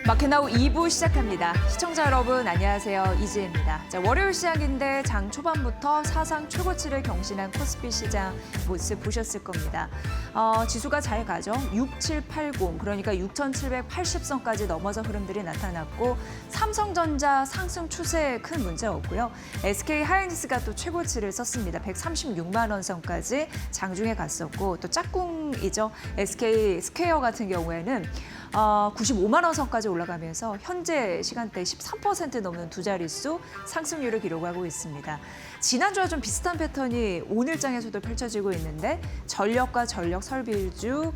마켓나우 2부 시작합니다. 시청자 여러분 안녕하세요. 이지혜입니다. 월요일 시작인데 장 초반부터 사상 최고치를 경신한 코스피 시장 모습 보셨을 겁니다. 지수가 잘 가죠. 6780 그러니까 6,780선까지 넘어서 흐름들이 나타났고 삼성전자 상승 추세에 큰 문제 없고요. SK하이닉스가 또 최고치를 썼습니다. 136만 원 선까지 장중에 갔었고 또 짝꿍이죠. SK 스퀘어 같은 경우에는 95만 원 선까지 올라가면서 현재 시간대 13% 넘는 두 자릿수 상승률을 기록하고 있습니다. 지난주와 좀 비슷한 패턴이 오늘 장에서도 펼쳐지고 있는데 전력과 전력 설비주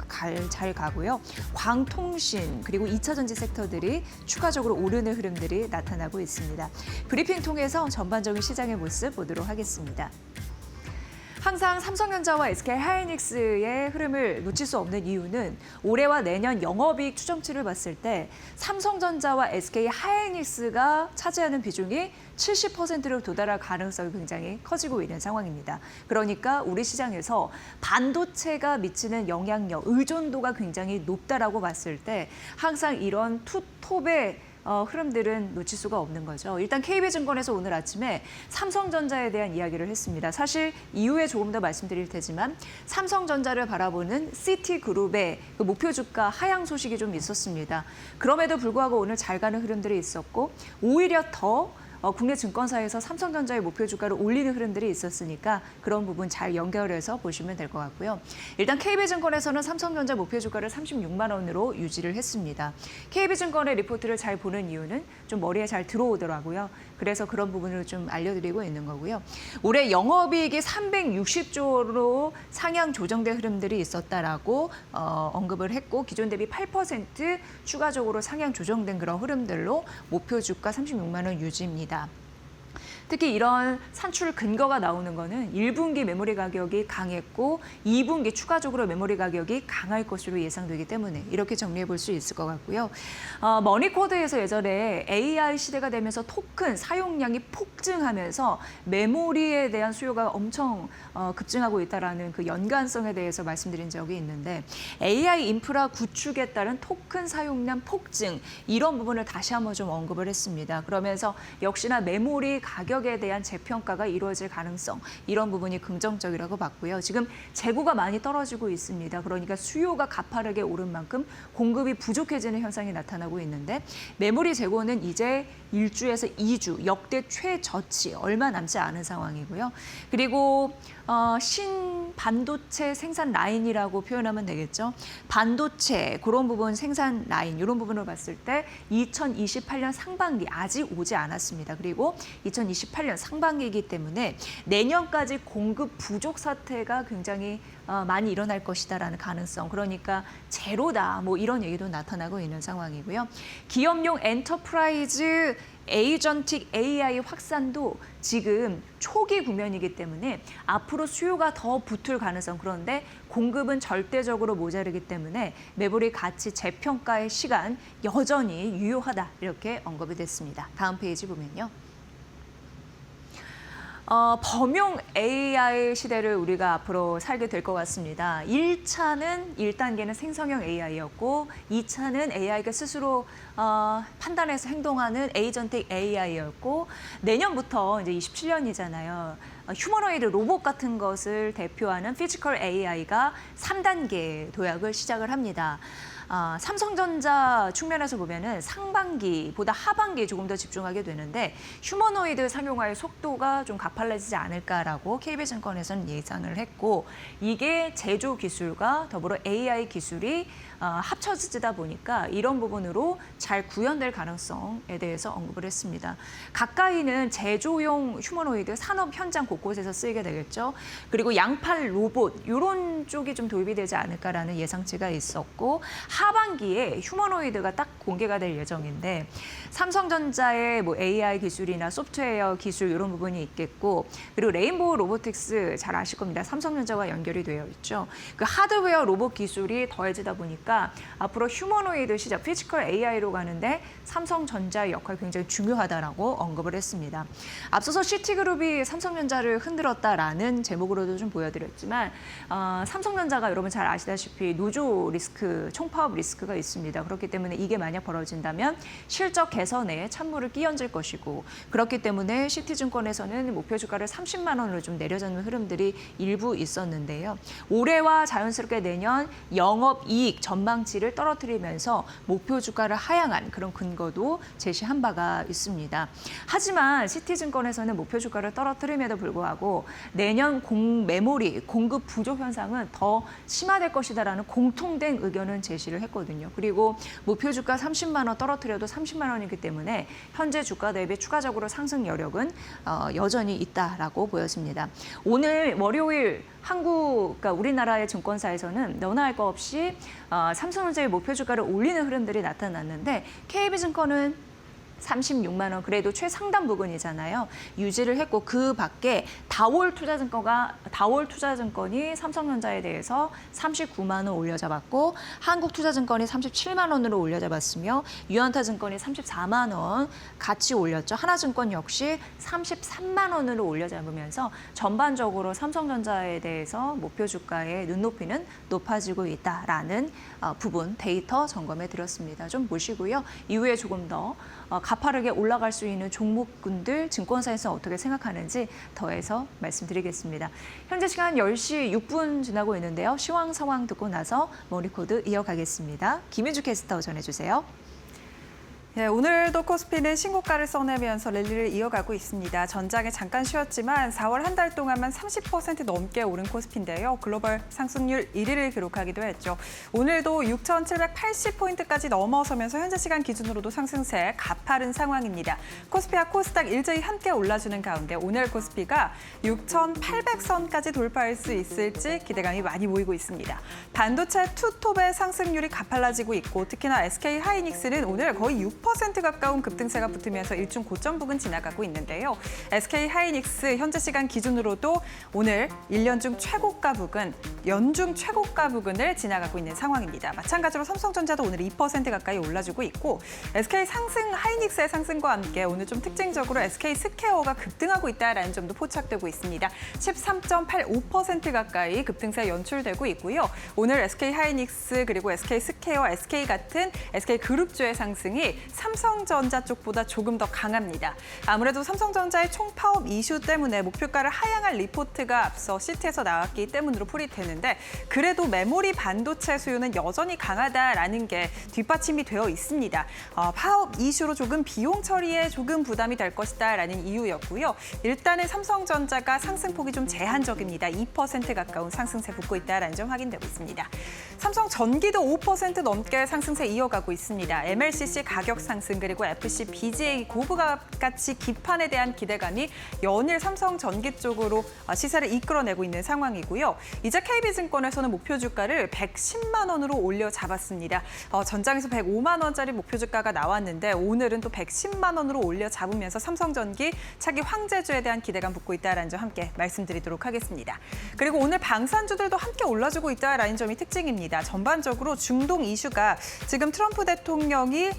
잘 가고요. 광통신 그리고 2차전지 섹터들이 추가적으로 오르는 흐름들이 나타나고 있습니다. 브리핑 통해서 전반적인 시장의 모습 보도록 하겠습니다. 항상 삼성전자와 SK하이닉스의 흐름을 놓칠 수 없는 이유는 올해와 내년 영업이익 추정치를 봤을 때 삼성전자와 SK하이닉스가 차지하는 비중이 70%로 도달할 가능성이 굉장히 커지고 있는 상황입니다. 그러니까 우리 시장에서 반도체가 미치는 영향력, 의존도가 굉장히 높다라고 봤을 때 항상 이런 투톱의 흐름들은 놓칠 수가 없는 거죠. 일단 KB증권에서 오늘 아침에 삼성전자에 대한 이야기를 했습니다. 사실 이후에 조금 더 말씀드릴 테지만 삼성전자를 바라보는 시티그룹의 그 목표 주가 하향 소식이 좀 있었습니다. 그럼에도 불구하고 오늘 잘 가는 흐름들이 있었고 오히려 더 국내 증권사에서 삼성전자의 목표 주가를 올리는 흐름들이 있었으니까 그런 부분 잘 연결해서 보시면 될 것 같고요. 일단 KB증권에서는 삼성전자 목표 주가를 36만 원으로 유지를 했습니다. KB증권의 리포트를 잘 보는 이유는 좀 머리에 잘 들어오더라고요. 그래서 그런 부분을 좀 알려드리고 있는 거고요. 올해 영업이익이 360조로 상향 조정된 흐름들이 있었다라고 언급을 했고 기존 대비 8% 추가적으로 상향 조정된 그런 흐름들로 목표 주가 36만 원 유지입니다. 특히 이런 산출 근거가 나오는 거는 1분기 메모리 가격이 강했고 2분기 추가적으로 메모리 가격이 강할 것으로 예상되기 때문에 이렇게 정리해 볼 수 있을 것 같고요. 머니코드에서 예전에 AI 시대가 되면서 토큰 사용량이 폭증하면서 메모리에 대한 수요가 엄청 급증하고 있다는 그 연관성에 대해서 말씀드린 적이 있는데 AI 인프라 구축에 따른 토큰 사용량 폭증 이런 부분을 다시 한번 좀 언급을 했습니다. 그러면서 역시나 메모리 가격에 대한 재평가가 이루어질 가능성 이런 부분이 긍정적이라고 봤고요. 지금 재고가 많이 떨어지고 있습니다. 그러니까 수요가 가파르게 오른 만큼 공급이 부족해지는 현상이 나타나고 있는데 메모리 재고는 이제 1주에서 2주 역대 최저치 얼마 남지 않은 상황이고요. 그리고 신반도체 생산 라인이라고 표현하면 되겠죠. 반도체 그런 부분 생산 라인 이런 부분을 봤을 때 2028년 상반기 아직 오지 않았습니다. 그리고 2028년 상반기이기 때문에 내년까지 공급 부족 사태가 굉장히 많이 일어날 것이다라는 가능성. 그러니까 제로다 뭐 이런 얘기도 나타나고 있는 상황이고요. 기업용 엔터프라이즈 에이전틱 AI 확산도 지금 초기 국면이기 때문에 앞으로 수요가 더 붙을 가능성 그런데 공급은 절대적으로 모자르기 때문에 메모리 가치 재평가의 시간 여전히 유효하다 이렇게 언급이 됐습니다. 다음 페이지 보면요. 범용 AI 시대를 우리가 앞으로 살게 될 것 같습니다. 1차는 1단계는 생성형 AI였고 2차는 AI가 스스로 판단해서 행동하는 에이전틱 AI였고 내년부터 이제 27년이잖아요. 휴머노이드 로봇 같은 것을 대표하는 피지컬 AI가 3단계 도약을 시작을 합니다. 삼성전자 측면에서 보면은 상반기보다 하반기에 조금 더 집중하게 되는데 휴머노이드 상용화의 속도가 좀 가팔라지지 않을까라고 KB증권에서는 예상을 했고 이게 제조 기술과 더불어 AI 기술이 합쳐지다 보니까 이런 부분으로 잘 구현될 가능성에 대해서 언급을 했습니다. 가까이는 제조용 휴머노이드 산업 현장 곳곳에서 쓰이게 되겠죠. 그리고 양팔 로봇 이런 쪽이 좀 도입이 되지 않을까라는 예상치가 있었고 하반기에 휴머노이드가 딱 공개가 될 예정인데 삼성전자의 뭐 AI 기술이나 소프트웨어 기술 이런 부분이 있겠고 그리고 레인보우 로보틱스 잘 아실 겁니다. 삼성전자와 연결이 되어 있죠. 그 하드웨어 로봇 기술이 더해지다 보니까 앞으로 휴머노이드 시장, 피지컬 AI로 가는데 삼성전자의 역할이 굉장히 중요하다라고 언급을 했습니다. 앞서서 시티그룹이 삼성전자를 흔들었다라는 제목으로도 좀 보여드렸지만 삼성전자가 여러분 잘 아시다시피 노조 리스크 총파업 파업 리스크가 있습니다. 그렇기 때문에 이게 만약 벌어진다면 실적 개선에 찬물을 끼얹을 것이고 그렇기 때문에 시티증권에서는 목표 주가를 30만 원으로 좀 내려잡는 흐름들이 일부 있었는데요. 올해와 자연스럽게 내년 영업이익 전망치를 떨어뜨리면서 목표 주가를 하향한 그런 근거도 제시한 바가 있습니다. 하지만 시티증권에서는 목표 주가를 떨어뜨림에도 불구하고 내년 메모리 공급 부족 현상은 더 심화될 것이다라는 공통된 의견은 제시를 했거든요. 그리고 목표 주가 30만 원 떨어뜨려도 30만 원이기 때문에 현재 주가 대비 추가적으로 상승 여력은 여전히 있다라고 보여집니다. 오늘 월요일 그러니까 우리나라의 증권사에서는 너나 할 거 없이 삼성전자의 목표 주가를 올리는 흐름들이 나타났는데 KB증권은 36만 원, 그래도 최상단 부근이잖아요. 유지를 했고 그 밖에 다올 투자증권이 삼성전자에 대해서 39만 원 올려잡았고 한국투자증권이 37만 원으로 올려잡았으며 유한타증권이 34만 원 같이 올렸죠. 하나증권 역시 33만 원으로 올려잡으면서 전반적으로 삼성전자에 대해서 목표 주가의 눈높이는 높아지고 있다라는 부분 데이터 점검해 드렸습니다. 좀 보시고요. 이후에 조금 더 가파르게 올라갈 수 있는 종목군들 증권사에서 어떻게 생각하는지 더해서 말씀드리겠습니다. 현재 시간 10시 6분 지나고 있는데요. 시황 상황 듣고 나서 머니코드 이어가겠습니다. 김윤주 캐스터 전해주세요. 네, 오늘도 코스피는 신고가를 써내면서 랠리를 이어가고 있습니다. 전장에 잠깐 쉬었지만 4월 한 달 동안만 30% 넘게 오른 코스피인데요. 글로벌 상승률 1위를 기록하기도 했죠. 오늘도 6,780포인트까지 넘어서면서 현재 시간 기준으로도 상승세 가파른 상황입니다. 코스피와 코스닥 일제히 함께 올라주는 가운데 오늘 코스피가 6,800선까지 돌파할 수 있을지 기대감이 많이 모이고 있습니다. 반도체 투톱의 상승률이 가팔라지고 있고 특히나 SK하이닉스는 오늘 거의 6% 가까운 급등세가 붙으면서 일중 고점 부근 지나가고 있는데요. SK하이닉스 현재 시간 기준으로도 오늘 1년 중 최고가 부근, 연중 최고가 부근을 지나가고 있는 상황입니다. 마찬가지로 삼성전자도 오늘 2% 가까이 올라주고 있고 하이닉스의 상승과 함께 오늘 좀 특징적으로 SK스퀘어가 급등하고 있다는 점도 포착되고 있습니다. 13.85% 가까이 급등세 연출되고 있고요. 오늘 SK하이닉스 그리고 SK스퀘어, SK 같은 SK그룹주의 상승이 삼성전자 쪽보다 조금 더 강합니다. 아무래도 삼성전자의 총파업 이슈 때문에 목표가를 하향할 리포트가 앞서 시트에서 나왔기 때문으로 풀이되는데 그래도 메모리 반도체 수요는 여전히 강하다라는 게 뒷받침이 되어 있습니다. 파업 이슈로 조금 비용 처리에 조금 부담이 될 것이다라는 이유였고요. 일단은 삼성전자가 상승폭이 좀 제한적입니다. 2% 가까운 상승세 붙고 있다라는 점 확인되고 있습니다. 삼성전기도 5% 넘게 상승세 이어가고 있습니다. MLCC 가격 상승 그리고 FC, BGA 고부가치 같이 기판에 대한 기대감이 연일 삼성전기 쪽으로 시세를 이끌어내고 있는 상황이고요. 이제 KB증권에서는 목표 주가를 110만 원으로 올려 잡았습니다. 전장에서 105만 원짜리 목표 주가가 나왔는데 오늘은 또 110만 원으로 올려 잡으면서 삼성전기 차기 황제주에 대한 기대감 붙고 있다는 점 함께 말씀드리도록 하겠습니다. 그리고 오늘 방산주들도 함께 올라주고 있다는 점이 특징입니다. 전반적으로 중동 이슈가 지금 트럼프 대통령이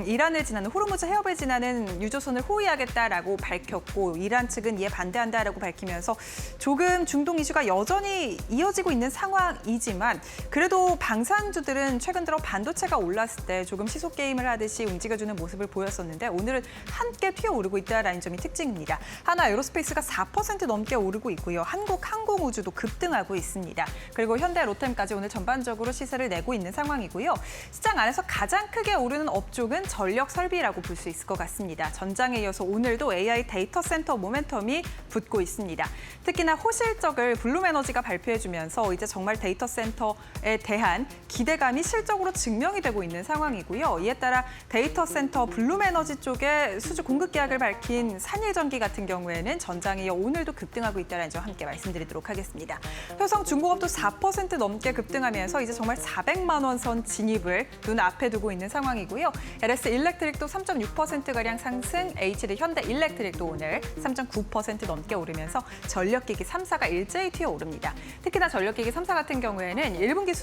이란을 지나는 호르무즈 해협을 지나는 유조선을 호위하겠다라고 밝혔고 이란 측은 이에 반대한다라고 밝히면서 조금 중동 이슈가 여전히 이어지고 있는 상황이지만 그래도 방산주들은 최근 들어 반도체가 올랐을 때 조금 시속 게임을 하듯이 움직여주는 모습을 보였었는데 오늘은 함께 튀어오르고 있다는 점이 특징입니다. 하나 에어로스페이스가 4% 넘게 오르고 있고요. 한국항공우주도 급등하고 있습니다. 그리고 현대 로템까지 오늘 전반적으로 시세를 내고 있는 상황이고요. 시장 안에서 가장 크게 오르는 업종은 전력 설비라고 볼 수 있을 것 같습니다. 전장에 이어서 오늘도 AI 데이터 센터 모멘텀이 붙고 있습니다. 특히나 호실적을 블룸에너지가 발표해주면서 이제 정말 데이터 센터에 대한 기대감이 실적으로 증명이 되고 있는 상황이고요. 이에 따라 데이터 센터 블룸에너지 쪽에 수주 공급 계약을 밝힌 산일전기 같은 경우에는 전장에 이어 오늘도 급등하고 있다는 점 함께 말씀드리도록 하겠습니다. 효성중공업도 4% 넘게 급등하면서 이제 정말 400만 원 선 진입을 눈앞에 두고 있는 상황이고요. LS 일렉트릭도 3.6%가량 상승, HD 현대 일렉트릭도 오늘 3.9% 넘게 오르면서 전력기기 3사가 일제히 튀어오릅니다. 특히나 전력기기 3사 같은 경우에는 1분기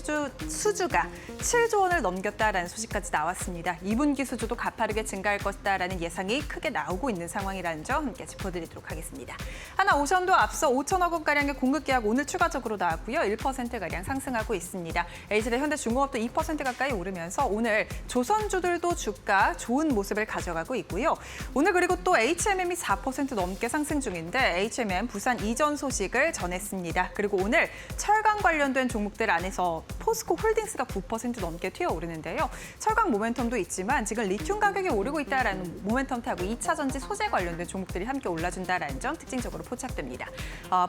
수주가 7조 원을 넘겼다라는 소식까지 나왔습니다. 2분기 수주도 가파르게 증가할 것이다라는 예상이 크게 나오고 있는 상황이라는 점 함께 짚어드리도록 하겠습니다. 하나오션도 앞서 5천억 원가량의 공급 계약 오늘 추가적으로 나왔고요. 1%가량 상승하고 있습니다. HD 현대중공업도 2% 가까이 오르면서 오늘 조선주들도 주가 좋은 모습을 가져가고 있고요. 오늘 그리고 또 HMM이 4% 넘게 상승 중인데 HMM 부산 이전 소식을 전했습니다. 그리고 오늘 철강 관련된 종목들 안에서 포스코 홀딩스가 9% 넘게 튀어오르는데요. 철강 모멘텀도 있지만 지금 리튬 가격이 오르고 있다라는 모멘텀 타고 2차 전지 소재 관련된 종목들이 함께 올라준다라는 점 특징적으로 포착됩니다.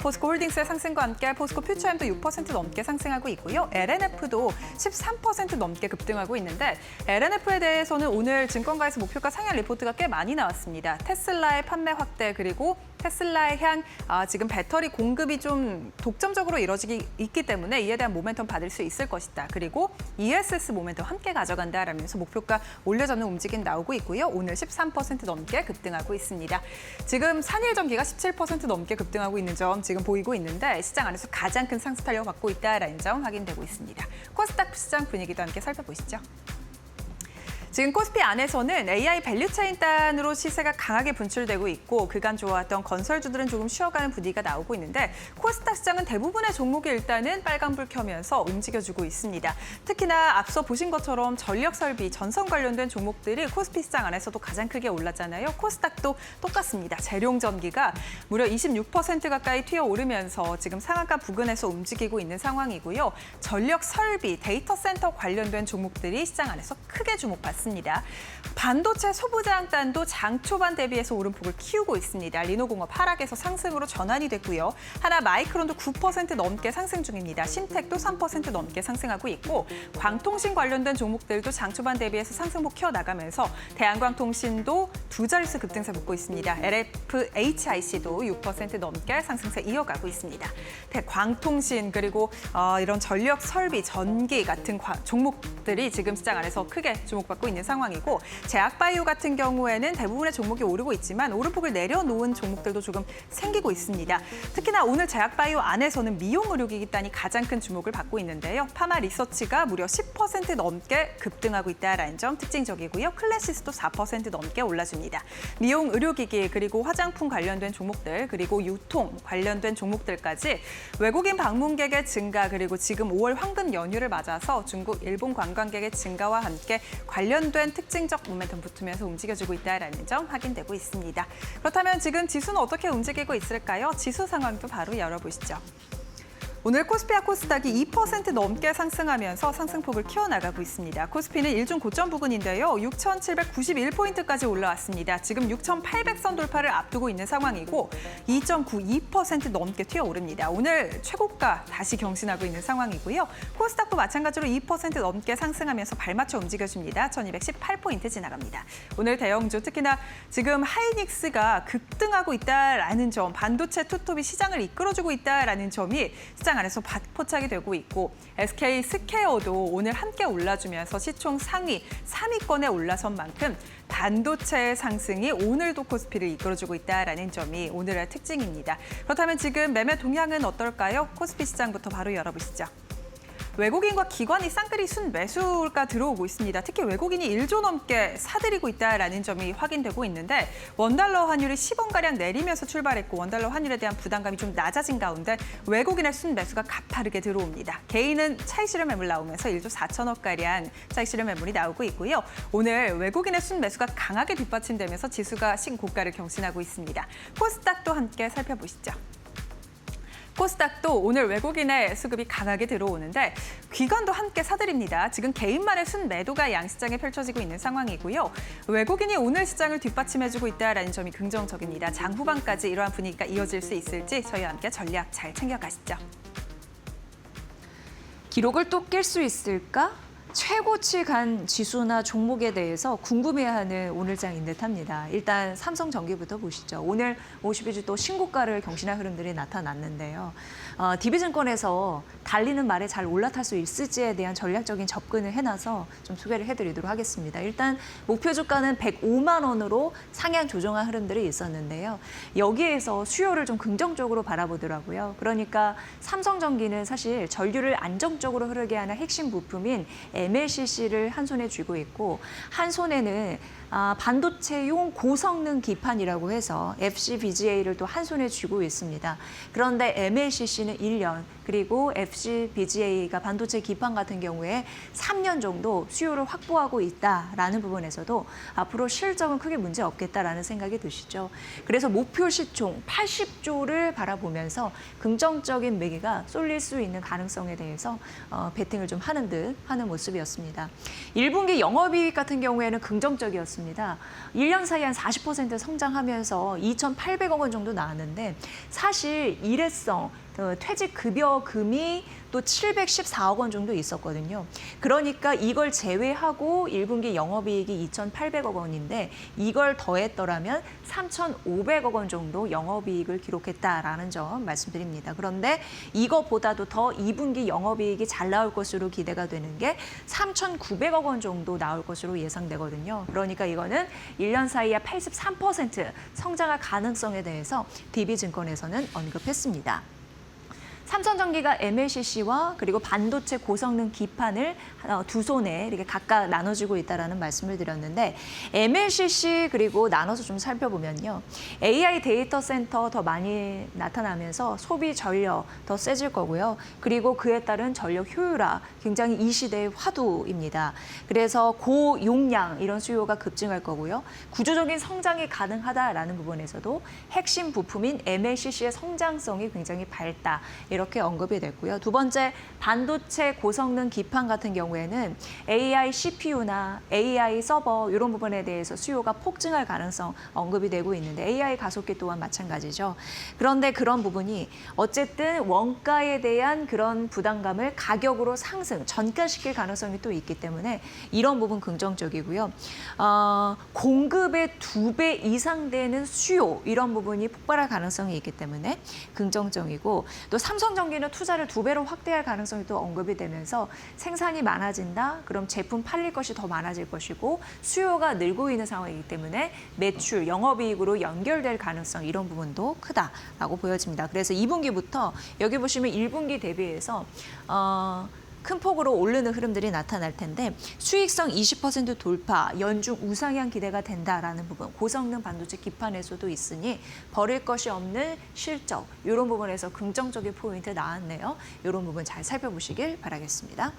포스코 홀딩스의 상승과 함께 포스코 퓨처엠도 6% 넘게 상승하고 있고요. LNF도 13% 넘게 급등하고 있는데 LNF에 대해서는 오늘 증권가에서 목표가 상향 리포트가 꽤 많이 나왔습니다. 테슬라의 판매 확대 그리고 테슬라에 향 지금 배터리 공급이 좀 독점적으로 이뤄지기 있기 때문에 이에 대한 모멘텀 받을 수 있을 것이다. 그리고 ESS 모멘텀 함께 가져간다라면서 목표가 올려잡는 움직임 나오고 있고요. 오늘 13% 넘게 급등하고 있습니다. 지금 산일전기가 17% 넘게 급등하고 있는 점 지금 보이고 있는데 시장 안에서 가장 큰 상승 탄력을 받고 있다라는 점 확인되고 있습니다. 코스닥 시장 분위기도 함께 살펴보시죠. 지금 코스피 안에서는 AI 밸류체인 단으로 시세가 강하게 분출되고 있고 그간 좋아왔던 건설주들은 조금 쉬어가는 분위기가 나오고 있는데 코스닥 시장은 대부분의 종목이 일단은 빨간불 켜면서 움직여주고 있습니다. 특히나 앞서 보신 것처럼 전력설비, 전선 관련된 종목들이 코스피 시장 안에서도 가장 크게 올랐잖아요. 코스닥도 똑같습니다. 재룡전기가 무려 26% 가까이 튀어오르면서 지금 상한가 부근에서 움직이고 있는 상황이고요. 전력설비, 데이터 센터 관련된 종목들이 시장 안에서 크게 주목받습니다. 반도체 소부장단도 장 초반 대비해서 오름폭을 키우고 있습니다. 리노공업 하락에서 상승으로 전환이 됐고요. 하나 마이크론도 9% 넘게 상승 중입니다. 신텍도 3% 넘게 상승하고 있고 광통신 관련된 종목들도 장 초반 대비해서 상승폭 키워나가면서 대한광통신도 두 자릿수 급등세 붙고 있습니다. LFHIC도 6% 넘게 상승세 이어가고 있습니다. 대광통신 그리고 이런 전력 설비, 전기 같은 종목들이 지금 시장 안에서 크게 주목받고 있는 상황이고 제약바이오 같은 경우에는 대부분의 종목이 오르고 있지만 오름폭을 내려놓은 종목들도 조금 생기고 있습니다. 특히나 오늘 제약바이오 안에서는 미용의료기기단이 가장 큰 주목을 받고 있는데요. 파마 리서치가 무려 10% 넘게 급등하고 있다는 점 특징적이고요. 클래시스도 4% 넘게 올라줍니다. 미용의료기기 그리고 화장품 관련된 종목들 그리고 유통 관련된 종목들까지 외국인 방문객의 증가 그리고 지금 5월 황금 연휴를 맞아서 중국, 일본 관광객의 증가와 함께 관련된 특징적 모멘텀 붙으면서 움직여주고 있다는 점 확인되고 있습니다. 그렇다면 지금 지수는 어떻게 움직이고 있을까요? 지수 상황도 바로 열어보시죠. 오늘 코스피와 코스닥이 2% 넘게 상승하면서 상승폭을 키워나가고 있습니다. 코스피는 일중 고점 부근인데요. 6,791포인트까지 올라왔습니다. 지금 6,800선 돌파를 앞두고 있는 상황이고 2.92% 넘게 튀어오릅니다. 오늘 최고가 다시 경신하고 있는 상황이고요. 코스닥도 마찬가지로 2% 넘게 상승하면서 발맞춰 움직여줍니다. 1,218포인트 지나갑니다. 오늘 대형주 특히나 지금 하이닉스가 급등하고 있다라는 점, 반도체 투톱이 시장을 이끌어주고 있다라는 점이 시장 안에서 포착이 되고 있고 SK 스퀘어도 오늘 함께 올라주면서 시총 상위 3위권에 올라선 만큼 반도체의 상승이 오늘도 코스피를 이끌어주고 있다는 점이 오늘의 특징입니다. 그렇다면 지금 매매 동향은 어떨까요? 코스피 시장부터 바로 열어보시죠. 외국인과 기관이 쌍끌이 순매수가 들어오고 있습니다. 특히 외국인이 1조 넘게 사들이고 있다는 점이 확인되고 있는데 원달러 환율이 10원가량 내리면서 출발했고 원달러 환율에 대한 부담감이 좀 낮아진 가운데 외국인의 순매수가 가파르게 들어옵니다. 개인은 차익 실현 매물 나오면서 1조 4천억가량 차익 실현 매물이 나오고 있고요. 오늘 외국인의 순매수가 강하게 뒷받침되면서 지수가 신고가를 경신하고 있습니다. 코스닥도 함께 살펴보시죠. 코스닥도 오늘 외국인의 수급이 강하게 들어오는데 기관도 함께 사들입니다. 지금 개인만의 순매도가 양시장에 펼쳐지고 있는 상황이고요. 외국인이 오늘 시장을 뒷받침해주고 있다는 점이 긍정적입니다. 장 후반까지 이러한 분위기가 이어질 수 있을지 저희와 함께 전략 잘 챙겨가시죠. 기록을 또 깰 수 있을까? 최고치 간 지수나 종목에 대해서 궁금해하는 오늘장인 듯합니다. 일단 삼성전기부터 보시죠. 오늘 52주 또 신고가를 경신한 흐름들이 나타났는데요. DB증권에서 달리는 말에 잘 올라탈 수 있을지에 대한 전략적인 접근을 해놔서 좀 소개를 해드리도록 하겠습니다. 일단 목표 주가는 105만 원으로 상향 조정한 흐름들이 있었는데요. 여기에서 수요를 좀 긍정적으로 바라보더라고요. 그러니까 삼성전기는 사실 전류를 안정적으로 흐르게 하는 핵심 부품인 MLCC를 한 손에 쥐고 있고 한 손에는 반도체용 고성능 기판이라고 해서 FCBGA를 또 한 손에 쥐고 있습니다. 그런데 MLCC는 1년 그리고 FCBGA가 반도체 기판 같은 경우에 3년 정도 수요를 확보하고 있다라는 부분에서도 앞으로 실적은 크게 문제 없겠다라는 생각이 드시죠. 그래서 목표 시총 80조를 바라보면서 긍정적인 매기가 쏠릴 수 있는 가능성에 대해서 베팅을 좀 하는 모습이었습니다. 1분기 영업이익 같은 경우에는 긍정적이었습니다. 1년 사이에 한 40% 성장하면서 2,800억 원 정도 나왔는데 사실 일회성 퇴직급여금이 또 714억 원 정도 있었거든요. 그러니까 이걸 제외하고 1분기 영업이익이 2,800억 원인데 이걸 더했더라면 3,500억 원 정도 영업이익을 기록했다라는 점 말씀드립니다. 그런데 이거보다도 더 2분기 영업이익이 잘 나올 것으로 기대가 되는 게 3,900억 원 정도 나올 것으로 예상되거든요. 그러니까 이거는 1년 사이에 83% 성장할 가능성에 대해서 DB증권에서는 언급했습니다. 삼성전기가 MLCC와 그리고 반도체 고성능 기판을 두 손에 이렇게 각각 나눠주고 있다라는 말씀을 드렸는데 MLCC 그리고 나눠서 좀 살펴보면요. AI 데이터 센터 더 많이 나타나면서 소비 전력 더 세질 거고요. 그리고 그에 따른 전력 효율화 굉장히 이 시대의 화두입니다. 그래서 고용량 이런 수요가 급증할 거고요. 구조적인 성장이 가능하다라는 부분에서도 핵심 부품인 MLCC의 성장성이 굉장히 밝다. 이렇게 언급이 됐고요. 두 번째, 반도체 고성능 기판 같은 경우에는 AI CPU나 AI 서버 이런 부분에 대해서 수요가 폭증할 가능성 언급이 되고 있는데 AI 가속기 또한 마찬가지죠. 그런데 그런 부분이 어쨌든 원가에 대한 그런 부담감을 가격으로 상승, 전가시킬 가능성이 또 있기 때문에 이런 부분 긍정적이고요. 공급의 2배 이상 되는 수요 이런 부분이 폭발할 가능성이 있기 때문에 긍정적이고 또 삼성전기는 투자를 2배로 확대할 가능성이 또 언급이 되면서 생산이 많아진다. 그럼 제품 팔릴 것이 더 많아질 것이고 수요가 늘고 있는 상황이기 때문에 매출, 영업이익으로 연결될 가능성 이런 부분도 크다라고 보여집니다. 그래서 2분기부터 여기 보시면 1분기 대비해서 큰 폭으로 오르는 흐름들이 나타날 텐데 수익성 20% 돌파, 연중 우상향 기대가 된다라는 부분, 고성능 반도체 기판에서도 있으니 버릴 것이 없는 실적, 이런 부분에서 긍정적인 포인트 나왔네요. 이런 부분 잘 살펴보시길 바라겠습니다.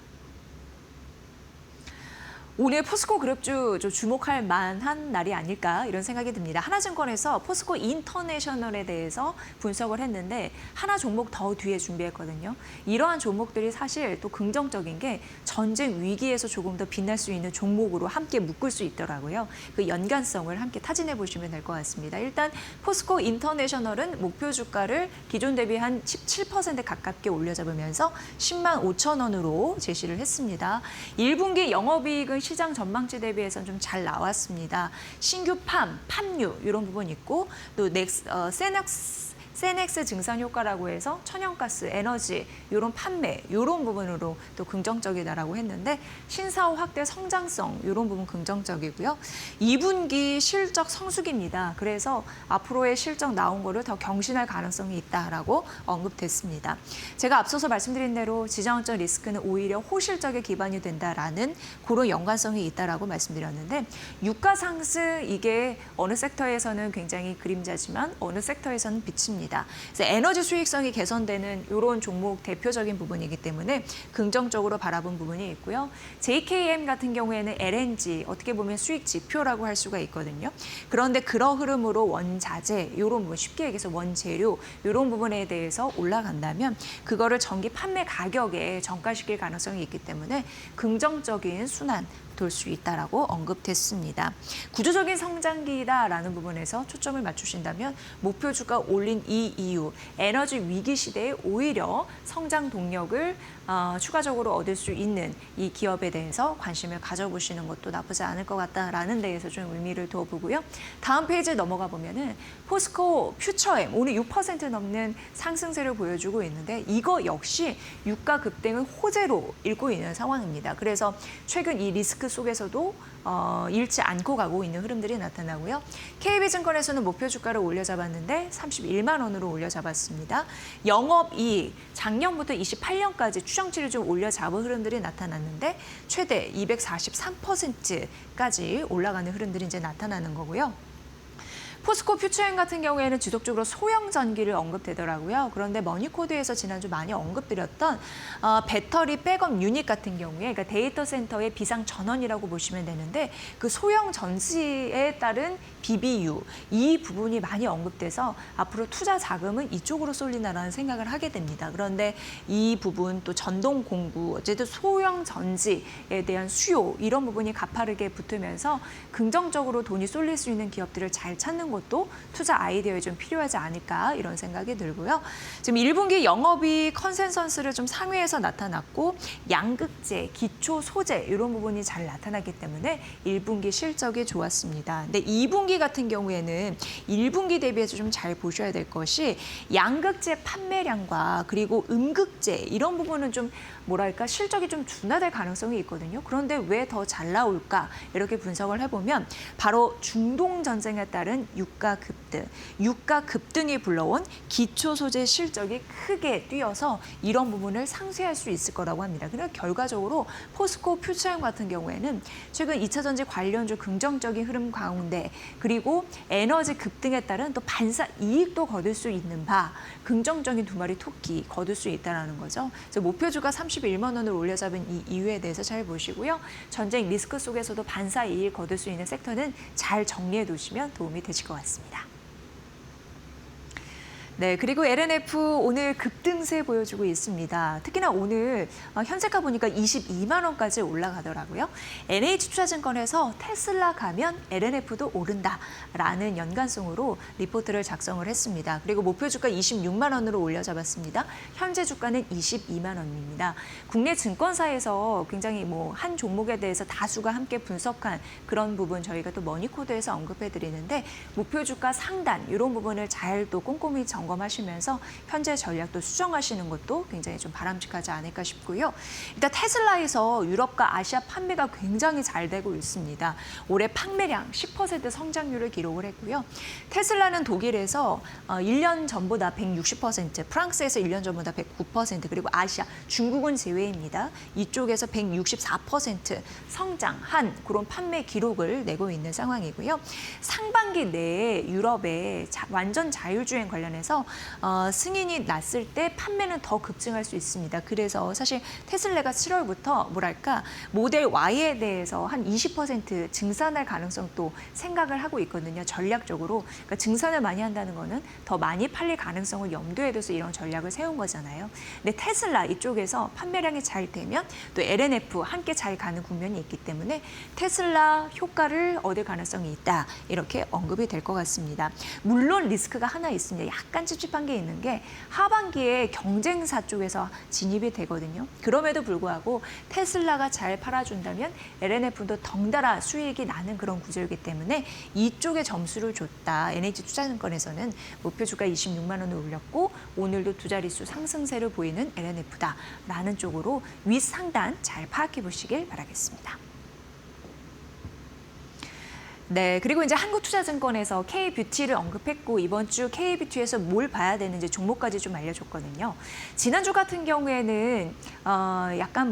오늘 포스코 그룹주 좀 주목할 만한 날이 아닐까 이런 생각이 듭니다. 하나증권에서 포스코 인터내셔널에 대해서 분석을 했는데 하나 종목 더 뒤에 준비했거든요. 이러한 종목들이 사실 또 긍정적인 게 전쟁 위기에서 조금 더 빛날 수 있는 종목으로 함께 묶을 수 있더라고요. 그 연관성을 함께 타진해 보시면 될 것 같습니다. 일단 포스코 인터내셔널은 목표 주가를 기존 대비 한 17% 가깝게 올려잡으면서 10만 5천 원으로 제시를 했습니다. 1분기 영업이익은 시장 전망치 대비해서는 좀 잘 나왔습니다. 신규 팜유 이런 부분 있고 또 세넥스 증산 효과라고 해서 천연가스, 에너지 이런 판매 이런 부분으로 또 긍정적이다라고 했는데 신사업 확대 성장성 이런 부분 긍정적이고요. 2분기 실적 성수기입니다. 그래서 앞으로의 실적 나온 거를 더 경신할 가능성이 있다라고 언급됐습니다. 제가 앞서서 말씀드린 대로 지정학적 리스크는 오히려 호실적에 기반이 된다라는 그런 연관성이 있다라고 말씀드렸는데 유가 상승 이게 어느 섹터에서는 굉장히 그림자지만 어느 섹터에서는 빛입니다. 그래서 에너지 수익성이 개선되는 이런 종목 대표적인 부분이기 때문에 긍정적으로 바라본 부분이 있고요. JKM 같은 경우에는 LNG 어떻게 보면 수익 지표라고 할 수가 있거든요. 그런데 그런 흐름으로 원자재 이런 부분 쉽게 얘기해서 원재료 이런 부분에 대해서 올라간다면 그거를 전기 판매 가격에 전가시킬 가능성이 있기 때문에 긍정적인 순환 돌 수 있다라고 언급됐습니다. 구조적인 성장기다라는 부분에서 초점을 맞추신다면 목표주가 올린 이 이유, 에너지 위기 시대에 오히려 성장 동력을 추가적으로 얻을 수 있는 이 기업에 대해서 관심을 가져보시는 것도 나쁘지 않을 것 같다라는 데에서 좀 의미를 두어보고요. 다음 페이지 넘어가 보면은 포스코 퓨처엠 오늘 6% 넘는 상승세를 보여주고 있는데 이거 역시 유가 급등은 호재로 읽고 있는 상황입니다. 그래서 최근 이 리스크 속에서도 잃지 않고 가고 있는 흐름들이 나타나고요. KB증권에서는 목표 주가를 올려잡았는데 31만 원으로 올려잡았습니다. 영업이익 작년부터 28년까지 추정치를 좀 올려잡은 흐름들이 나타났는데 최대 243%까지 올라가는 흐름들이 이제 나타나는 거고요. 포스코 퓨처엠 같은 경우에는 지속적으로 소형 전기를 언급되더라고요. 그런데 머니코드에서 지난주 많이 언급드렸던 배터리 백업 유닛 같은 경우에 그러니까 데이터 센터의 비상 전원이라고 보시면 되는데 그 소형 전지에 따른 BBU 이 부분이 많이 언급돼서 앞으로 투자 자금은 이쪽으로 쏠리나라는 생각을 하게 됩니다. 그런데 이 부분 또 전동 공구 어쨌든 소형 전지에 대한 수요 이런 부분이 가파르게 붙으면서 긍정적으로 돈이 쏠릴 수 있는 기업들을 잘 찾는 것도 투자 아이디어에 좀 필요하지 않을까 이런 생각이 들고요. 지금 1분기 영업이익 컨센서스를 좀 상회에서 나타났고 양극재, 기초 소재 이런 부분이 잘 나타났기 때문에 1분기 실적이 좋았습니다. 근데 2분기 같은 경우에는 1분기 대비해서 좀 잘 보셔야 될 것이 양극재 판매량과 그리고 음극재 이런 부분은 좀 뭐랄까 실적이 좀 둔화될 가능성이 있거든요. 그런데 왜 더 잘 나올까 이렇게 분석을 해보면 바로 중동 전쟁에 따른 유가 급등이 불러온 기초 소재 실적이 크게 뛰어서 이런 부분을 상쇄할 수 있을 거라고 합니다. 그래서 결과적으로 포스코 퓨처엠 같은 경우에는 최근 2차 전지 관련주 긍정적인 흐름 가운데 그리고 에너지 급등에 따른 또 반사 이익도 거둘 수 있는 바 긍정적인 두 마리 토끼 거둘 수 있다는 거죠. 그래서 목표주가 31만 원을 올려잡은 이 이유에 대해서 잘 보시고요. 전쟁 리스크 속에서도 반사 이익 거둘 수 있는 섹터는 잘 정리해 두시면 도움이 되실 것 같습니다. 네, 그리고 LNF 오늘 급등세 보여주고 있습니다. 특히나 오늘 현재가 보니까 22만 원까지 올라가더라고요. NH투자증권에서 테슬라 가면 LNF도 오른다라는 연관성으로 리포트를 작성을 했습니다. 그리고 목표 주가 26만 원으로 올려잡았습니다. 현재 주가는 22만 원입니다. 국내 증권사에서 굉장히 한 종목에 대해서 다수가 함께 분석한 그런 부분 저희가 또 머니코드에서 언급해드리는데 목표 주가 상단 이런 부분을 잘 또 꼼꼼히 점검하시면서 현재 전략도 수정하시는 것도 굉장히 좀 바람직하지 않을까 싶고요. 일단 테슬라에서 유럽과 아시아 판매가 굉장히 잘 되고 있습니다. 올해 판매량 10% 성장률을 기록을 했고요. 테슬라는 독일에서 1년 전보다 160%, 프랑스에서 1년 전보다 109%, 그리고 아시아, 중국은 제외입니다. 이쪽에서 164% 성장한 그런 판매 기록을 내고 있는 상황이고요. 상반기 내에 유럽의 완전 자율주행 관련해서 승인이 났을 때 판매는 더 급증할 수 있습니다. 그래서 사실 테슬라가 7월부터 모델 Y에 대해서 한 20% 증산할 가능성도 생각을 하고 있거든요. 전략적으로. 그러니까 증산을 많이 한다는 거는 더 많이 팔릴 가능성을 염두에 둬서 이런 전략을 세운 거잖아요. 근데 테슬라 이쪽에서 판매량이 잘 되면 또 LNF 함께 잘 가는 국면이 있기 때문에 테슬라 효과를 얻을 가능성이 있다. 이렇게 언급이 될 것 같습니다. 물론 리스크가 하나 있습니다. 약간 찝찝한 게 있는 게 하반기에 경쟁사 쪽에서 진입이 되거든요. 그럼에도 불구하고 테슬라가 잘 팔아준다면 LNF도 덩달아 수익이 나는 그런 구조이기 때문에 이쪽에 점수를 줬다. NH투자증권에서는 목표 주가 26만 원을 올렸고 오늘도 두 자릿수 상승세를 보이는 LNF다라는 쪽으로 윗상단 잘 파악해 보시길 바라겠습니다. 네, 그리고 이제 한국투자증권에서 K뷰티를 언급했고 이번 주 K뷰티에서 뭘 봐야 되는지 종목까지 좀 알려줬거든요. 지난주 같은 경우에는 약간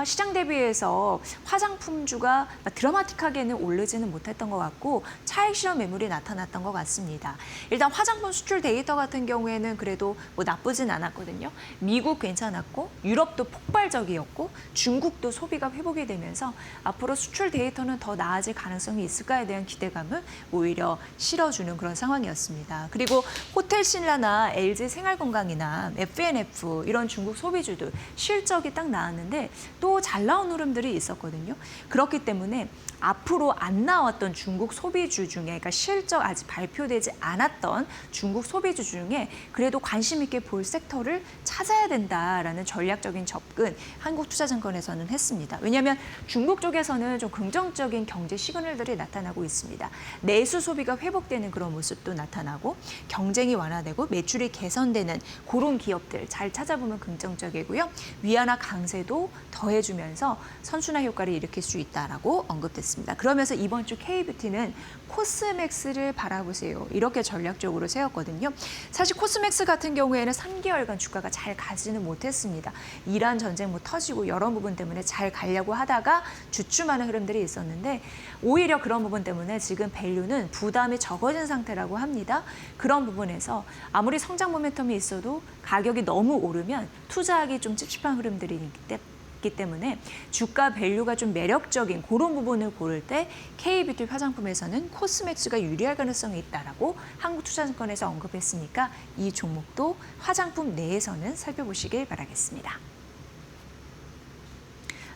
시장 대비해서 화장품주가 드라마틱하게는 오르지는 못했던 것 같고 차익 실현 매물이 나타났던 것 같습니다. 일단 화장품 수출 데이터 같은 경우에는 그래도 나쁘진 않았거든요. 미국 괜찮았고 유럽도 폭발적이었고 중국도 소비가 회복이 되면서 앞으로 수출 데이터는 더 나아질 가능성이 있을까 투자에 대한 기대감을 오히려 실어주는 그런 상황이었습니다. 그리고 호텔신라나 LG생활건강이나 F&F 이런 중국 소비주들 실적이 딱 나왔는데 또 잘 나온 흐름들이 있었거든요. 그렇기 때문에 앞으로 안 나왔던 중국 소비주 중에, 그러니까 실적 아직 발표되지 않았던 중국 소비주 중에 그래도 관심 있게 볼 섹터를 찾아야 된다라는 전략적인 접근 한국투자증권에서는 했습니다. 왜냐하면 중국 쪽에서는 좀 긍정적인 경제 시그널들이 나타나고 있습니다. 내수 소비가 회복되는 그런 모습도 나타나고 경쟁이 완화되고 매출이 개선되는 그런 기업들 잘 찾아보면 긍정적이고요. 위안화 강세도 더해주면서 선순환 효과를 일으킬 수 있다라고 언급됐습니다. 그러면서 이번 주 K뷰티는 코스맥스를 바라보세요. 이렇게 전략적으로 세웠거든요. 사실 코스맥스 같은 경우에는 3개월간 주가가 잘 가지는 못했습니다. 이란 전쟁 뭐 터지고 여러 부분 때문에 잘 가려고 하다가 주춤하는 흐름들이 있었는데 오히려 그런 부분 때문에 지금 밸류는 부담이 적어진 상태라고 합니다. 그런 부분에서 아무리 성장 모멘텀이 있어도 가격이 너무 오르면 투자하기 좀 찝찝한 흐름들이 있기 때문에 주가 밸류가 좀 매력적인 그런 부분을 고를 때 K뷰티 화장품에서는 코스맥스가 유리할 가능성이 있다라고 한국투자증권에서 언급했으니까 이 종목도 화장품 내에서는 살펴보시길 바라겠습니다.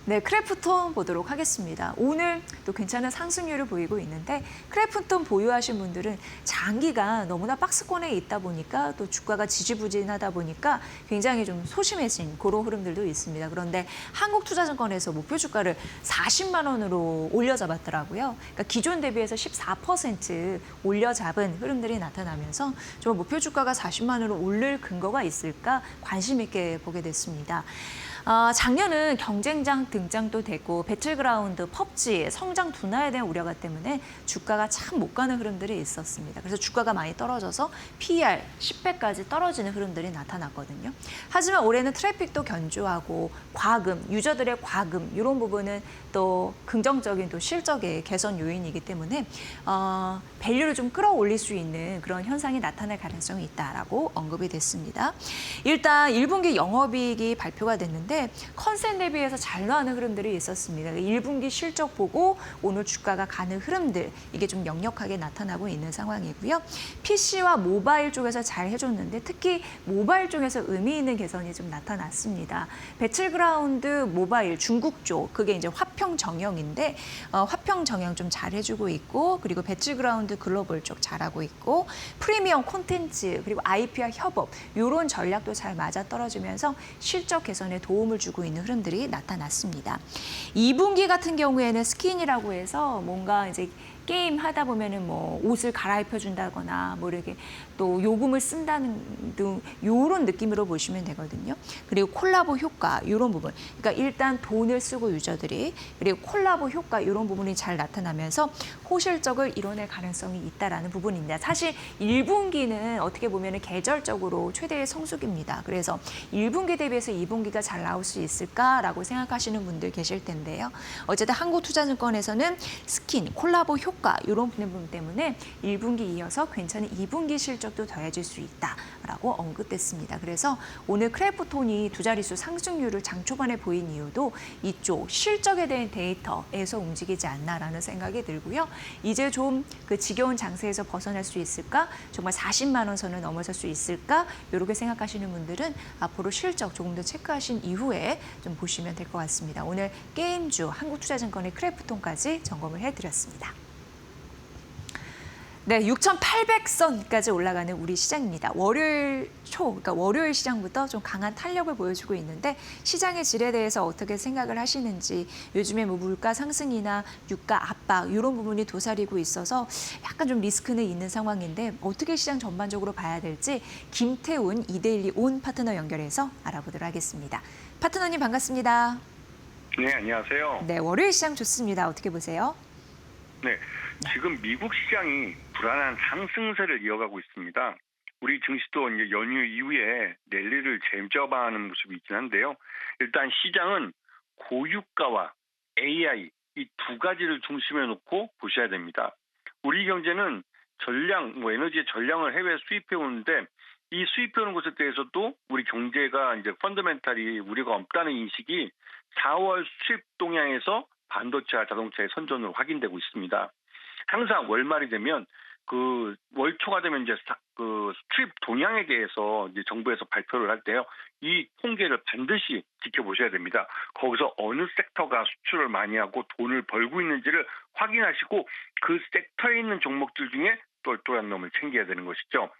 네, 크래프톤 보도록 하겠습니다. 오늘 또 괜찮은 상승률을 보이고 있는데 크래프톤 보유하신 분들은 장기가 너무나 박스권에 있다 보니까 또 주가가 지지부진하다 보니까 굉장히 좀 소심해진 그런 흐름들도 있습니다. 그런데 한국투자증권에서 목표 주가를 40만 원으로 올려잡았더라고요. 그러니까 기존 대비해서 14% 올려잡은 흐름들이 나타나면서 좀 목표 주가가 40만 원으로 오를 근거가 있을까 관심 있게 보게 됐습니다. 작년은 경쟁장 등장도 되고 배틀그라운드, 펍지, 성장 둔화에 대한 우려가 때문에 주가가 참 못 가는 흐름들이 있었습니다. 그래서 주가가 많이 떨어져서 PER 10배까지 떨어지는 흐름들이 나타났거든요. 하지만 올해는 트래픽도 견조하고 과금, 유저들의 과금 이런 부분은 또 긍정적인 또 실적의 개선 요인이기 때문에 밸류를 좀 끌어올릴 수 있는 그런 현상이 나타날 가능성이 있다라고 언급이 됐습니다. 일단 1분기 영업이익이 발표가 됐는데 컨센 대비해서 잘 나가는 흐름들이 있었습니다. 1분기 실적 보고 오늘 주가가 가는 흐름들 이게 좀 역력하게 나타나고 있는 상황이고요. PC와 모바일 쪽에서 잘 해줬는데 특히 모바일 쪽에서 의미 있는 개선이 좀 나타났습니다. 배틀그라운드 모바일 중국 쪽 그게 이제 화평 정영인데 화평 정영 좀 잘 해주고 있고 그리고 배틀그라운드 글로벌 쪽 잘하고 있고 프리미엄 콘텐츠 그리고 IP와 협업 이런 전략도 잘 맞아떨어지면서 실적 개선에 도움을 주고 있는 흐름들이 나타났습니다. 2분기 같은 경우에는 스킨이라고 해서 뭔가 이제 게임 하다 보면은 뭐 옷을 갈아입혀 준다거나 뭐 이렇게 또 요금을 쓴다는 등 요런 느낌으로 보시면 되거든요. 그리고 콜라보 효과 이런 부분. 그러니까 일단 돈을 쓰고 유저들이 그리고 콜라보 효과 이런 부분이 잘 나타나면서 호실적을 이뤄낼 가능성이 있다라는 부분입니다. 사실 1분기는 어떻게 보면은 계절적으로 최대의 성수기입니다. 그래서 1분기 대비해서 2분기가 잘 나올 수 있을까라고 생각하시는 분들 계실 텐데요. 어쨌든 한국투자증권에서는 스킨, 콜라보 효과 이런 부분 때문에 1분기 이어서 괜찮은 2분기 실적도 더해질 수 있다라고 언급됐습니다. 그래서 오늘 크래프톤이 두 자릿수 상승률을 장 초반에 보인 이유도 이쪽 실적에 대한 데이터에서 움직이지 않나라는 생각이 들고요. 이제 좀 그 지겨운 장세에서 벗어날 수 있을까? 정말 40만 원 선을 넘어설 수 있을까? 이렇게 생각하시는 분들은 앞으로 실적 조금 더 체크하신 이후에 좀 보시면 될 것 같습니다. 오늘 게임주 한국투자증권의 크래프톤까지 점검을 해드렸습니다. 네, 6,800선까지 올라가는 우리 시장입니다. 월요일 그러니까 월요일 시장부터 좀 강한 탄력을 보여주고 있는데 시장의 질에 대해서 어떻게 생각을 하시는지 요즘에 뭐 물가 상승이나 유가 압박 이런 부분이 도사리고 있어서 약간 좀 리스크는 있는 상황인데 어떻게 시장 전반적으로 봐야 될지 김태훈 이데일리 온 파트너 연결해서 알아보도록 하겠습니다. 파트너님 반갑습니다. 네, 안녕하세요. 네, 월요일 시장 좋습니다. 어떻게 보세요? 네, 지금 미국 시장이 불안한 상승세를 이어가고 있습니다. 우리 증시도 이제 연휴 이후에 랠리를 재점화하는 모습이 있긴 한데요. 일단 시장은 고유가와 AI 이 두 가지를 중심에 놓고 보셔야 됩니다. 우리 경제는 에너지의 전량을 해외 수입해 오는데 이 수입해 오는 것에 대해서도 우리 경제가 이제 펀더멘탈이 우려가 없다는 인식이 4월 수입 동향에서 반도체와 자동차의 선전으로 확인되고 있습니다. 항상 월말이 되면 그 월초가 되면 이제 그 수입 동향에 대해서 이제 정부에서 발표를 할 때요. 이 통계를 반드시 지켜보셔야 됩니다. 거기서 어느 섹터가 수출을 많이 하고 돈을 벌고 있는지를 확인하시고 그 섹터에 있는 종목들 중에 똘똘한 놈을 챙겨야 되는 것이죠.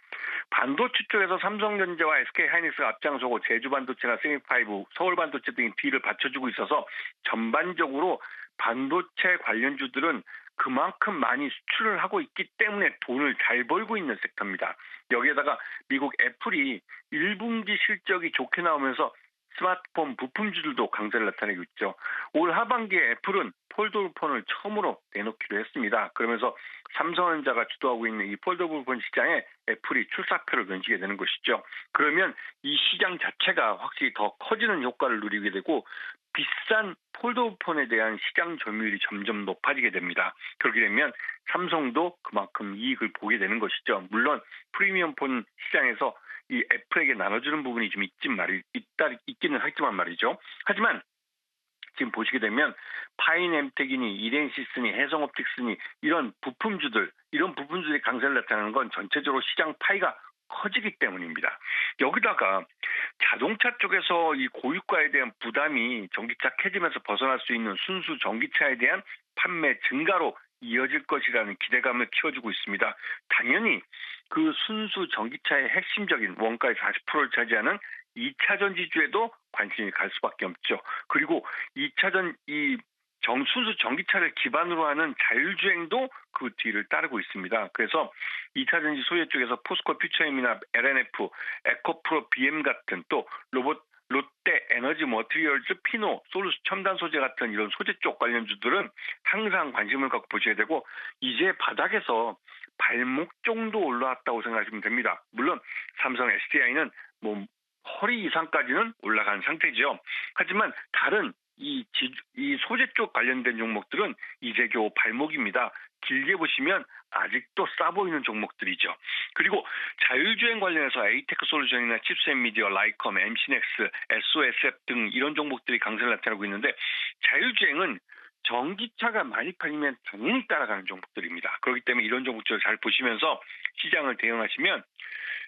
반도체 쪽에서 삼성전자와 SK하이닉스가 앞장서고 제주반도체나 세미파이브, 서울반도체 등이 뒤를 받쳐주고 있어서 전반적으로 반도체 관련주들은 그만큼 많이 수출을 하고 있기 때문에 돈을 잘 벌고 있는 섹터입니다. 여기에다가 미국 애플이 1분기 실적이 좋게 나오면서 스마트폰 부품주들도 강세를 나타내고 있죠. 올 하반기에 애플은 폴더블 폰을 처음으로 내놓기로 했습니다. 그러면서 삼성전자가 주도하고 있는 이 폴더블 폰 시장에 애플이 출사표를 던지게 되는 것이죠. 그러면 이 시장 자체가 확실히 더 커지는 효과를 누리게 되고 비싼 폴더폰에 대한 시장 점유율이 점점 높아지게 됩니다. 그렇게 되면 삼성도 그만큼 이익을 보게 되는 것이죠. 물론 프리미엄 폰 시장에서 이 애플에게 나눠주는 부분이 좀 있기는 하지만 말이죠. 하지만 지금 보시게 되면 파인엠텍이니 이렌시스니 해성옵틱스니 이런 부품주들이 강세를 나타내는 건 전체적으로 시장 파이가 커지기 때문입니다. 여기다가 자동차 쪽에서 이 고유가에 대한 부담이 전기차 캐지면서 벗어날 수 있는 순수 전기차에 대한 판매 증가로 이어질 것이라는 기대감을 키워주고 있습니다. 당연히 그 순수 전기차의 핵심적인 원가의 40%를 차지하는 2차 전지주에도 관심이 갈 수밖에 없죠. 그리고 순수 전기차를 기반으로 하는 자율주행도 그 뒤를 따르고 있습니다. 그래서 2차 전지 소재 쪽에서 포스코 퓨처엠이나 LNF, 에코프로 BM 같은 또 롯데 에너지 머티리얼즈, 피노, 솔루스 첨단 소재 같은 이런 소재 쪽 관련주들은 항상 관심을 갖고 보셔야 되고 이제 바닥에서 발목 정도 올라왔다고 생각하시면 됩니다. 물론 삼성 SDI는 허리 이상까지는 올라간 상태죠. 하지만 다른 이 소재 쪽 관련된 종목들은 이제 겨우 발목입니다. 길게 보시면 아직도 싸 보이는 종목들이죠. 그리고 자율주행 관련해서 에이테크 솔루션이나 칩스앤미디어, 라이컴, MC넥스, SOSF 등 이런 종목들이 강세를 나타내고 있는데 자율주행은 전기차가 많이 팔리면 당연히 따라가는 종목들입니다. 그렇기 때문에 이런 종목들을 잘 보시면서 시장을 대응하시면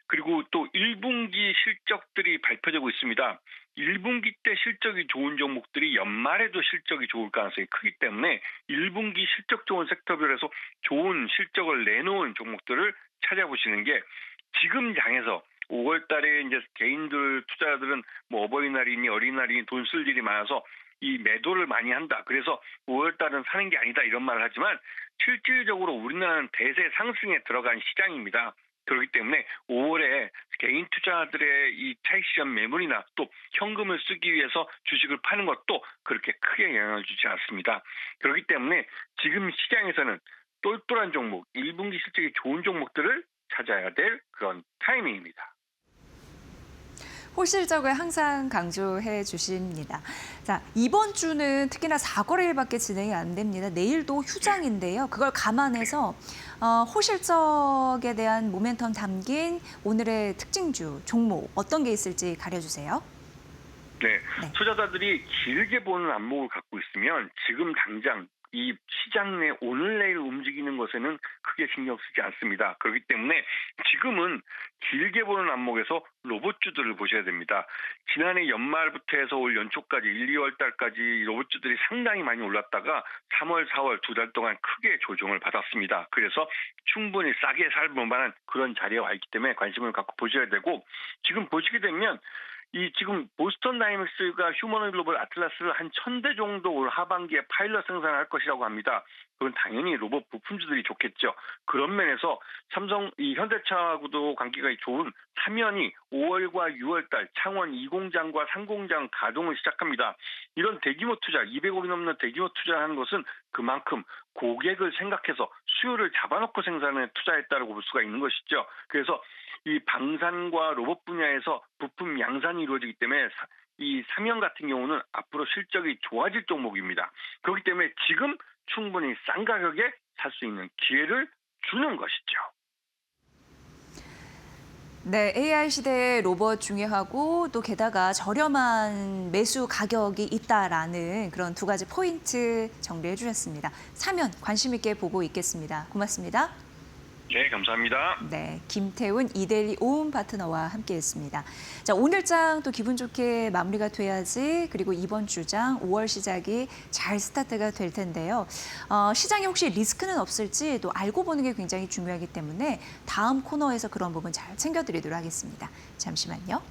그리고 또 1분기 실적들이 발표되고 있습니다. 1분기 때 실적이 좋은 종목들이 연말에도 실적이 좋을 가능성이 크기 때문에 1분기 실적 좋은 섹터별에서 좋은 실적을 내놓은 종목들을 찾아보시는 게 지금 장에서 5월 달에 이제 개인들 투자자들은 어버이날이니 어린이날이니 돈 쓸 일이 많아서 이 매도를 많이 한다. 그래서 5월 달은 사는 게 아니다 이런 말을 하지만 실질적으로 우리나라는 대세 상승에 들어간 시장입니다. 그렇기 때문에 5월에 개인 투자들의 이 차익 시장 매물이나 또 현금을 쓰기 위해서 주식을 파는 것도 그렇게 크게 영향을 주지 않습니다. 그렇기 때문에 지금 시장에서는 똘똘한 종목, 1분기 실적이 좋은 종목들을 찾아야 될 그런 타이밍입니다. 호실적을 항상 강조해 주십니다. 자, 이번 주는 특히나 4거래일밖에 진행이 안 됩니다. 내일도 휴장인데요. 그걸 감안해서 호실적에 대한 모멘텀 담긴 오늘의 특징주, 종목 어떤 게 있을지 가려주세요. 네, 투자자들이 길게 보는 안목을 갖고 있으면 지금 당장 이 시장 내 오늘 내일 움직이는 것에는 크게 신경 쓰지 않습니다. 그렇기 때문에 지금은 길게 보는 안목에서 로봇주들을 보셔야 됩니다. 지난해 연말부터 해서 올 연초까지 1, 2월 달까지 로봇주들이 상당히 많이 올랐다가 3월, 4월 두 달 동안 크게 조정을 받았습니다. 그래서 충분히 싸게 살볼 만한 그런 자리에 와 있기 때문에 관심을 갖고 보셔야 되고 지금 보시게 되면 지금 보스턴 다이내믹스가 휴머노이드 로봇 아틀라스를 한 1000대 정도 올 하반기에 파일럿 생산할 것이라고 합니다. 그건 당연히 로봇 부품주들이 좋겠죠. 그런 면에서 현대차하고도 관계가 좋은 삼연이 5월과 6월달 창원 2공장과 3공장 가동을 시작합니다. 이런 대규모 투자, 200억이 넘는 대규모 투자하는 것은 그만큼 고객을 생각해서 수요를 잡아놓고 생산에 투자했다고 볼 수가 있는 것이죠. 그래서 이 방산과 로봇 분야에서 부품 양산이 이루어지기 때문에 이 삼연 같은 경우는 앞으로 실적이 좋아질 종목입니다. 그렇기 때문에 지금 충분히 싼 가격에 살 수 있는 기회를 주는 것이죠. 네, AI 시대에 로봇 중요하고 또 게다가 저렴한 매수 가격이 있다라는 그런 두 가지 포인트 정리해 주셨습니다. 사면 관심 있게 보고 있겠습니다. 고맙습니다. 네, 감사합니다. 네, 김태훈 이데일리 오음 파트너와 함께했습니다. 자, 오늘 장 또 기분 좋게 마무리가 돼야지. 그리고 이번 주장 5월 시작이 잘 스타트가 될 텐데요. 시장에 혹시 리스크는 없을지 또 알고 보는 게 굉장히 중요하기 때문에 다음 코너에서 그런 부분 잘 챙겨드리도록 하겠습니다. 잠시만요.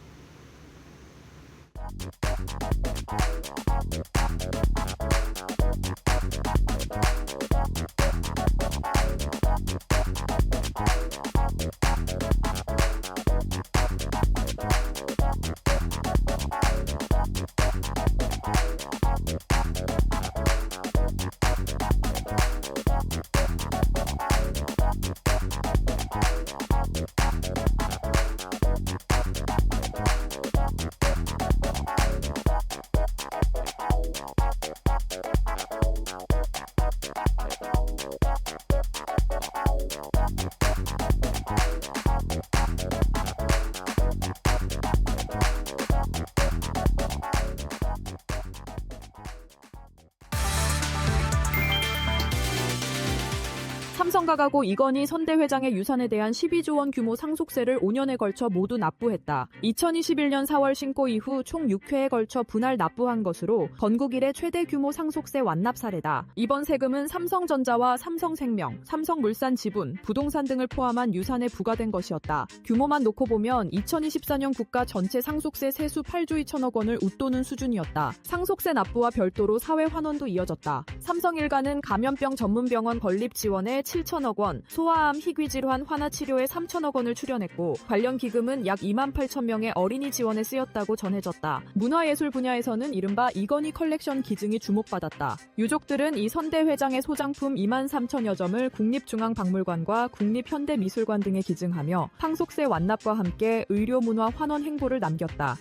삼성과 가고 이건희 선대 회장의 유산에 대한 12조 원 규모 상속세를 5년에 걸쳐 모두 납부했다. 2021년 4월 신고 이후 총 6회에 걸쳐 분할 납부한 것으로 건국 이래 최대 규모 상속세 완납 사례다. 이번 세금은 삼성전자와 삼성생명, 삼성물산 지분, 부동산 등을 포함한 유산에 부과된 것이었다. 규모만 놓고 보면 2024년 국가 전체 상속세 세수 8조 2천억 원을 웃도는 수준이었다. 상속세 납부와 별도로 사회 환원도 이어졌다. 삼성 일가는 감염병 전문병원 건립 지원에 7천억 원, 소아암 희귀질환 환아 치료에 3천억 원을 출연했고 관련 기금은 약 2만 8천 명의 어린이 지원에 쓰였다고 전해졌다. 문화예술 분야에서는 이른바 이건희 컬렉션 기증이 주목받았다. 유족들은 이 선대 회장의 소장품 2만 3천여 점을 국립중앙박물관과 국립현대미술관 등에 기증하며 상속세 완납과 함께 의료문화 환원 행보를 남겼다.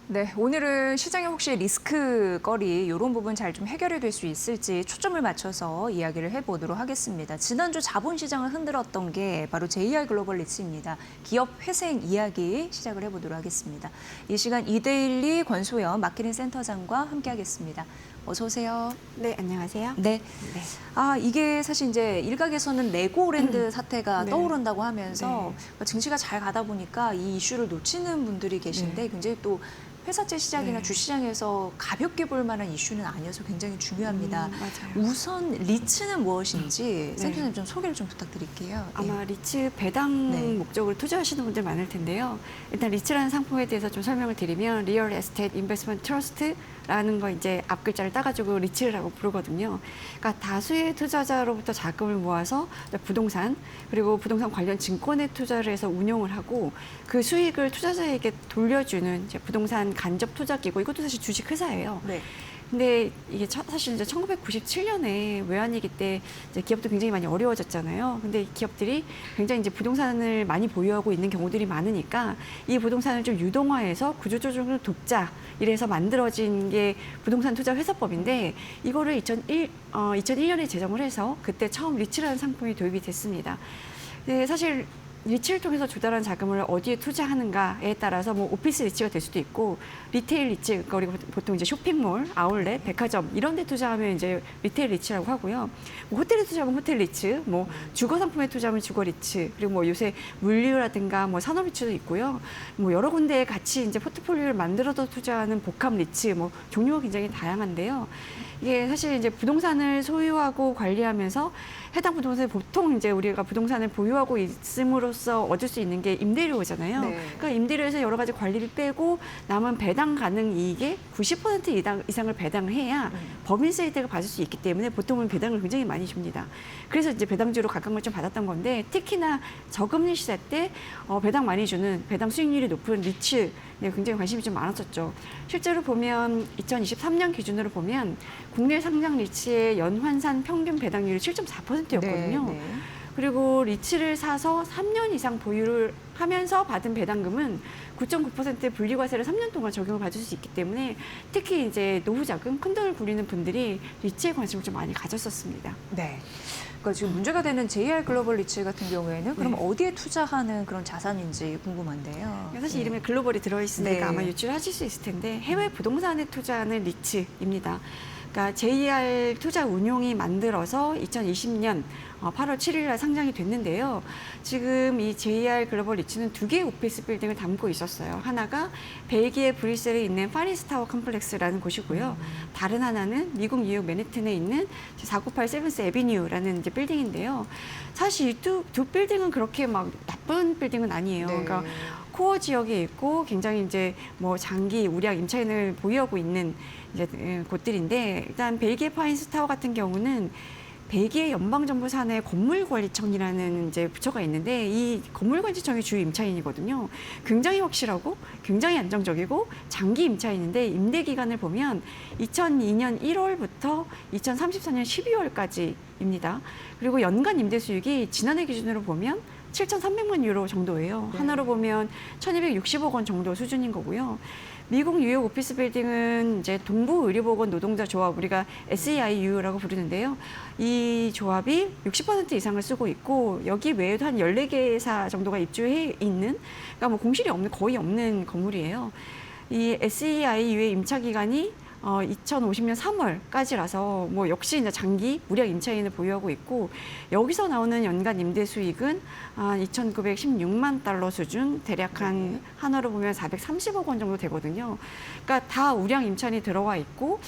네, 오늘은 시장에 혹시 리스크거리 이런 부분 잘 좀 해결이 될 수 있을지 초점을 맞춰서 이야기를 해보도록 하겠습니다. 지난주 자본시장을 흔들었던 게 바로 JR 글로벌 리츠입니다. 기업 회생 이야기 시작을 해보도록 하겠습니다. 이 시간 이데일리 권소연 마케팅 센터장과 함께하겠습니다. 어서 오세요. 네, 안녕하세요. 네. 이게 사실 이제 일각에서는 레고랜드 사태가 네. 떠오른다고 하면서 증시가 잘 가다 보니까 이 이슈를 놓치는 분들이 계신데 굉장히 또 회사채 시장이나 주시장에서 가볍게 볼 만한 이슈는 아니어서 굉장히 중요합니다. 맞아요. 우선 리츠는 무엇인지 센터장님 좀 소개를 좀 부탁드릴게요. 아마 리츠 배당 목적으로 투자하시는 분들 많을 텐데요. 일단 리츠라는 상품에 대해서 좀 설명을 드리면 리얼 에스테이트 인베스트먼트 트러스트라는 거 이제 앞글자를 따가지고 리츠라고 부르거든요. 그러니까 다수의 투자자로부터 자금을 모아서 부동산 그리고 부동산 관련 증권에 투자를 해서 운용을 하고 그 수익을 투자자에게 돌려주는 이제 부동산 간접 투자 기구, 이것도 사실 주식 회사예요. 네. 근데 이게 사실 이제 1997년에 외환위기 때 이제 기업도 굉장히 많이 어려워졌잖아요. 근데 기업들이 굉장히 이제 부동산을 많이 보유하고 있는 경우들이 많으니까 이 부동산을 좀 유동화해서 구조조정을 돕자 이래서 만들어진 게 부동산 투자 회사법인데 이거를 2001년에 제정을 해서 그때 처음 리츠라는 상품이 도입이 됐습니다. 네, 사실 리츠를 통해서 조달한 자금을 어디에 투자하는가에 따라서 뭐 오피스 리츠가 될 수도 있고 리테일 리츠, 그리고 보통 이제 쇼핑몰, 아울렛, 백화점 이런 데 투자하면 이제 리테일 리츠라고 하고요. 뭐 호텔에 투자하면 호텔 리츠, 뭐 주거 상품에 투자하면 주거 리츠, 그리고 뭐 요새 물류라든가 뭐 산업 리츠도 있고요. 뭐 여러 군데에 같이 이제 포트폴리오를 만들어서 투자하는 복합 리츠, 뭐 종류가 굉장히 다양한데요. 이게 사실 이제 부동산을 소유하고 관리하면서 해당 부동산에 보통 이제 우리가 부동산을 보유하고 있음으로써 얻을 수 있는 게 임대료잖아요. 네. 그러니까 임대료에서 여러 가지 관리를 빼고 남은 배당 가능 이익의 90% 이상을 배당을 해야 법인세 혜택을 받을 수 있기 때문에 보통은 배당을 굉장히 많이 줍니다. 그래서 이제 배당주로 각광을 좀 받았던 건데 특히나 저금리 시대 때 배당 많이 주는 배당 수익률이 높은 리츠 굉장히 관심이 좀 많았었죠. 실제로 보면 2023년 기준으로 보면 국내 상장 리츠의 연환산 평균 배당률이 7.4%였거든요. 그리고 리츠를 사서 3년 이상 보유를 하면서 받은 배당금은 9.9%의 분리과세를 3년 동안 적용을 받을 수 있기 때문에 특히 이제 노후 자금, 큰돈을 부리는 분들이 리츠에 관심을 좀 많이 가졌었습니다. 네. 그러니까 지금 문제가 되는 JR 글로벌 리츠 같은 경우에는 그럼 네. 어디에 투자하는 그런 자산인지 궁금한데요. 사실 네. 이름에 글로벌이 들어있으니까 네. 아마 유출하실 수 있을 텐데 해외 부동산에 투자하는 리츠입니다. 그러니까 JR 투자 운용이 만들어서 2020년 8월 7일 날 상장이 됐는데요. 지금 이 JR 글로벌 리츠는 2개의 오피스 빌딩을 담고 있었어요. 하나가 벨기에 브뤼셀에 있는 파리스타워 컴플렉스라는 곳이고요. 다른 하나는 미국 뉴욕 맨해튼에 있는 498 세븐스 애비뉴라는 이제 빌딩인데요. 사실 이 두 빌딩은 그렇게 막 나쁜 빌딩은 아니에요. 네. 그러니까 코어 지역에 있고 굉장히 이제 뭐 장기 우량 임차인을 보유하고 있는 이제 곳들인데 일단 벨기에 파리스타워 같은 경우는 벨기에 연방정부산의 건물관리청이라는 이제 부처가 있는데 이 건물관리청이 주요 임차인이거든요. 굉장히 확실하고 굉장히 안정적이고 장기 임차인인데 임대 기간을 보면 2002년 1월부터 2034년 12월까지입니다. 그리고 연간 임대 수익이 지난해 기준으로 보면 7,300만 유로 정도예요. 네. 하나로 보면 1,260억 원 정도 수준인 거고요. 미국 뉴욕 오피스 빌딩은 이제 동부의료보건 노동자 조합, 우리가 SEIU라고 부르는데요. 이 조합이 60% 이상을 쓰고 있고 여기 외에도 한 14개사 정도가 입주해 있는, 그러니까 뭐 공실이 없는, 거의 없는 건물이에요. 이 SEIU의 임차 기간이 2050년 3월까지라서 뭐 역시 이제 장기 무량 임차인을 보유하고 있고 여기서 나오는 연간 임대 수익은 2,916만 달러 수준, 대략 한 한화로 보면 430억 원 정도 되거든요. 그러니까 다 우량 임차인이 들어와 있고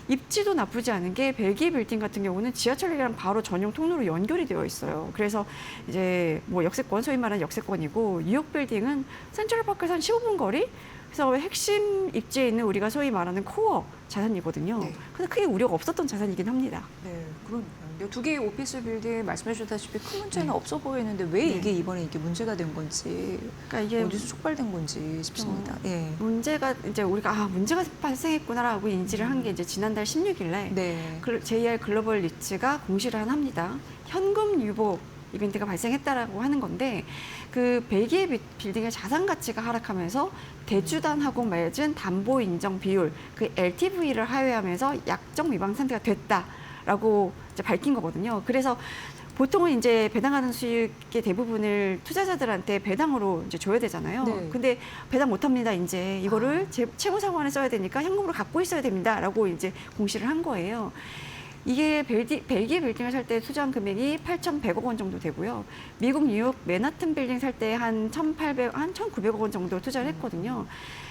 입지도 나쁘지 않은 게 벨기에 빌딩 같은 경우는 지하철이랑 바로 전용 통로로 연결이 되어 있어요. 그래서 이제 뭐 역세권, 소위 말하는 역세권이고 뉴욕 빌딩은 센트럴파크에서 한 15분 거리? 그래서 핵심 입지에 있는 우리가 소위 말하는 코어 자산이거든요. 네. 근데 크게 우려가 없었던 자산이긴 합니다. 네, 그러니까요. 두 개의 오피스 빌딩 말씀해 주셨다시피 큰 문제는 없어 보이는데 왜 이게 이번에 이게 문제가 된 건지, 그러니까 이게 어디서 촉발된 건지 싶습니다. 예. 문제가 이제 우리가 문제가 발생했구나라고 인지를 한 게 이제 지난달 16일 날 네. JR 글로벌 리츠가 공시를 합니다. 현금 유보 이벤트가 발생했다라고 하는 건데 그 벨기에 빌딩의 자산 가치가 하락하면서 대주단하고 맺은 담보 인정 비율 그 LTV를 하회하면서 약정 위반 상태가 됐다라고 이제 밝힌 거거든요. 그래서 보통은 이제 배당하는 수익의 대부분을 투자자들한테 배당으로 이제 줘야 되잖아요. 네. 근데 배당 못 합니다. 이제 이거를 채무 상환에 써야 되니까 현금으로 갖고 있어야 됩니다라고 이제 공시를 한 거예요. 이게 벨기에 빌딩을 살 때 투자한 금액이 8,100억 원 정도 되고요. 미국 뉴욕 맨하튼 빌딩 살 때 한 1,900억 원 정도 투자를 했거든요.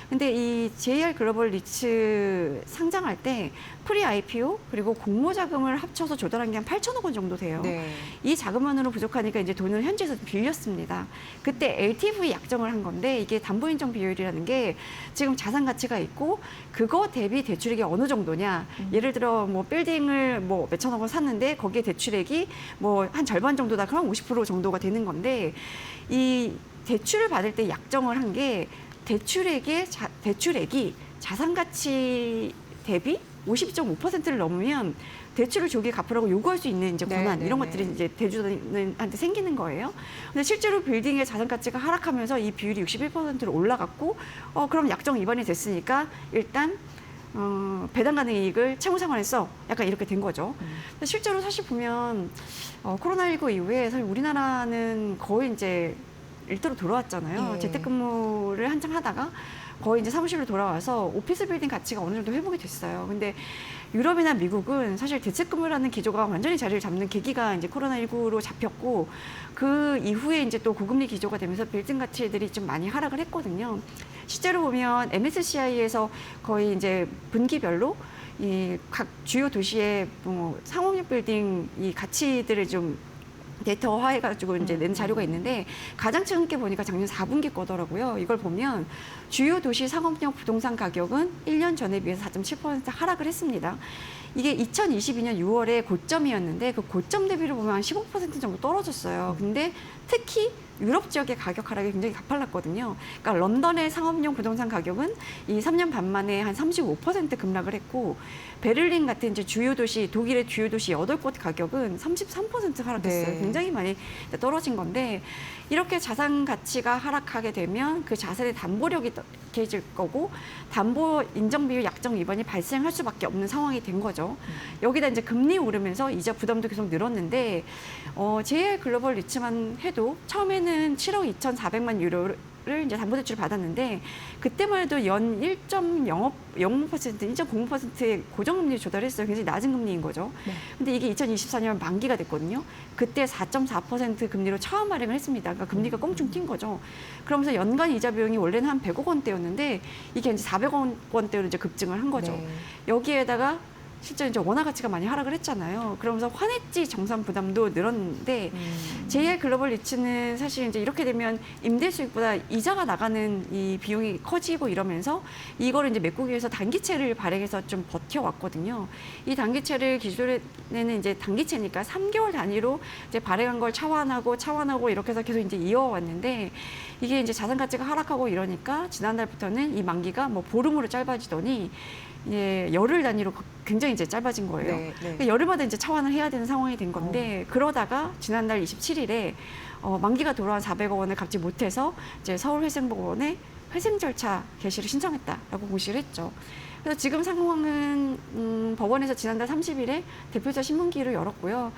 근데 이 JR 글로벌 리츠 상장할 때 프리 IPO 그리고 공모 자금을 합쳐서 조달한 게 한 8천억 원 정도 돼요. 네. 이 자금만으로 부족하니까 이제 돈을 현지에서 빌렸습니다. 그때 LTV 약정을 한 건데 이게 담보 인정 비율이라는 게 지금 자산 가치가 있고 그거 대비 대출액이 어느 정도냐. 예를 들어 뭐 빌딩을 뭐 몇천억 원 샀는데 거기에 대출액이 뭐 한 절반 정도다. 그럼 50% 정도가 되는 건데 이 대출을 받을 때 약정을 한 게 대출액이 자산 가치 대비 50.5%를 넘으면 대출을 조기 갚으라고 요구할 수 있는 이제 권한 네, 이런 네, 것들이 네. 이제 대주단한테 생기는 거예요. 근데 실제로 빌딩의 자산 가치가 하락하면서 이 비율이 61%로 올라갔고 그럼 약정 위반이 됐으니까 일단 배당 가능 이익을 채무 상환에 써. 약간 이렇게 된 거죠. 근데 실제로 사실 보면 코로나19 이후에 사실 우리나라는 거의 이제 일터로 돌아왔잖아요. 예. 재택근무를 한창 하다가 거의 이제 사무실로 돌아와서 오피스 빌딩 가치가 어느 정도 회복이 됐어요. 근데 유럽이나 미국은 사실 재택근무라는 기조가 완전히 자리를 잡는 계기가 이제 코로나19로 잡혔고 그 이후에 이제 또 고금리 기조가 되면서 빌딩 가치들이 좀 많이 하락을 했거든요. 실제로 보면 MSCI에서 거의 이제 분기별로 이 각 주요 도시의 뭐 상업용 빌딩 이 가치들을 좀 데이터화해가지고 이제 낸 자료가 있는데 가장 최근께 보니까 작년 4분기 거더라고요. 이걸 보면 주요 도시 상업용 부동산 가격은 1년 전에 비해서 4.7% 하락을 했습니다. 이게 2022년 6월에 고점이었는데 그 고점 대비로 보면 한 15% 정도 떨어졌어요. 근데 특히 유럽 지역의 가격 하락이 굉장히 가팔랐거든요. 그러니까 런던의 상업용 부동산 가격은 이 3년 반 만에 한 35% 급락을 했고 베를린 같은 이제 주요 도시, 독일의 주요 도시 8곳 가격은 33% 하락했어요. 네. 굉장히 많이 떨어진 건데 이렇게 자산 가치가 하락하게 되면 그 자산의 담보력이 약해질 거고 담보 인정 비율 약정 위반이 발생할 수밖에 없는 상황이 된 거죠. 여기다 이제 금리 오르면서 이자 부담도 계속 늘었는데 JR 글로벌 리츠만 해도 처음에는 7억 2,400만 유로를 이제 담보대출을 받았는데 그때만 해도 연 1.05%, 1.05%의 고정금리 조달했어요. 굉장히 낮은 금리인 거죠. 네. 근데 이게 2024년 만기가 됐거든요. 그때 4.4% 금리로 처음 발행을 했습니다. 그러니까 금리가 껑충 튄 거죠. 그러면서 연간 이자 비용이 원래는 한 100억 원대였는데 이게 이제 400억 원대로 이제 급증을 한 거죠. 네. 여기에다가 실제 이제 원화 가치가 많이 하락을 했잖아요. 그러면서 환해지 정산 부담도 늘었는데 JR 글로벌 리츠는 사실 이제 이렇게 되면 임대 수익보다 이자가 나가는 이 비용이 커지고 이러면서 이거를 이제 메꾸기 위해서 단기채를 발행해서 좀 버텨왔거든요. 이 단기채를 기존에는 이제 단기채니까 3개월 단위로 이제 발행한 걸 차환하고 이렇게 해서 계속 이제 이어왔는데 이게 이제 자산 가치가 하락하고 이러니까 지난달부터는 이 만기가 뭐 보름으로 짧아지더니 예, 열흘 단위로 굉장히 이제 짧아진 거예요. 네, 네. 그러니까 열흘마다 이제 차환을 해야 되는 상황이 된 건데 그러다가 지난달 27일에 만기가 돌아온 400억 원을 갚지 못해서 이제 서울회생법원에 회생 절차 개시를 신청했다라고 공시를 했죠. 그래서 지금 상황은 법원에서 지난달 30일에 대표자 신문기일을 열었고요.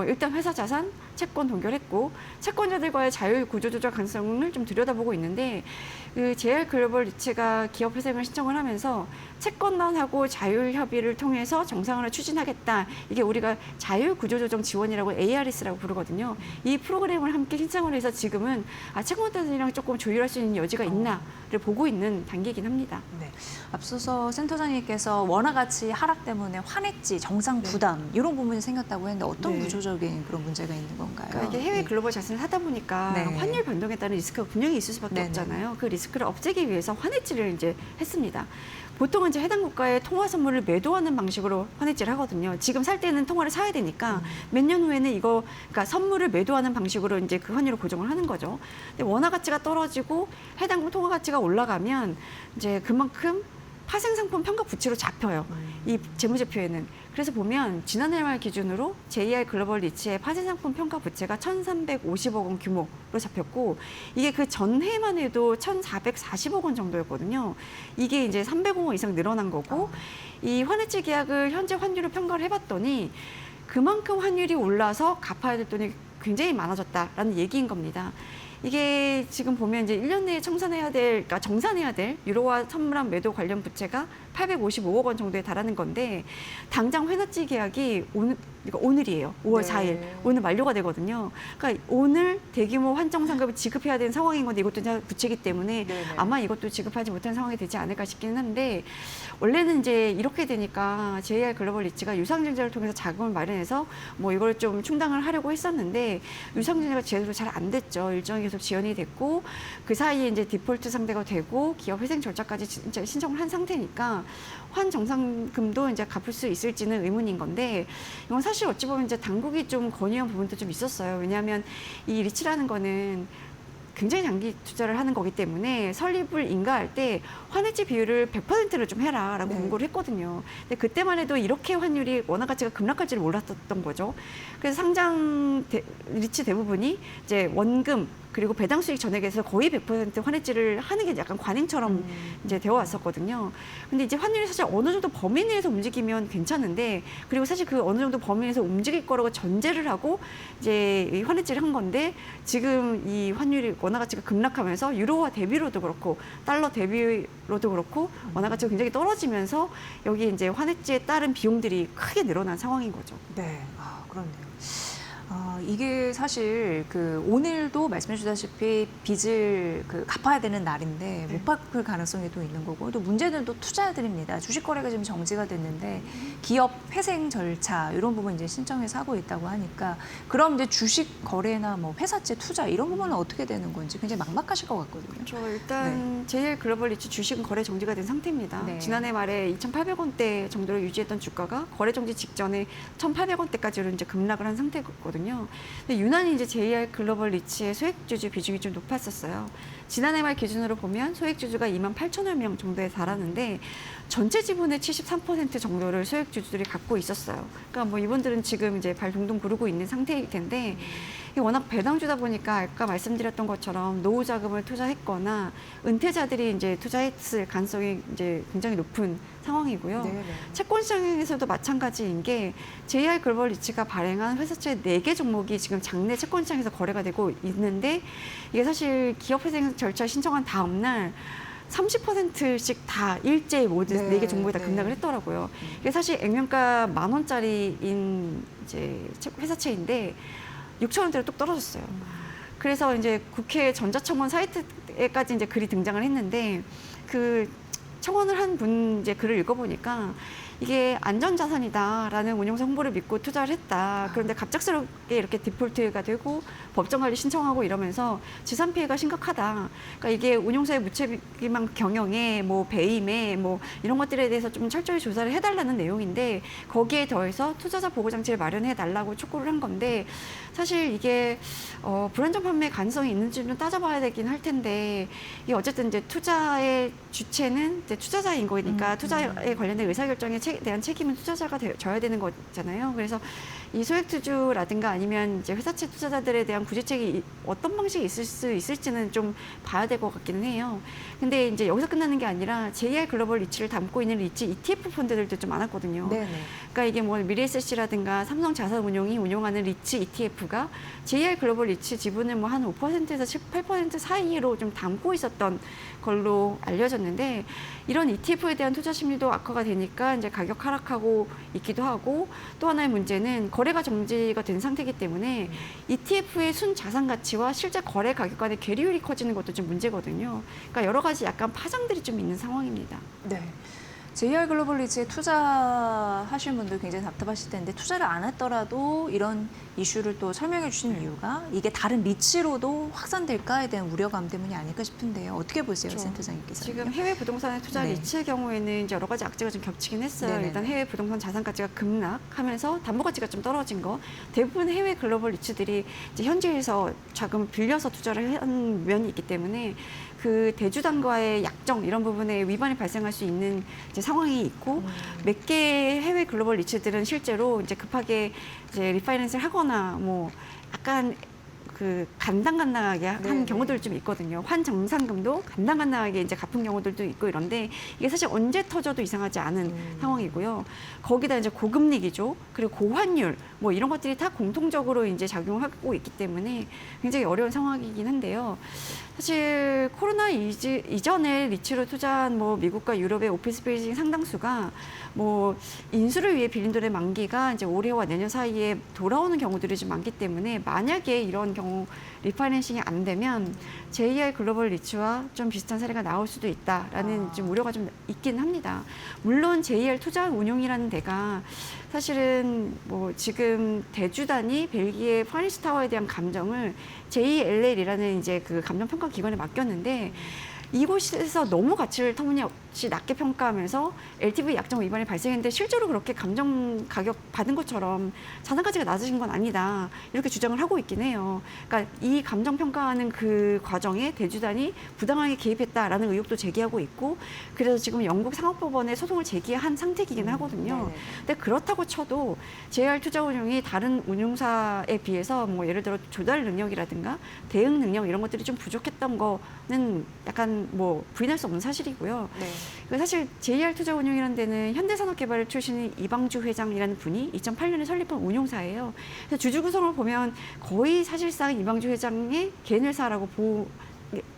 일단 회사 자산, 채권 동결했고 채권자들과의 자율 구조 조정 가능성을 좀 들여다보고 있는데 그 JR 글로벌 리츠가 기업 회생을 신청을 하면서 채권단하고 자율 협의를 통해서 정상화를 추진하겠다. 이게 우리가 자율 구조 조정 지원이라고 ARS라고 부르거든요. 이 프로그램을 함께 신청을 해서 지금은 채권단이랑 조금 조율할 수 있는 여지가 있나를 보고 있는 단계이긴 합니다. 네. 앞서서 센터장님께서 원화 가치 하락 때문에 환해지, 정상 부담 이런 부분이 생겼다고 했는데 어떤 네. 구조적인 그런 문제가 있는 건가요? 그러니까 이게 해외 네. 글로벌 자산을 하다 보니까 네. 환율 변동에 따른 리스크가 분명히 있을 수밖에 네네. 없잖아요. 그 리스크를 없애기 위해서 환해지를 이제 했습니다. 보통은 이제 해당 국가의 통화 선물을 매도하는 방식으로 환해지를 하거든요. 지금 살 때는 통화를 사야 되니까 몇 년 후에는 그러니까 선물을 매도하는 방식으로 이제 그 환율을 고정을 하는 거죠. 근데 원화 가치가 떨어지고 해당 통화 가치가 올라가면 이제 그만큼 파생상품 평가 부치로 잡혀요. 이 재무제표에는. 그래서 보면 지난해 말 기준으로 JR 글로벌 리츠의 파생상품 평가 부채가 1,350억 원 규모로 잡혔고 이게 그 전해만 해도 1,440억 원 정도였거든요. 이게 이제 300억 원 이상 늘어난 거고 이 환해지 계약을 현재 환율로 평가를 해봤더니 그만큼 환율이 올라서 갚아야 될 돈이 굉장히 많아졌다라는 얘기인 겁니다. 이게 지금 보면 이제 1년 내에 그러니까 정산해야 될 유로화 선물한 매도 관련 부채가 855억 원 정도에 달하는 건데 당장 환해지 계약이 오늘이에요. 5월 네. 4일. 오늘 만료가 되거든요. 그러니까 오늘 대규모 환정상급을 지급해야 되는 상황인 건데 이것도 이제 부채이기 때문에 네네. 아마 이것도 지급하지 못한 상황이 되지 않을까 싶기는 한데 원래는 이제 이렇게 되니까 JR 글로벌 리츠가 유상증자를 통해서 자금을 마련해서 뭐 이걸 좀 충당을 하려고 했었는데 유상증자가 제대로 잘 안 됐죠. 일정이 계속 지연이 됐고 그 사이에 이제 디폴트 상대가 되고 기업 회생 절차까지 진짜 신청을 한 상태니까 환정상금도 이제 갚을 수 있을지는 의문인 건데 이건 사실 어찌 보면 이제 당국이 좀 건의한 부분도 좀 있었어요. 왜냐하면 이 리츠라는 거는 굉장히 장기 투자를 하는 거기 때문에 설립을 인가할 때 환해지 비율을 100%를 좀 해라라고 네. 공고를 했거든요. 근데 그때만 해도 이렇게 환율이 원화 가치가 급락할 줄 몰랐던 거죠. 그래서 리츠 대부분이 이제 원금 그리고 배당 수익 전액에서 거의 100% 환해지를 하는 게 약간 관행처럼 이제 되어 왔었거든요. 근데 이제 환율이 사실 어느 정도 범위 내에서 움직이면 괜찮은데 그리고 사실 그 어느 정도 범위 내에서 움직일 거라고 전제를 하고 이제 이 환해지를 한 건데 지금 이 환율이 원화 가치가 급락하면서 유로화 대비로도 그렇고 달러 대비로도 그렇고 원화 가치가 굉장히 떨어지면서 여기 이제 환해지에 따른 비용들이 크게 늘어난 상황인 거죠. 네, 그렇네요. 이게 사실 오늘도 말씀해 주다시피 빚을 갚아야 되는 날인데 못 갚을 가능성이 또 있는 거고 또 문제는 또 투자들입니다. 주식 거래가 지금 정지가 됐는데 기업 회생 절차 이런 부분 이제 신청해서 하고 있다고 하니까 그럼 이제 주식 거래나 뭐 회사채 투자 이런 부분은 어떻게 되는 건지 굉장히 막막하실 것 같거든요. 저 일단 JR 글로벌 리츠 주식은 거래 정지가 된 상태입니다. 네. 지난해 말에 2,800원대 정도로 유지했던 주가가 거래 정지 직전에 1,800원대까지로 이제 급락을 한 상태거든요. 있었거든요. 근데 유난히 이제 JR 글로벌 리츠의 소액주주 비중이 좀 높았었어요. 지난해 말 기준으로 보면 소액주주가 28,000여 명 정도에 달하는데 전체 지분의 73% 정도를 소액주주들이 갖고 있었어요. 그러니까 뭐 이분들은 지금 이제 발 동동 구르고 있는 상태일 텐데 이게 워낙 배당주다 보니까 아까 말씀드렸던 것처럼 노후 자금을 투자했거나 은퇴자들이 이제 투자했을 가능성이 이제 굉장히 높은 상황이고요. 네네. 채권 시장에서도 마찬가지인 게 JR 글로벌 리츠가 발행한 회사채 4개 종목이 지금 장내 채권 시장에서 거래가 되고 있는데 이게 사실 기업회생 절차 신청한 다음 날 30%씩 다 일제히 모든 네, 4개 종목이 다 네. 급락을 했더라고요. 이게 사실 액면가 10,000원짜리인 이제 회사채인데 6,000원대로 뚝 떨어졌어요. 그래서 이제 국회 전자청원 사이트에까지 이제 글이 등장을 했는데 그 청원을 한 분 이제 글을 읽어보니까 이게 안전자산이다라는 운용사 홍보를 믿고 투자를 했다. 그런데 갑작스럽게 이렇게 디폴트가 되고 법정관리 신청하고 이러면서 지산 피해가 심각하다. 그러니까 이게 운용사의 무책임한 경영에 뭐 배임에 뭐 이런 것들에 대해서 좀 철저히 조사를 해달라는 내용인데 거기에 더해서 투자자 보호장치를 마련해달라고 촉구를 한 건데 사실 이게 불안전 판매 가능성이 있는지는 따져봐야 되긴 할 텐데 이게 어쨌든 이제 투자의 주체는 이제 투자자인 거니까 투자에 관련된 의사결정에 대한 책임은 투자자가 져야 되는 거잖아요. 그래서 이 소액투주라든가 아니면 이제 회사채 투자자들에 대한 구제책이 어떤 방식이 있을 수 있을지는 좀 봐야 될 것 같기는 해요. 근데 이제 여기서 끝나는 게 아니라 JR 글로벌 리츠를 담고 있는 리츠 ETF 펀드들도 좀 많았거든요. 네네. 그러니까 이게 뭐 미래에셋이라든가 삼성자산운용이 운용하는 리츠 ETF가 JR 글로벌 리츠 지분을 뭐 한 5%에서 8% 사이로 좀 담고 있었던 걸로 알려졌는데 이런 ETF에 대한 투자 심리도 악화가 되니까 이제 가격 하락하고 있기도 하고 또 하나의 문제는 거래가 정지가 된 상태이기 때문에 ETF의 순 자산 가치와 실제 거래 가격 간의 괴리율이 커지는 것도 좀 문제거든요. 그러니까 여러 가지 약간 파장들이 좀 있는 상황입니다. 네. JR 글로벌 리츠에 투자하시는 분들 굉장히 답답하실 텐데 투자를 안 했더라도 이런 이슈를 또 설명해 주시는 이유가 이게 다른 리츠로도 확산될까에 대한 우려감 때문이 아닐까 싶은데요. 어떻게 보세요, 그렇죠. 센터장님께서? 지금 해외 부동산에 투자 네. 리츠의 경우에는 이제 여러 가지 악재가 좀 겹치긴 했어요. 네네네. 일단 해외 부동산 자산 가치가 급락하면서 담보 가치가 좀 떨어진 거. 대부분 해외 글로벌 리츠들이 이제 현지에서 자금을 빌려서 투자를 한 면이 있기 때문에 그 대주단과의 약정 이런 부분에 위반이 발생할 수 있는 이제 상황이 있고 몇 개 해외 글로벌 리츠들은 실제로 이제 급하게 이제 리파이낸스를 하거나 뭐 약간 그 간당간당하게 한 네네. 경우들 좀 있거든요. 환정산금도 간당간당하게 이제 갚은 경우들도 있고 이런데 이게 사실 언제 터져도 이상하지 않은 상황이고요. 거기다 이제 고금리 기조 그리고 고환율 뭐 이런 것들이 다 공통적으로 이제 작용하고 있기 때문에 굉장히 어려운 상황이긴 한데요. 사실 코로나 이전에 리츠로 투자한 뭐 미국과 유럽의 오피스 빌딩 상당수가 뭐 인수를 위해 빌린 돈의 만기가 이제 올해와 내년 사이에 돌아오는 경우들이 좀 많기 때문에 만약에 이런 경우 리파이낸싱이 안 되면 JR 글로벌 리츠와 좀 비슷한 사례가 나올 수도 있다라는 좀 우려가 좀 있긴 합니다. 물론 JR 투자 운용이라는 데가 사실은 뭐 지금 대주단이 벨기에 파리스 타워에 대한 감정을 JLL이라는 이제 그 감정 평가 기관에 맡겼는데 이곳에서 너무 가치를 터무니없이 낮게 평가하면서 LTV 약정 위반이 발생했는데 실제로 그렇게 감정 가격 받은 것처럼 자산 가치가 낮아진 건 아니다. 이렇게 주장을 하고 있긴 해요. 그러니까 이 감정 평가하는 그 과정에 대주단이 부당하게 개입했다라는 의혹도 제기하고 있고 그래서 지금 영국 상업법원에 소송을 제기한 상태이긴 하거든요. 네네. 근데 그렇다고 쳐도 JR 투자운용이 다른 운용사에 비해서 뭐 예를 들어 조달 능력이라든가 대응 능력 이런 것들이 좀 부족했던 거는 약간 뭐 부인할 수 없는 사실이고요. 네. 사실 JR 투자운용이라는 데는 현대산업개발 출신의 이방주 회장이라는 분이 2008년에 설립한 운용사예요. 그래서 주주 구성을 보면 거의 사실상 이방주 회장의 개인 회사라고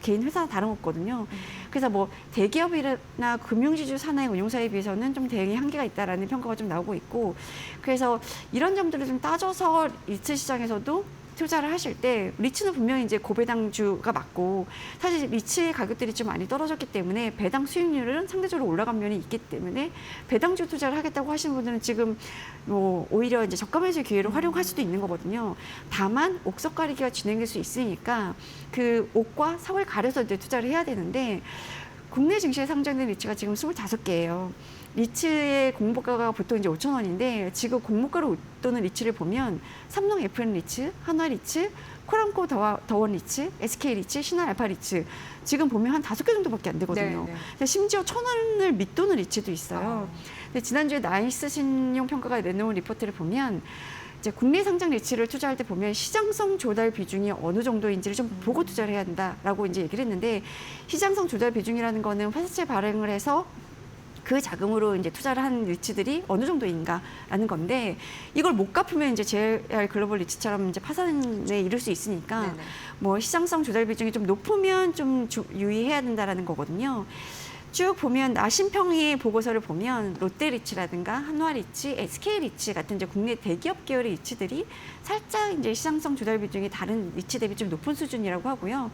개인 회사나 다름없거든요. 그래서 뭐 대기업이나 금융지주 산하의 운용사에 비해서는 좀 대응이 한계가 있다라는 평가가 좀 나오고 있고 그래서 이런 점들을 좀 따져서 리츠 시장에서도 투자를 하실 때 리츠는 분명히 이제 고배당주가 맞고 사실 리츠의 가격들이 좀 많이 떨어졌기 때문에 배당 수익률은 상대적으로 올라간 면이 있기 때문에 배당주 투자를 하겠다고 하시는 분들은 지금 뭐 오히려 이제 저가 매수 기회를 활용할 수도 있는 거거든요. 다만 옥석 가리기가 진행될 수 있으니까 그 옥과 석을 가려서 이제 투자를 해야 되는데 국내 증시에 상장된 리츠가 지금 25개예요. 리츠의 공모가가 보통 이제 5,000원인데 지금 공모가로 웃도는 리츠를 보면 삼성 FM 리츠, 한화 리츠, 코람코 더원 리츠, SK 리츠, 신한 알파 리츠 지금 보면 한 5개 정도밖에 안 되거든요. 네, 네. 근데 심지어 1,000원을 밑도는 리츠도 있어요. 근데 지난주에 나이스 신용평가가 내놓은 리포트를 보면 이제 국내 상장 리츠를 투자할 때 보면 시장성 조달 비중이 어느 정도인지를 좀 보고 투자를 해야 한다라고 이제 얘기를 했는데 시장성 조달 비중이라는 거는 회사채 발행을 해서 그 자금으로 이제 투자를 한 리츠들이 어느 정도인가라는 건데 이걸 못 갚으면 이제 JR 글로벌 리츠처럼 이제 파산에 이를 수 있으니까 네네. 뭐 시장성 조달 비중이 좀 높으면 좀 유의해야 된다라는 거거든요. 쭉 보면 나심평의 보고서를 보면 롯데리츠라든가 한화리츠, SK리츠 같은 이제 국내 대기업 계열의 리츠들이 살짝 이제 시장성 조달 비중이 다른 리츠 대비 좀 높은 수준이라고 하고요.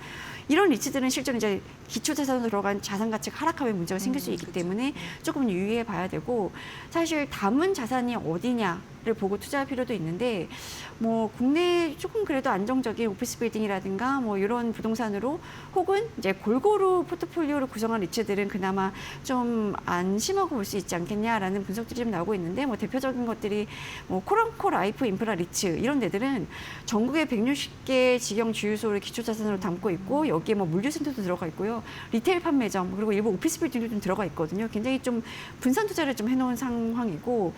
이런 리츠들은 실제로 이제 기초자산으로 들어간 자산 가치가 하락하면 문제가 생길 수 있기 때문에 조금 유의해 봐야 되고 사실 담은 자산이 어디냐를 보고 투자할 필요도 있는데 뭐 국내 조금 그래도 안정적인 오피스 빌딩이라든가 뭐 이런 부동산으로 혹은 이제 골고루 포트폴리오를 구성한 리츠들은 그나마 좀 안심하고 볼 수 있지 않겠냐라는 분석들이 좀 나오고 있는데 뭐 대표적인 것들이 뭐 코람코 라이프 인프라 리츠 이런 데들은 전국에 160개 직영 주유소를 기초자산으로 담고 있고 여기에 뭐 물류센터도 들어가 있고요. 리테일 판매점 그리고 일부 오피스 빌딩도 좀 들어가 있거든요. 굉장히 좀 분산 투자를 좀 해놓은 상황이고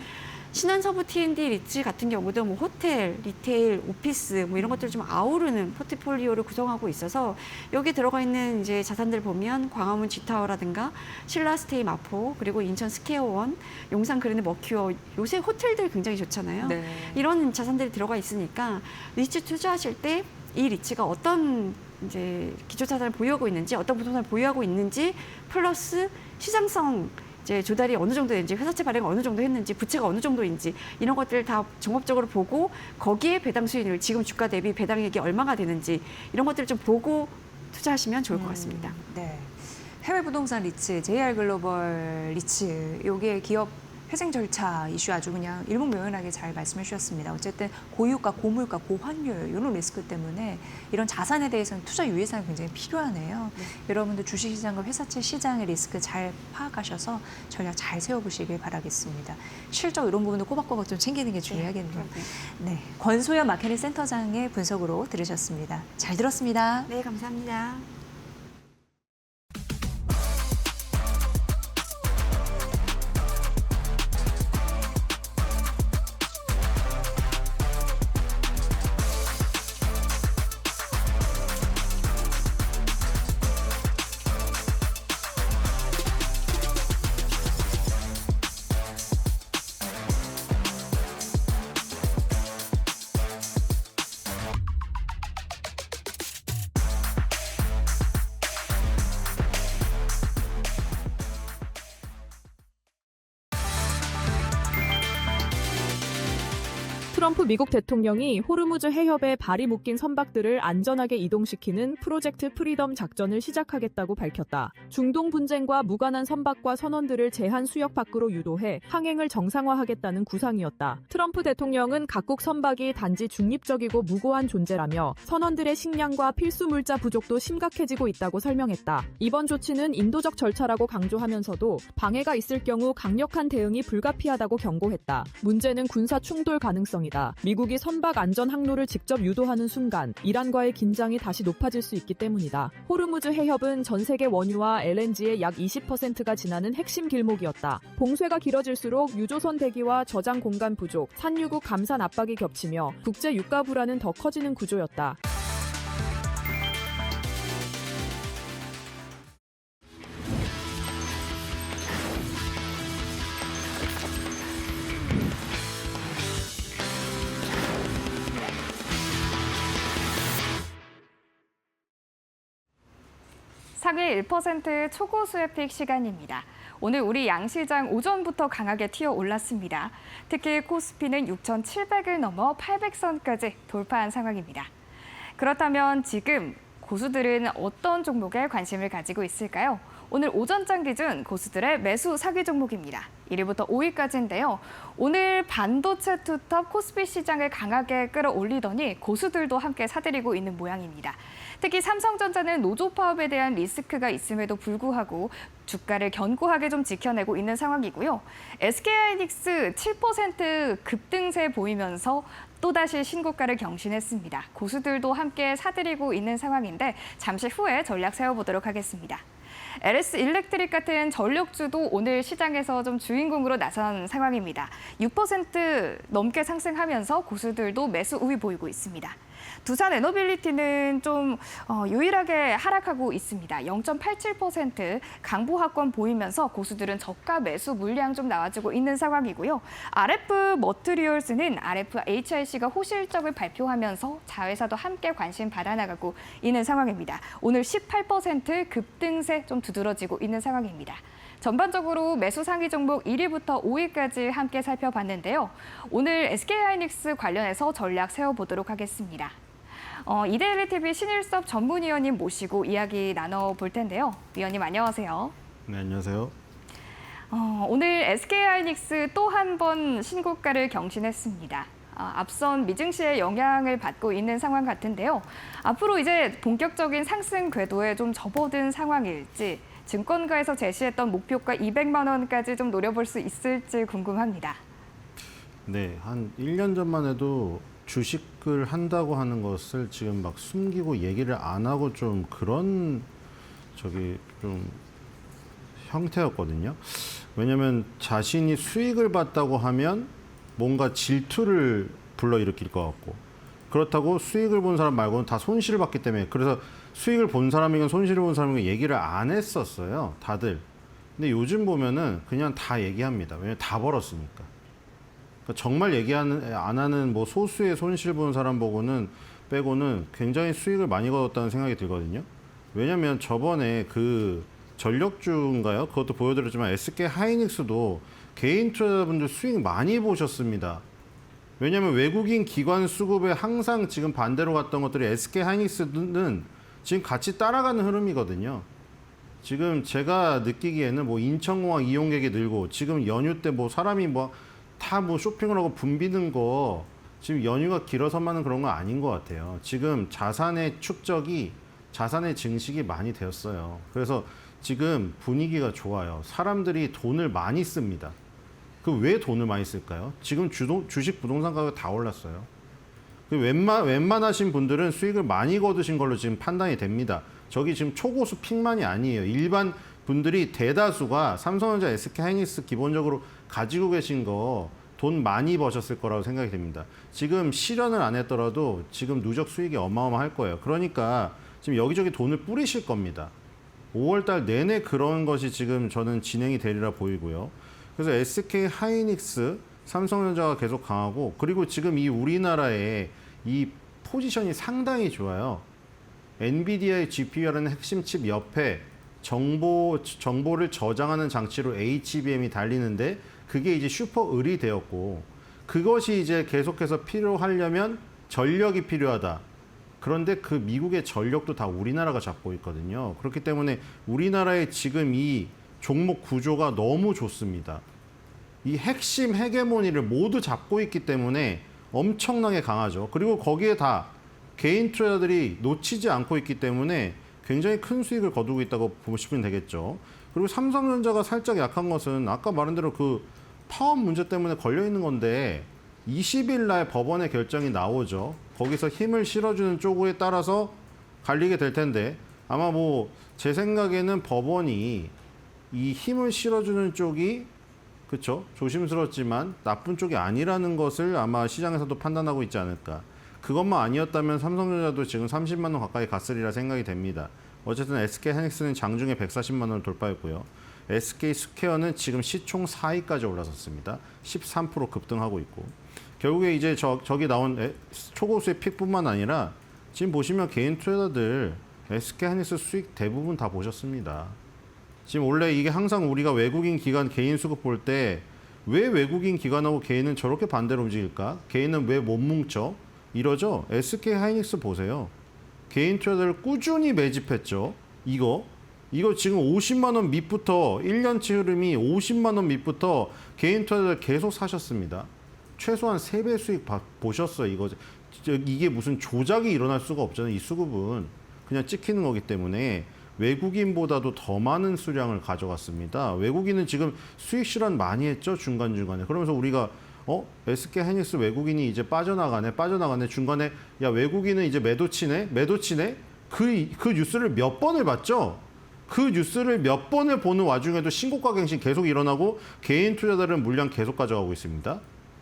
신한 서부 T&D 리츠 같은 경우도 뭐 호텔, 리테일, 오피스 뭐 이런 것들을 좀 아우르는 포트폴리오를 구성하고 있어서 여기 들어가 있는 이제 자산들 보면 광화문 G타워라든가 신라스테이 마포 그리고 인천 스퀘어원, 용산 그랜드 머큐어 요새 호텔들 굉장히 좋잖아요. 네. 이런 자산들이 들어가 있으니까 리츠 투자하실 때 이 리츠가 어떤 이제 기초자산을 보유하고 있는지 어떤 부동산을 보유하고 있는지 플러스 시장성 이제 조달이 어느 정도 되는지 회사채 발행을 어느 정도 했는지 부채가 어느 정도인지 이런 것들을 다 종합적으로 보고 거기에 배당 수익률 지금 주가 대비 배당액이 얼마가 되는지 이런 것들을 좀 보고 투자하시면 좋을 것 같습니다. 네. 해외 부동산 리츠, JR 글로벌 리츠, 요게 기업 회생 절차 이슈 아주 그냥 일목요연하게 잘 말씀해 주셨습니다. 어쨌든 고유가, 고물가, 고환율 이런 리스크 때문에 이런 자산에 대해서는 투자 유예사항이 굉장히 필요하네요. 여러분들 주식시장과 회사채 시장의 리스크 잘 파악하셔서 전략 잘 세워보시길 바라겠습니다. 실적 이런 부분도 꼬박꼬박 좀 챙기는 게 중요하겠네요. 네, 권소연 마케팅 센터장의 분석으로 들으셨습니다. 잘 들었습니다. 네, 감사합니다. 트럼프 미국 대통령이 호르무즈 해협에 발이 묶인 선박들을 안전하게 이동시키는 프로젝트 프리덤 작전을 시작하겠다고 밝혔다. 중동 분쟁과 무관한 선박과 선원들을 제한 수역 밖으로 유도해 항행을 정상화하겠다는 구상이었다. 트럼프 대통령은 각국 선박이 단지 중립적이고 무고한 존재라며 선원들의 식량과 필수 물자 부족도 심각해지고 있다고 설명했다. 이번 조치는 인도적 절차라고 강조하면서도 방해가 있을 경우 강력한 대응이 불가피하다고 경고했다. 문제는 군사 충돌 가능성이다. 미국이 선박 안전 항로를 직접 유도하는 순간 이란과의 긴장이 다시 높아질 수 있기 때문이다. 호르무즈 해협은 전 세계 원유와 LNG의 약 20%가 지나는 핵심 길목이었다. 봉쇄가 길어질수록 유조선 대기와 저장 공간 부족, 산유국 감산 압박이 겹치며 국제 유가 불안은 더 커지는 구조였다. 상위 1% 초고수혜픽 시간입니다. 오늘 우리 양시장 오전부터 강하게 튀어 올랐습니다. 특히 코스피는 6,700을 넘어 800선까지 돌파한 상황입니다. 그렇다면 지금 고수들은 어떤 종목에 관심을 가지고 있을까요? 오늘 오전장 기준 고수들의 매수 사기 종목입니다. 1위부터 5위까지인데요. 오늘 반도체 투톱 코스피 시장을 강하게 끌어올리더니 고수들도 함께 사들이고 있는 모양입니다. 특히 삼성전자는 노조 파업에 대한 리스크가 있음에도 불구하고 주가를 견고하게 좀 지켜내고 있는 상황이고요. SK하이닉스 7% 급등세 보이면서 또다시 신고가를 경신했습니다. 고수들도 함께 사들이고 있는 상황인데 잠시 후에 전략 세워보도록 하겠습니다. LS 일렉트릭 같은 전력주도 오늘 시장에서 좀 주인공으로 나선 상황입니다. 6% 넘게 상승하면서 고수들도 매수 우위 보이고 있습니다. 두산 에너빌리티는 좀 유일하게 하락하고 있습니다. 0.87% 강보합권 보이면서 고수들은 저가 매수 물량 좀 나와주고 있는 상황이고요. RF 머트리얼스는 RFHIC가 호실적을 발표하면서 자회사도 함께 관심 받아나가고 있는 상황입니다. 오늘 18% 급등세 좀 두드러지고 있는 상황입니다. 전반적으로 매수 상위 종목 1위부터 5위까지 함께 살펴봤는데요. 오늘 SK하이닉스 관련해서 전략 세워보도록 하겠습니다. 이데일리 TV 신일섭 전문위원님 모시고 이야기 나눠볼 텐데요. 위원님 안녕하세요. 네, 안녕하세요. 오늘 SK하이닉스 또 한 번 신고가를 경신했습니다. 앞선 미증시의 영향을 받고 있는 상황 같은데요. 앞으로 이제 본격적인 상승 궤도에 좀 접어든 상황일지 증권가에서 제시했던 목표가 200만 원까지 좀 노려볼 수 있을지 궁금합니다. 네, 한 1년 전만 해도 주식을 한다고 하는 것을 지금 막 숨기고 얘기를 안 하고 좀 그런 좀 형태였거든요. 왜냐하면 자신이 수익을 봤다고 하면 뭔가 질투를 불러일으킬 것 같고, 그렇다고 수익을 본 사람 말고는 다 손실을 봤기 때문에, 그래서 수익을 본 사람이건 손실을 본 사람이건 얘기를 안 했었어요, 다들. 근데 요즘 보면은 그냥 다 얘기합니다. 왜냐면 다 벌었으니까. 그러니까 정말 안 하는 뭐 소수의 손실 본 사람 빼고는 굉장히 수익을 많이 거뒀다는 생각이 들거든요. 왜냐면 저번에 그 전력주인가요? 그것도 보여드렸지만 SK하이닉스도 개인 투자자분들 수익 많이 보셨습니다. 왜냐면 외국인 기관 수급에 항상 지금 반대로 갔던 것들이 SK하이닉스는 지금 같이 따라가는 흐름이거든요. 지금 제가 느끼기에는 뭐 인천공항 이용객이 늘고, 지금 연휴 때 뭐 사람이 다 쇼핑을 하고 붐비는 거, 지금 연휴가 길어서만은 그런 건 아닌 것 같아요. 지금 자산의 축적이, 자산의 증식이 많이 되었어요. 그래서 지금 분위기가 좋아요. 사람들이 돈을 많이 씁니다. 왜 돈을 많이 쓸까요? 지금 주식 부동산 가격 다 올랐어요. 웬만하신 분들은 수익을 많이 거두신 걸로 지금 판단이 됩니다. 저기 지금 초고수 픽만이 아니에요. 일반 분들이 대다수가 삼성전자, SK하이닉스 기본적으로 가지고 계신 거 돈 많이 버셨을 거라고 생각이 됩니다. 지금 실현을 안 했더라도 지금 누적 수익이 어마어마할 거예요. 그러니까 지금 여기저기 돈을 뿌리실 겁니다. 5월달 내내 그런 것이 지금 저는 진행이 되리라 보이고요. 그래서 SK하이닉스, 삼성전자가 계속 강하고, 그리고 지금 이 우리나라의 이 포지션이 상당히 좋아요. 엔비디아의 GPU라는 핵심 칩 옆에 정보를 저장하는 장치로 HBM이 달리는데, 그게 이제 슈퍼 을이 되었고, 그것이 이제 계속해서 필요하려면 전력이 필요하다. 그런데 그 미국의 전력도 다 우리나라가 잡고 있거든요. 그렇기 때문에 우리나라의 지금 이 종목 구조가 너무 좋습니다. 이 핵심 헤게모니를 모두 잡고 있기 때문에 엄청나게 강하죠. 그리고 거기에 다 개인 투자자들이 놓치지 않고 있기 때문에 굉장히 큰 수익을 거두고 있다고 보시면 되겠죠. 그리고 삼성전자가 살짝 약한 것은 아까 말한 대로 그 파업 문제 때문에 걸려 있는 건데, 20일 날 법원의 결정이 나오죠. 거기서 힘을 실어주는 쪽에 따라서 갈리게 될 텐데, 아마 제 생각에는 법원이 이 힘을 실어주는 쪽이, 그렇죠, 조심스럽지만 나쁜 쪽이 아니라는 것을 아마 시장에서도 판단하고 있지 않을까. 그것만 아니었다면 삼성전자도 지금 30만 원 가까이 갔으리라 생각이 됩니다. 어쨌든 SK하이닉스는 장중에 140만 원을 돌파했고요. SK스퀘어는 지금 시총 4위까지 올라섰습니다. 13% 급등하고 있고, 결국에 이제 저기 나온 초고수의 픽뿐만 아니라 지금 보시면 개인 투자자들 SK하이닉스 수익 대부분 다 보셨습니다. 지금 원래 이게 항상 우리가 외국인 기관 개인 수급 볼 때 왜 외국인 기관하고 개인은 저렇게 반대로 움직일까? 개인은 왜 못 뭉쳐? 이러죠? SK하이닉스 보세요. 개인 투자자를 꾸준히 매집했죠. 이거 이거 지금 50만 원 밑부터 1년치 흐름이 50만 원 밑부터 개인 투자자들 계속 사셨습니다. 최소한 3배 수익 보셨어요. 이게 무슨 조작이 일어날 수가 없잖아요. 이 수급은 그냥 찍히는 거기 때문에 외국인보다도 더 많은 수량을 가져갔습니다. 외국인은 지금 수익 실현 많이 했죠. 중간중간에. 그러면서 우리가 SK 하이닉스 외국인이 이제 빠져나가네. 중간에 야 외국인은 이제 매도치네. 그 뉴스를 몇 번을 봤죠. 그 뉴스를 몇 번을 보는 와중에도 신고가 갱신 계속 일어나고 개인 투자자들은 물량 계속 가져가고 있습니다.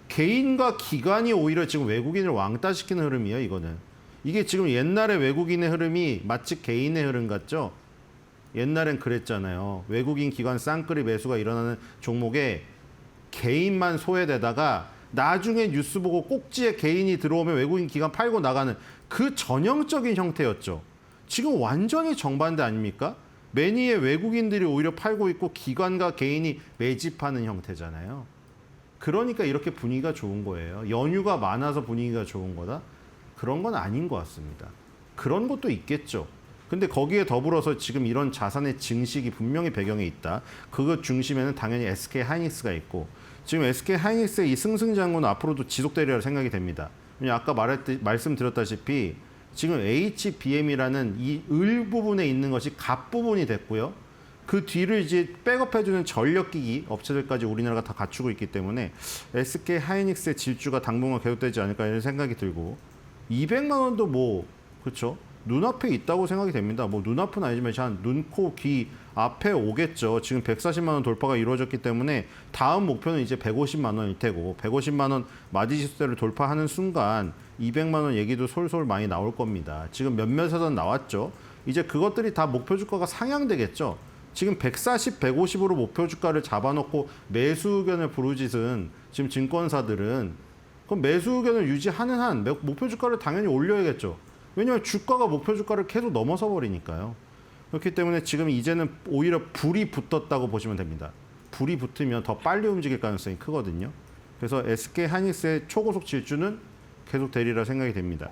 개인과 기관이 오히려 지금 외국인을 왕따시키는 흐름이에요. 이거는. 이게 지금 옛날에 외국인의 흐름이 마치 개인의 흐름 같죠. 옛날엔 그랬잖아요. 외국인 기관 쌍끌이 매수가 일어나는 종목에 개인만 소외되다가 나중에 뉴스 보고 꼭지에 개인이 들어오면 외국인 기관 팔고 나가는 그 전형적인 형태였죠. 지금 완전히 정반대 아닙니까? 매니에 외국인들이 오히려 팔고 있고 기관과 개인이 매집하는 형태잖아요. 그러니까 이렇게 분위기가 좋은 거예요. 연휴가 많아서 분위기가 좋은 거다? 그런 건 아닌 것 같습니다. 그런 것도 있겠죠. 근데 거기에 더불어서 지금 이런 자산의 증식이 분명히 배경에 있다. 그것 중심에는 당연히 SK 하이닉스가 있고 지금 SK 하이닉스의 이 승승장구는 앞으로도 지속되리라 생각이 됩니다. 아까 말씀드렸다시피 지금 HBM이라는 이 을 부분에 있는 것이 값 부분이 됐고요. 그 뒤를 이제 백업해주는 전력기기 업체들까지 우리나라가 다 갖추고 있기 때문에 SK 하이닉스의 질주가 당분간 계속되지 않을까 이런 생각이 들고 200만 원도 그렇죠. 눈앞에 있다고 생각이 됩니다. 눈앞은 아니지만 한 눈, 코, 귀 앞에 오겠죠. 지금 140만 원 돌파가 이루어졌기 때문에 다음 목표는 이제 150만 원일 테고 150만 원 마디지수대를 돌파하는 순간 200만 원 얘기도 솔솔 많이 나올 겁니다. 지금 몇몇에서 나왔죠. 이제 그것들이 다 목표 주가가 상향되겠죠. 지금 140, 150으로 목표 주가를 잡아놓고 매수 의견을 부르짖은 지금 증권사들은 그럼 매수 의견을 유지하는 한 목표 주가를 당연히 올려야겠죠. 왜냐하면 주가가 목표 주가를 계속 넘어서 버리니까요. 그렇기 때문에 지금 이제는 오히려 불이 붙었다고 보시면 됩니다. 불이 붙으면 더 빨리 움직일 가능성이 크거든요. 그래서 SK 하이닉스의 초고속 질주는 계속 되리라 생각이 됩니다.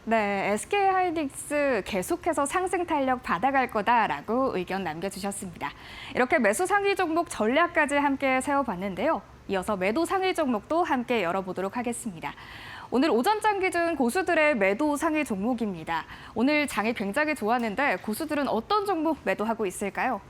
네, SK 하이닉스 계속해서 상승 탄력 받아갈 거다라고 의견 남겨주셨습니다. 이렇게 매수 상위 종목 전략까지 함께 세워봤는데요. 이어서 매도 상위 종목도 함께 열어보도록 하겠습니다. 오늘 오전장 기준 고수들의 매도 상위 종목입니다. 오늘 장이 굉장히 좋았는데 고수들은 어떤 종목 매도하고 있을까요?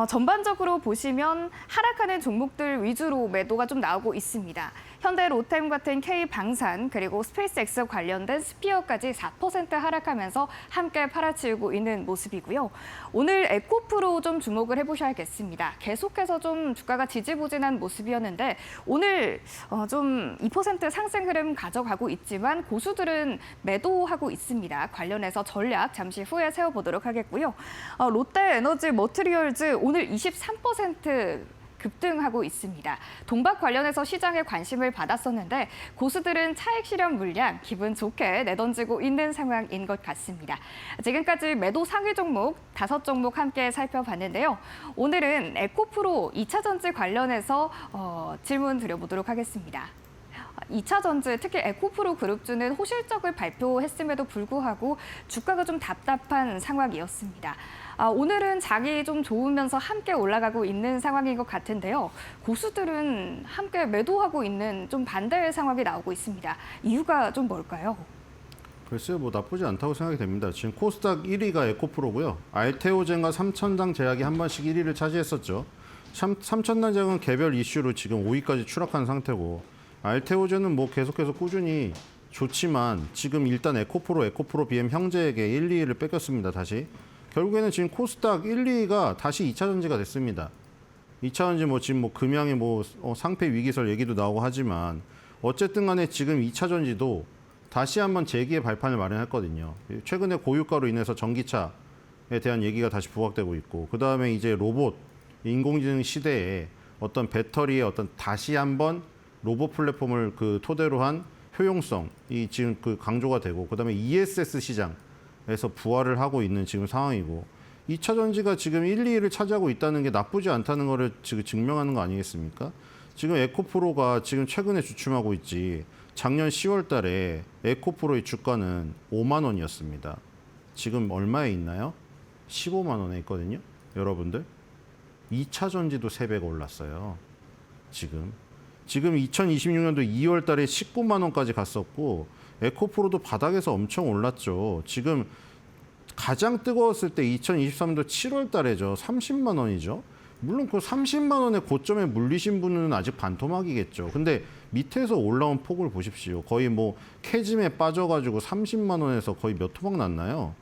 전반적으로 보시면 하락하는 종목들 위주로 매도가 좀 나오고 있습니다. 현대 로템 같은 K방산 그리고 스페이스X 관련된 스피어까지 4% 하락하면서 함께 팔아치우고 있는 모습이고요. 오늘 에코프로 좀 주목을 해보셔야겠습니다. 계속해서 좀 주가가 지지부진한 모습이었는데 오늘 좀 2% 상승 흐름 가져가고 있지만 고수들은 매도하고 있습니다. 관련해서 전략 잠시 후에 세워보도록 하겠고요. 롯데에너지 머티리얼즈 오늘 23% 급등하고 있습니다. 동박 관련해서 시장에 관심을 받았었는데 고수들은 차익 실현 물량 기분 좋게 내던지고 있는 상황인 것 같습니다. 지금까지 매도 상위 종목 5종목 함께 살펴봤는데요. 오늘은 에코프로 2차 전지 관련해서 질문 드려보도록 하겠습니다. 2차 전지, 특히 에코프로 그룹주는 호실적을 발표했음에도 불구하고 주가가 좀 답답한 상황이었습니다. 오늘은 장이 좀 좋으면서 함께 올라가고 있는 상황인 것 같은데요. 고수들은 함께 매도하고 있는 좀 반대의 상황이 나오고 있습니다. 이유가 좀 뭘까요? 글쎄요, 나쁘지 않다고 생각이 됩니다. 지금 코스닥 1위가 에코프로고요. 알테오젠과 삼천당 제약이 한 번씩 1위를 차지했었죠. 삼천당 제약은 개별 이슈로 지금 5위까지 추락한 상태고 알테오젠은 계속해서 꾸준히 좋지만 지금 일단 에코프로 BM 형제에게 1, 2위를 뺏겼습니다. 다시. 결국에는 지금 코스닥 1, 2위가 다시 2차 전지가 됐습니다. 2차 전지 지금 금양의 상패 위기설 얘기도 나오고 하지만 어쨌든 간에 지금 2차 전지도 다시 한번 재기의 발판을 마련했거든요. 최근에 고유가로 인해서 전기차에 대한 얘기가 다시 부각되고 있고 그다음에 이제 로봇, 인공지능 시대에 어떤 배터리의 다시 한번 로봇 플랫폼을 토대로 한 효용성이 지금 강조가 되고 그다음에 ESS 시장에서 부활을 하고 있는 지금 상황이고 2차 전지가 지금 1, 2위를 차지하고 있다는 게 나쁘지 않다는 거를 지금 증명하는 거 아니겠습니까? 지금 에코프로가 지금 최근에 주춤하고 있지 작년 10월 달에 에코프로의 주가는 5만 원이었습니다. 지금 얼마에 있나요? 15만 원에 있거든요. 여러분들. 2차 전지도 3배가 올랐어요. 지금 2026년도 2월 달에 19만 원까지 갔었고 에코프로도 바닥에서 엄청 올랐죠. 지금 가장 뜨거웠을 때 2023년도 7월 달에죠. 30만 원이죠. 물론 그 30만 원의 고점에 물리신 분은 아직 반토막이겠죠. 근데 밑에서 올라온 폭을 보십시오. 거의 뭐 캐즘에 빠져가지고 30만 원에서 거의 몇 토막 났나요?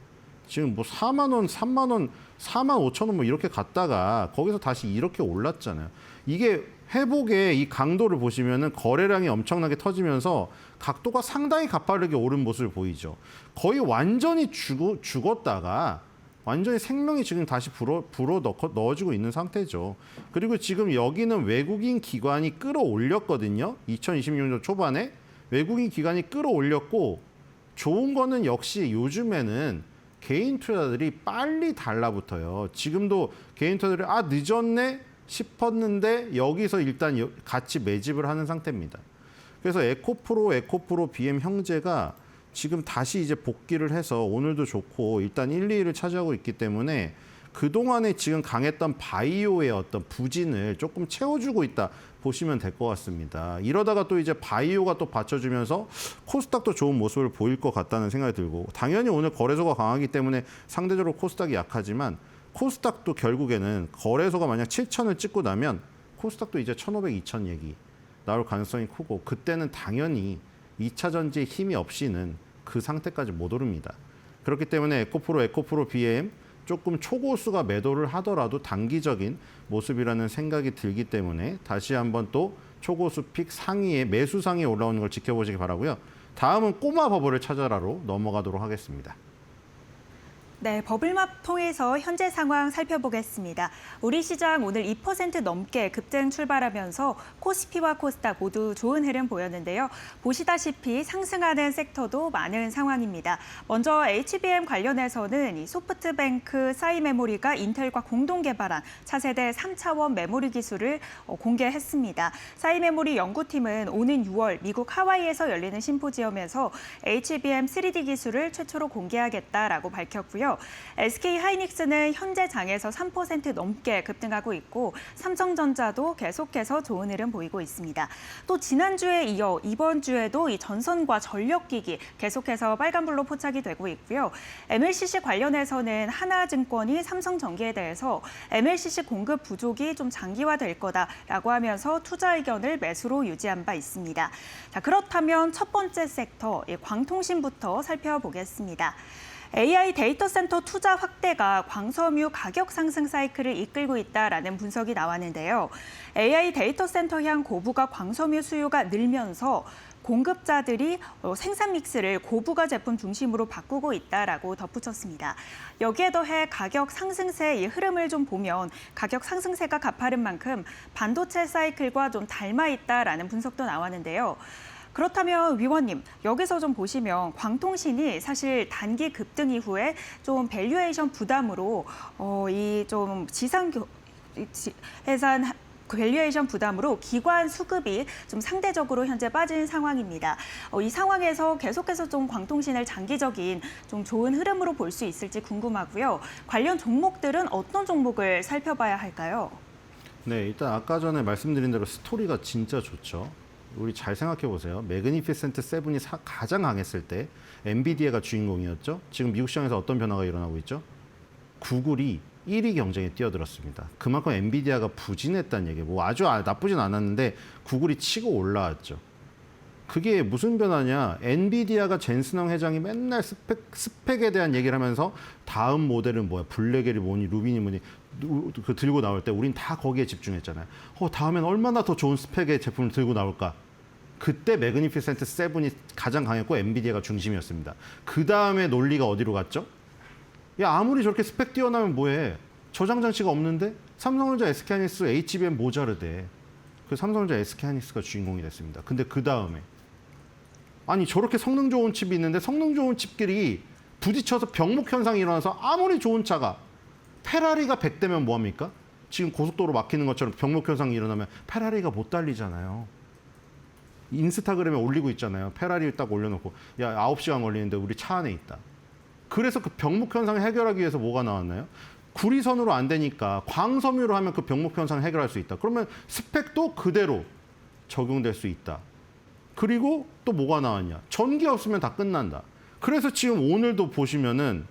지금 뭐 4만 원, 3만 원, 4만 5천 원 뭐 이렇게 갔다가 거기서 다시 이렇게 올랐잖아요. 이게 회복의 이 강도를 보시면은 거래량이 엄청나게 터지면서 각도가 상당히 가파르게 오른 모습을 보이죠. 거의 완전히 죽었다가 완전히 생명이 지금 다시 넣어지고 있는 상태죠. 그리고 지금 여기는 외국인 기관이 끌어올렸거든요. 2026년 초반에 외국인 기관이 끌어올렸고 좋은 거는 역시 요즘에는 개인 투자자들이 빨리 달라붙어요. 지금도 개인 투자자들이 늦었네 싶었는데 여기서 일단 같이 매집을 하는 상태입니다. 그래서 에코프로 BM 형제가 지금 다시 이제 복귀를 해서 오늘도 좋고 일단 1, 2위를 차지하고 있기 때문에 그동안에 지금 강했던 바이오의 어떤 부진을 조금 채워주고 있다 보시면 될 것 같습니다. 이러다가 또 이제 바이오가 또 받쳐주면서 코스닥도 좋은 모습을 보일 것 같다는 생각이 들고 당연히 오늘 거래소가 강하기 때문에 상대적으로 코스닥이 약하지만 코스닥도 결국에는 거래소가 만약 7,000을 찍고 나면 코스닥도 이제 1,500, 2,000 얘기 나올 가능성이 크고 그때는 당연히 2차 전지의 힘이 없이는 그 상태까지 못 오릅니다. 그렇기 때문에 에코프로 BM 조금 초고수가 매도를 하더라도 단기적인 모습이라는 생각이 들기 때문에 다시 한번 또 초고수 픽 상위에 매수 상위에 올라오는 걸 지켜보시기 바라고요. 다음은 꼬마 버블을 찾아라로 넘어가도록 하겠습니다. 네, 버블맵 통해서 현재 상황 살펴보겠습니다. 우리 시장 오늘 2% 넘게 급등 출발하면서 코스피와 코스닥 모두 좋은 흐름 보였는데요. 보시다시피 상승하는 섹터도 많은 상황입니다. 먼저 HBM 관련해서는 이 소프트뱅크 싸이메모리가 인텔과 공동 개발한 차세대 3차원 메모리 기술을 공개했습니다. 싸이메모리 연구팀은 오는 6월 미국 하와이에서 열리는 심포지엄에서 HBM 3D 기술을 최초로 공개하겠다라고 밝혔고요. SK하이닉스는 현재 장에서 3% 넘게 급등하고 있고 삼성전자도 계속해서 좋은 흐름 보이고 있습니다. 또 지난주에 이어 이번 주에도 이 전선과 전력기기 계속해서 빨간불로 포착이 되고 있고요. MLCC 관련해서는 하나증권이 삼성전기에 대해서 MLCC 공급 부족이 좀 장기화될 거다라고 하면서 투자 의견을 매수로 유지한 바 있습니다. 자, 그렇다면 첫 번째 섹터 광통신부터 살펴보겠습니다. AI 데이터 센터 투자 확대가 광섬유 가격 상승 사이클을 이끌고 있다라는 분석이 나왔는데요. AI 데이터 센터향 고부가 광섬유 수요가 늘면서 공급자들이 생산 믹스를 고부가 제품 중심으로 바꾸고 있다라고 덧붙였습니다. 여기에 더해 가격 상승세의 흐름을 좀 보면 가격 상승세가 가파른 만큼 반도체 사이클과 좀 닮아 있다라는 분석도 나왔는데요. 그렇다면 위원님, 여기서 좀 보시면 광통신이 사실 단기 급등 이후에 좀 밸류에이션 부담으로 이 좀 해산 밸류에이션 부담으로 기관 수급이 좀 상대적으로 현재 빠진 상황입니다. 이 상황에서 계속해서 좀 광통신을 장기적인 좀 좋은 흐름으로 볼 수 있을지 궁금하고요. 관련 종목들은 어떤 종목을 살펴봐야 할까요? 네, 일단 아까 전에 말씀드린 대로 스토리가 진짜 좋죠. 우리 잘 생각해 보세요. 매그니피센트 7이 가장 강했을 때 엔비디아가 주인공이었죠. 지금 미국 시장에서 어떤 변화가 일어나고 있죠? 구글이 1위 경쟁에 뛰어들었습니다. 그만큼 엔비디아가 부진했다는 얘기예요. 뭐 아주 나쁘진 않았는데 구글이 치고 올라왔죠. 그게 무슨 변화냐? 엔비디아가 젠슨왕 회장이 맨날 스펙에 대한 얘기를 하면서 다음 모델은 뭐야? 블랙엘이 뭐니 루빈이 뭐니 그 들고 나올 때 우린 다 거기에 집중했잖아요. 다음엔 얼마나 더 좋은 스펙의 제품을 들고 나올까? 그때 매그니피센트 7이 가장 강했고 엔비디아가 중심이었습니다. 그 다음에 논리가 어디로 갔죠? 야, 아무리 저렇게 스펙 뛰어나면 뭐해? 저장 장치가 없는데 삼성전자, SK하이닉스, HBM 모자르대. 그 삼성전자, SK하이닉스가 주인공이 됐습니다. 근데 그 다음에 아니 저렇게 성능 좋은 칩이 있는데 성능 좋은 칩끼리 부딪혀서 병목 현상이 일어나서 아무리 좋은 차가 페라리가 100대면 뭐합니까? 지금 고속도로 막히는 것처럼 병목 현상이 일어나면 페라리가 못 달리잖아요. 인스타그램에 올리고 있잖아요. 페라리 딱 올려놓고 야 9시간 걸리는데 우리 차 안에 있다. 그래서 그 병목 현상을 해결하기 위해서 뭐가 나왔나요? 구리선으로 안 되니까 광섬유로 하면 그 병목 현상을 해결할 수 있다. 그러면 스펙도 그대로 적용될 수 있다. 그리고 또 뭐가 나왔냐? 전기 없으면 다 끝난다. 그래서 지금 오늘도 보시면은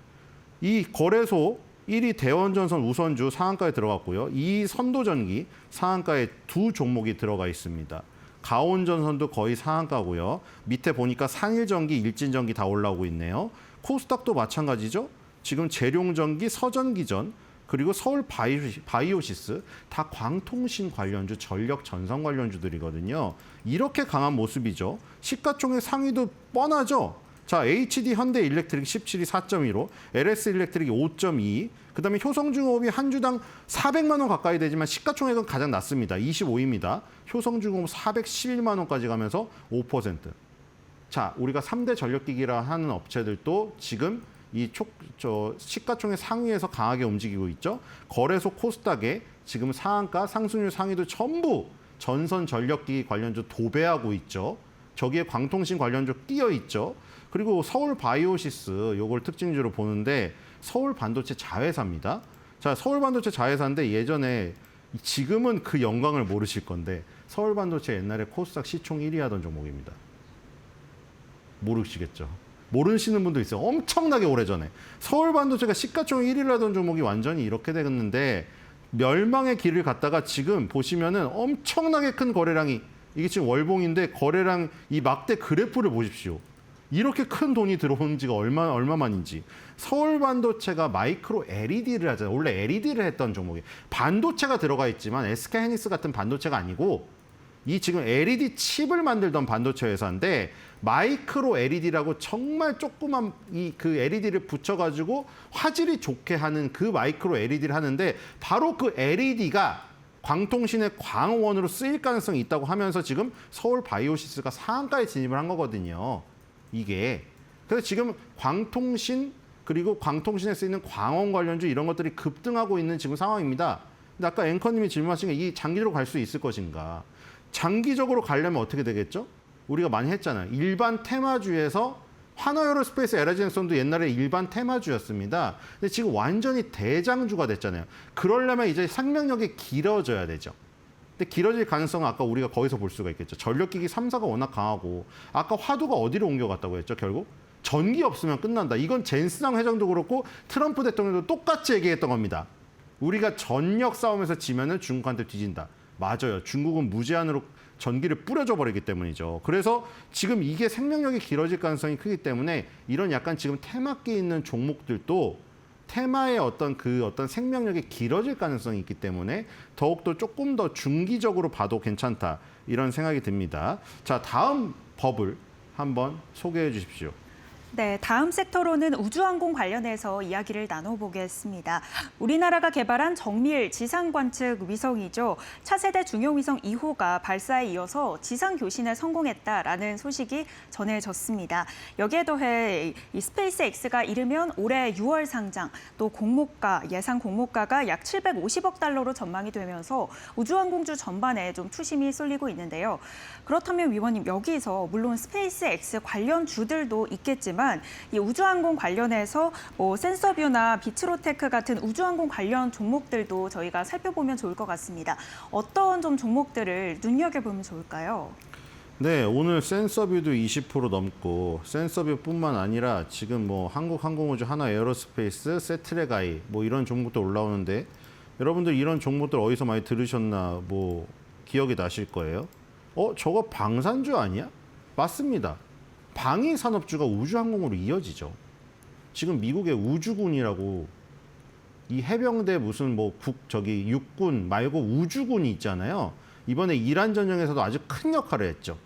이 거래소 1위 대원전선 우선주 상한가에 들어갔고요. 2위 선도전기 상한가에 두 종목이 들어가 있습니다. 가온전선도 거의 상한가고요. 밑에 보니까 상일전기, 일진전기 다 올라오고 있네요. 코스닥도 마찬가지죠. 지금 재룡전기, 서전기전, 그리고 서울 바이오시스 다 광통신 관련주, 전력 전선 관련주들이거든요. 이렇게 강한 모습이죠. 시가총액 상위도 뻔하죠. 자, HD 현대일렉트릭 17위 4.15, LS일렉트릭이 5.22, 그다음에 효성중공업이 한 주당 400만 원 가까이 되지만 시가총액은 가장 낮습니다. 25위입니다. 효성중공업 411만 원까지 가면서 5%. 자, 우리가 3대 전력기기라 하는 업체들도 지금 이 시가총액 상위에서 강하게 움직이고 있죠. 거래소 코스닥에 지금 상한가, 상승률 상위도 전부 전선 전력기기 관련주 도배하고 있죠. 저기에 광통신 관련주 끼어 있죠. 그리고 서울 바이오시스 요걸 특징주로 보는데 서울 반도체 자회사입니다. 자, 서울 반도체 자회사인데 예전에 지금은 그 영광을 모르실 건데 서울 반도체 옛날에 코스닥 시총 1위 하던 종목입니다. 모르시겠죠. 모르시는 분도 있어요. 엄청나게 오래전에. 서울 반도체가 시가총액 1위를 하던 종목이 완전히 이렇게 됐는데 멸망의 길을 갔다가 지금 보시면은 엄청나게 큰 거래량이 이게 지금 월봉인데 거래량 이 막대 그래프를 보십시오. 이렇게 큰 돈이 들어온 지가 얼마만인지. 서울 반도체가 마이크로 LED를 하잖아요. 원래 LED를 했던 종목이. 반도체가 들어가 있지만 SK 하이닉스 같은 반도체가 아니고 이 지금 LED 칩을 만들던 반도체 회사인데 마이크로 LED라고 정말 조그만 그 LED를 붙여가지고 화질이 좋게 하는 그 마이크로 LED를 하는데 바로 그 LED가 광통신의 광원으로 쓰일 가능성이 있다고 하면서 지금 서울 바이오시스가 상한가에 진입을 한 거거든요. 이게. 그래서 지금 광통신 그리고 광통신에 쓰이는 광원 관련주 이런 것들이 급등하고 있는 지금 상황입니다. 근데 아까 앵커님이 질문하신 게 이 장기로 갈 수 있을 것인가. 장기적으로 가려면 어떻게 되겠죠? 우리가 많이 했잖아요. 일반 테마주에서 하나에어로스페이스, LG엔손도 옛날에 일반 테마주였습니다. 근데 지금 완전히 대장주가 됐잖아요. 그러려면 이제 생명력이 길어져야 되죠. 근데 길어질 가능성은 아까 우리가 거기서 볼 수가 있겠죠. 전력기기 3사가 워낙 강하고 아까 화두가 어디로 옮겨갔다고 했죠, 결국? 전기 없으면 끝난다. 이건 젠스랑 회장도 그렇고 트럼프 대통령도 똑같이 얘기했던 겁니다. 우리가 전력 싸움에서 지면은 중국한테 뒤진다. 맞아요. 중국은 무제한으로 전기를 뿌려줘 버리기 때문이죠. 그래서 지금 이게 생명력이 길어질 가능성이 크기 때문에 이런 약간 지금 테마끼 있는 종목들도 테마의 어떤 생명력이 길어질 가능성이 있기 때문에 더욱더 조금 더 중기적으로 봐도 괜찮다. 이런 생각이 듭니다. 자, 다음 버블 한번 소개해 주십시오. 네, 다음 섹터로는 우주항공 관련해서 이야기를 나눠보겠습니다. 우리나라가 개발한 정밀 지상관측 위성이죠. 차세대 중형위성 2호가 발사에 이어서 지상 교신에 성공했다라는 소식이 전해졌습니다. 여기에 더해 이 스페이스X가 이르면 올해 6월 상장, 또 예상 공모가가 약 750억 달러로 전망이 되면서 우주항공주 전반에 좀 투심이 쏠리고 있는데요. 그렇다면 위원님, 여기서 물론 스페이스X 관련 주들도 있겠지만 이 우주항공 관련해서 센서뷰나 비트로테크 같은 우주항공 관련 종목들도 저희가 살펴보면 좋을 것 같습니다. 어떤 좀 종목들을 눈여겨보면 좋을까요? 네, 오늘 센서뷰도 20% 넘고 센서뷰뿐만 아니라 지금 한국항공우주, 하나에어로스페이스, 세트레가이 이런 종목도 올라오는데 여러분들 이런 종목들 어디서 많이 들으셨나 기억이 나실 거예요. 저거 방산주 아니야? 맞습니다. 방위 산업주가 우주항공으로 이어지죠. 지금 미국의 우주군이라고 이 해병대 무슨 육군 말고 우주군이 있잖아요. 이번에 이란 전쟁에서도 아주 큰 역할을 했죠.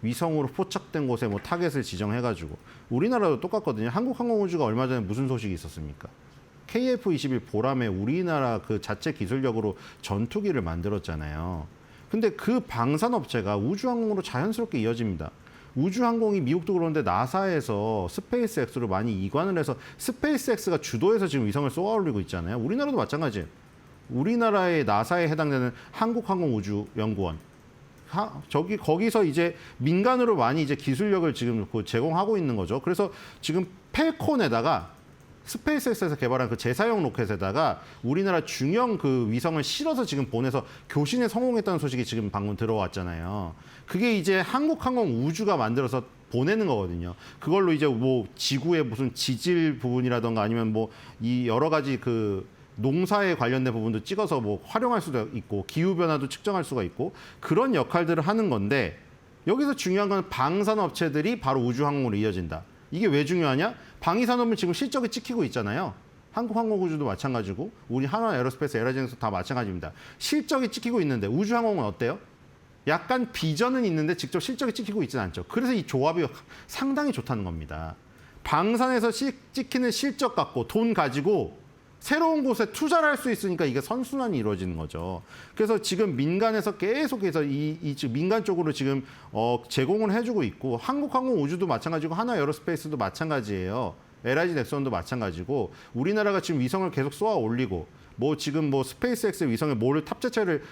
위성으로 포착된 곳에 타겟을 지정해가지고. 우리나라도 똑같거든요. 한국항공우주가 얼마 전에 무슨 소식이 있었습니까? KF-21 보람에 우리나라 그 자체 기술력으로 전투기를 만들었잖아요. 근데 그 방산업체가 우주항공으로 자연스럽게 이어집니다. 우주항공이 미국도 그러는데 나사에서 스페이스X로 많이 이관을 해서 스페이스X가 주도해서 지금 위성을 쏘아 올리고 있잖아요. 우리나라도 마찬가지예요. 우리나라의 나사에 해당되는 한국항공우주연구원. 거기서 이제 민간으로 많이 이제 기술력을 지금 제공하고 있는 거죠. 그래서 지금 펠콘에다가 스페이스X에서 개발한 그 재사용 로켓에다가 우리나라 중형 그 위성을 실어서 지금 보내서 교신에 성공했다는 소식이 지금 방금 들어왔잖아요. 그게 이제 한국항공우주가 만들어서 보내는 거거든요. 그걸로 이제 뭐 지구의 무슨 지질 부분이라던가 아니면 뭐 이 여러 가지 그 농사에 관련된 부분도 찍어서 뭐 활용할 수도 있고 기후 변화도 측정할 수가 있고 그런 역할들을 하는 건데 여기서 중요한 건 방산업체들이 바로 우주항공으로 이어진다. 이게 왜 중요하냐? 방위산업은 지금 실적이 찍히고 있잖아요. 한국항공우주도 마찬가지고 우리 한화에어로스페이스, 에너지엔서 다 마찬가지입니다. 실적이 찍히고 있는데 우주항공은 어때요? 약간 비전은 있는데 직접 실적이 찍히고 있지는 않죠. 그래서 이 조합이 상당히 좋다는 겁니다. 방산에서 찍히는 실적 갖고 돈 가지고 새로운 곳에 투자를 할 수 있으니까 이게 선순환이 이루어지는 거죠. 그래서 지금 민간에서 계속해서 지금 민간 쪽으로 지금 제공을 해주고 있고 한국항공우주도 마찬가지고 한화에어로스페이스도 마찬가지예요. LIG 넥슨도 마찬가지고 우리나라가 지금 위성을 계속 쏘아 올리고 뭐 지금 뭐 스페이스X 위성에 뭐를 탑재체를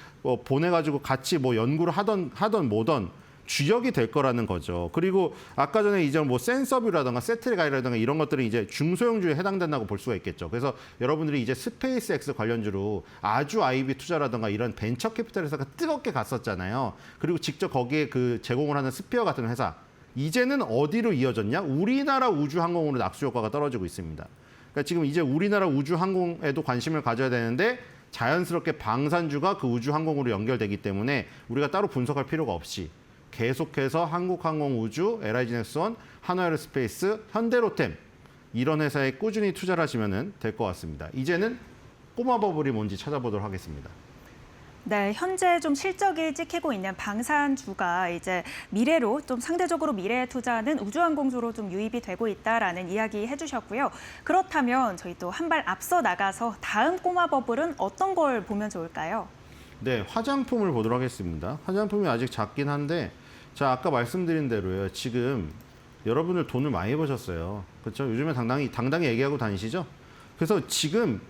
보내가지고 같이 뭐 연구를 하던 뭐던 주역이 될 거라는 거죠. 그리고 아까 전에 이제 뭐 센서뷰라든가 세트가이라든가 이런 것들은 이제 중소형주에 해당된다고 볼 수가 있겠죠. 그래서 여러분들이 이제 스페이스X 관련주로 아주 IB 투자라든가 이런 벤처 캐피탈 회사가 뜨겁게 갔었잖아요. 그리고 직접 거기에 그 제공을 하는 스피어 같은 회사. 이제는 어디로 이어졌냐? 우리나라 우주항공으로 낙수 효과가 떨어지고 있습니다. 그러니까 지금 이제 우리나라 우주항공에도 관심을 가져야 되는데 자연스럽게 방산주가 그 우주항공으로 연결되기 때문에 우리가 따로 분석할 필요가 없이 계속해서 한국항공우주, LIG 넥슨, 한화에어로스페이스, 현대로템 이런 회사에 꾸준히 투자를 하시면 될 것 같습니다. 이제는 꼬마 버블이 뭔지 찾아보도록 하겠습니다. 네, 현재 좀 실적이 찍히고 있는 방산주가 이제 미래로 좀 상대적으로 미래에 투자하는 우주항공주로 좀 유입이 되고 있다라는 이야기 해주셨고요. 그렇다면 저희 또 한 발 앞서 나가서 다음 꼬마 버블은 어떤 걸 보면 좋을까요? 네, 화장품을 보도록 하겠습니다. 화장품이 아직 작긴 한데 자 아까 말씀드린 대로요. 지금 여러분들 돈을 많이 버셨어요. 그렇죠? 요즘에 당당히 얘기하고 다니시죠? 그래서 지금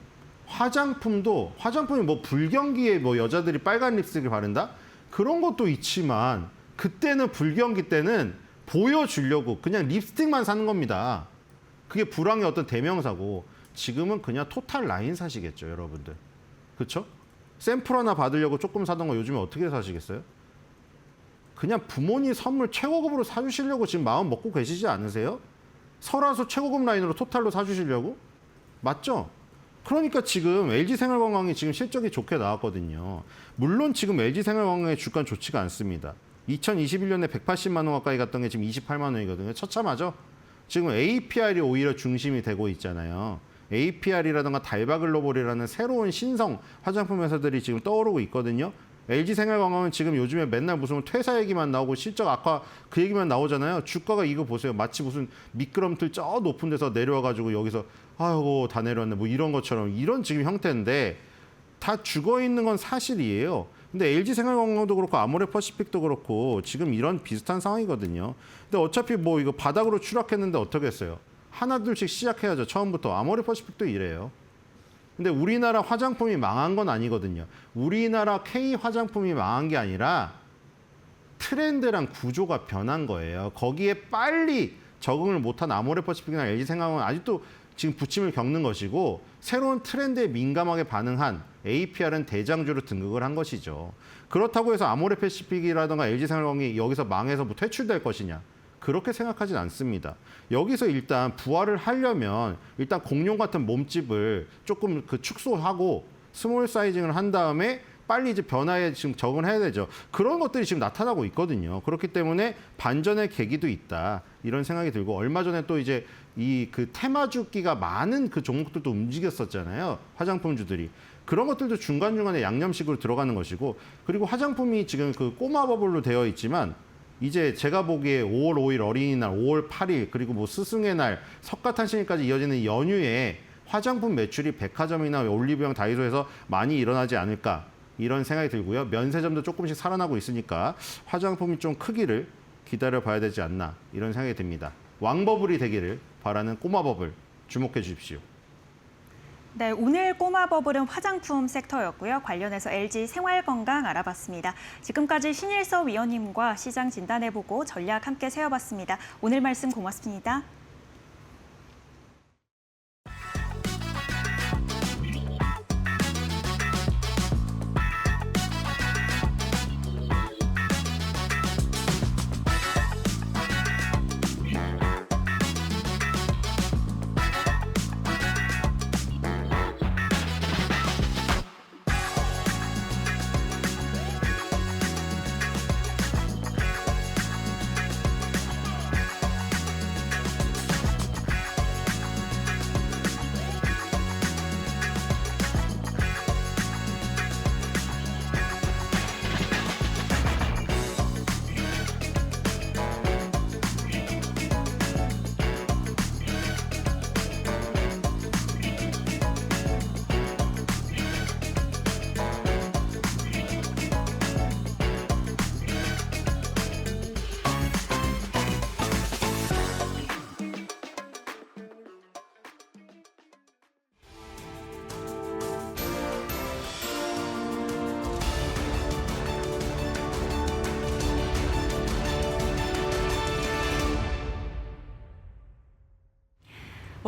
화장품이 뭐 불경기에 뭐 여자들이 빨간 립스틱을 바른다? 그런 것도 있지만 그때는 불경기 때는 보여주려고 그냥 립스틱만 사는 겁니다. 그게 불황의 어떤 대명사고 지금은 그냥 토탈 라인 사시겠죠, 여러분들. 그렇죠? 샘플 하나 받으려고 조금 사던 거 요즘에 어떻게 사시겠어요? 그냥 부모님 선물 최고급으로 사주시려고 지금 마음 먹고 계시지 않으세요? 설화수 최고급 라인으로 토탈로 사주시려고? 맞죠? 그러니까 지금 LG생활건강이 지금 실적이 좋게 나왔거든요. 물론 지금 LG생활건강의 주가는 좋지가 않습니다. 2021년에 180만 원 가까이 갔던 게 지금 28만 원이거든요. 처참하죠? 지금 APR이 오히려 중심이 되고 있잖아요. APR이라든가 달바글로벌이라는 새로운 신성 화장품 회사들이 지금 떠오르고 있거든요. LG생활건강은 지금 요즘에 맨날 무슨 퇴사 얘기만 나오고 실적 악화 그 얘기만 나오잖아요. 주가가 이거 보세요. 마치 무슨 미끄럼틀 저 높은 데서 내려와가지고 여기서 아이고 다 내려왔네 뭐 이런 것처럼 이런 지금 형태인데 다 죽어 있는 건 사실이에요. 근데 LG생활건강도 그렇고 아모레퍼시픽도 그렇고 지금 이런 비슷한 상황이거든요. 근데 어차피 뭐 이거 바닥으로 추락했는데 어떻게 했어요? 하나둘씩 시작해야죠. 처음부터. 아모레퍼시픽도 이래요. 근데 우리나라 화장품이 망한 건 아니거든요. 우리나라 K 화장품이 망한 게 아니라 트렌드랑 구조가 변한 거예요. 거기에 빨리 적응을 못한 아모레퍼시픽이나 LG생활은 아직도 지금 부침을 겪는 것이고 새로운 트렌드에 민감하게 반응한 APR은 대장주로 등극을 한 것이죠. 그렇다고 해서 아모레퍼시픽이라든가 LG생활건강이 여기서 망해서 뭐 퇴출될 것이냐. 그렇게 생각하진 않습니다. 여기서 일단 부활을 하려면 일단 공룡 같은 몸집을 조금 그 축소하고 스몰 사이징을 한 다음에 빨리 이제 변화에 지금 적응해야 되죠. 그런 것들이 지금 나타나고 있거든요. 그렇기 때문에 반전의 계기도 있다. 이런 생각이 들고 얼마 전에 또 이제 이 그 테마주기가 많은 그 종목들도 움직였었잖아요. 화장품주들이. 그런 것들도 중간중간에 양념식으로 들어가는 것이고 그리고 화장품이 지금 그 꼬마 버블로 되어 있지만 이제 제가 보기에 5월 5일 어린이날, 5월 8일 그리고 뭐 스승의 날, 석가탄신일까지 이어지는 연휴에 화장품 매출이 백화점이나 올리브영, 다이소에서 많이 일어나지 않을까 이런 생각이 들고요. 면세점도 조금씩 살아나고 있으니까 화장품이 좀 크기를 기다려봐야 되지 않나 이런 생각이 듭니다. 왕버블이 되기를 바라는 꼬마 버블 주목해 주십시오. 네, 오늘 꼬마 버블은 화장품 섹터였고요. 관련해서 LG생활건강 알아봤습니다. 지금까지 신일서 위원님과 시장 진단해보고 전략 함께 세워봤습니다. 오늘 말씀 고맙습니다.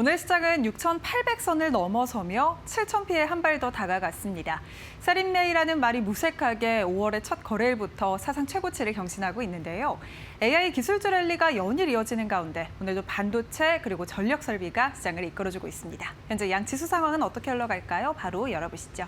오늘 시장은 6,800선을 넘어서며 7,000피에 한 발 더 다가갔습니다. 살인매이라는 말이 무색하게 5월의 첫 거래일부터 사상 최고치를 경신하고 있는데요. AI 기술주 랠리가 연일 이어지는 가운데 오늘도 반도체 그리고 전력 설비가 시장을 이끌어주고 있습니다. 현재 양 지수 상황은 어떻게 흘러갈까요? 바로 열어보시죠.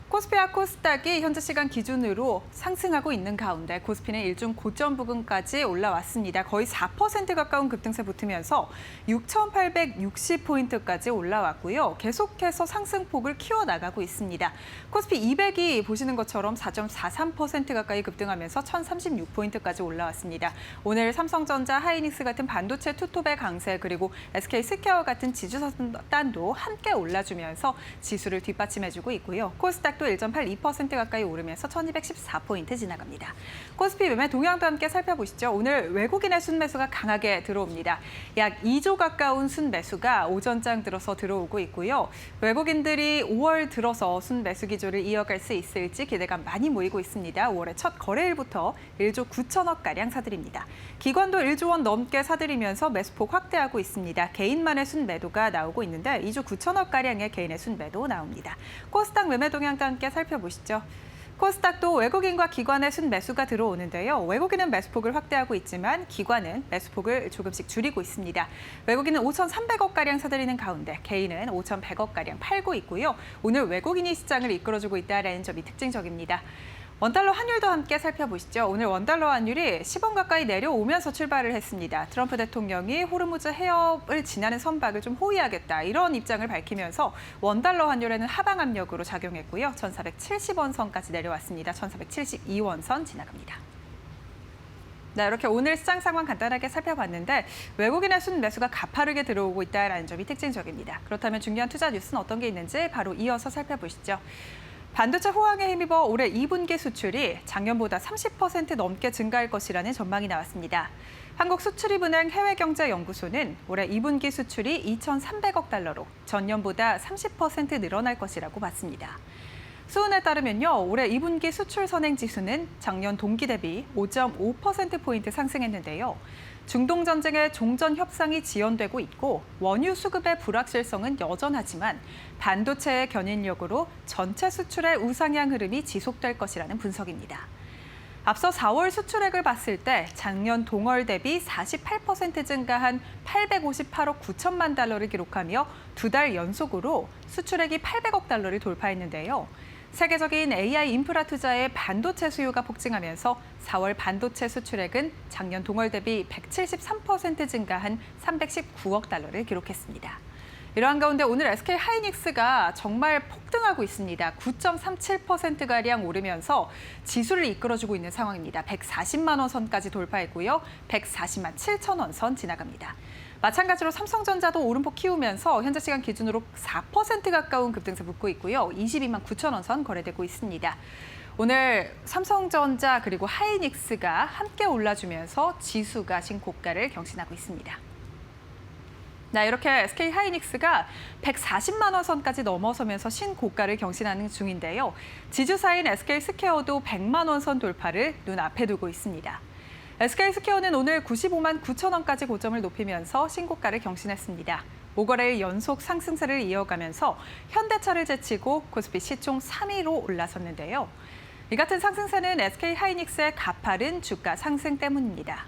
코스피와 코스닥이 현재 시간 기준으로 상승하고 있는 가운데 코스피는 일중 고점 부근까지 올라왔습니다. 거의 4% 가까운 급등세 붙으면서 6,860포인트까지 올라왔고요. 계속해서 상승폭을 키워나가고 있습니다. 코스피 200이 보시는 것처럼 4.43% 가까이 급등하면서 1,036포인트까지 올라왔습니다. 오늘 삼성전자, 하이닉스 같은 반도체 투톱의 강세 그리고 SK스퀘어 같은 지주선단도 함께 올라주면서 지수를 뒷받침해주고 있고요. 코스닥 또 1.82% 가까이 오르면서 1,214포인트 지나갑니다. 코스피 매매 동향도 함께 살펴보시죠. 오늘 외국인의 순매수가 강하게 들어옵니다. 약 2조 가까운 순매수가 오전장 들어서 들어오고 있고요. 외국인들이 5월 들어서 순매수 기조를 이어갈 수 있을지 기대가 많이 모이고 있습니다. 5월의 첫 거래일부터 1조 9천억가량 사들입니다. 기관도 1조 원 넘게 사들이면서 매수폭 확대하고 있습니다. 개인만의 순매도가 나오고 있는데 2조 9천억가량의 개인의 순매도 나옵니다. 코스닥 매매 동향도 함께 살펴보시죠. 코스닥도 외국인과 기관의 순매수가 들어오는데요. 외국인은 매수폭을 확대하고 있지만 기관은 매수폭을 조금씩 줄이고 있습니다. 외국인은 5,300억가량 사들이는 가운데 개인은 5,100억가량 팔고 있고요. 오늘 외국인이 시장을 이끌어주고 있다는 점이 특징적입니다. 원달러 환율도 함께 살펴보시죠. 오늘 원달러 환율이 10원 가까이 내려오면서 출발을 했습니다. 트럼프 대통령이 호르무즈 해협을 지나는 선박을 좀 호위하겠다 이런 입장을 밝히면서 원달러 환율에는 하방 압력으로 작용했고요. 1,470원 선까지 내려왔습니다. 1,472원 선 지나갑니다. 네, 이렇게 오늘 시장 상황 간단하게 살펴봤는데 외국인의 순매수가 가파르게 들어오고 있다는 점이 특징적입니다. 그렇다면 중요한 투자 뉴스는 어떤 게 있는지 바로 이어서 살펴보시죠. 반도체 호황에 힘입어 올해 2분기 수출이 작년보다 30% 넘게 증가할 것이라는 전망이 나왔습니다. 한국수출입은행 해외경제연구소는 올해 2분기 수출이 2,300억 달러로 전년보다 30% 늘어날 것이라고 봤습니다. 수은에 따르면요, 올해 2분기 수출 선행 지수는 작년 동기 대비 5.5%포인트 상승했는데요. 중동 전쟁의 종전 협상이 지연되고 있고 원유 수급의 불확실성은 여전하지만 반도체의 견인력으로 전체 수출의 우상향 흐름이 지속될 것이라는 분석입니다. 앞서 4월 수출액을 봤을 때 작년 동월 대비 48% 증가한 858억 9천만 달러를 기록하며 두 달 연속으로 수출액이 800억 달러를 돌파했는데요. 세계적인 AI 인프라 투자에 반도체 수요가 폭증하면서 4월 반도체 수출액은 작년 동월 대비 173% 증가한 319억 달러를 기록했습니다. 이러한 가운데 오늘 SK 하이닉스가 정말 폭등하고 있습니다. 9.37%가량 오르면서 지수를 이끌어주고 있는 상황입니다. 140만 원 선까지 돌파했고요. 140만 7천 원 선 지나갑니다. 마찬가지로 삼성전자도 오름폭 키우면서 현재 시간 기준으로 4% 가까운 급등세 붙고 있고요. 22만 9천 원 선 거래되고 있습니다. 오늘 삼성전자 그리고 하이닉스가 함께 올라주면서 지수가 신고가를 경신하고 있습니다. 네, 이렇게 SK 하이닉스가 140만 원 선까지 넘어서면서 신고가를 경신하는 중인데요. 지주사인 SK스퀘어도 100만 원 선 돌파를 눈앞에 두고 있습니다. SK스퀘어는 오늘 95만 9천 원까지 고점을 높이면서 신고가를 경신했습니다. 5거래일 연속 상승세를 이어가면서 현대차를 제치고 코스피 시총 3위로 올라섰는데요. 이 같은 상승세는 SK하이닉스의 가파른 주가 상승 때문입니다.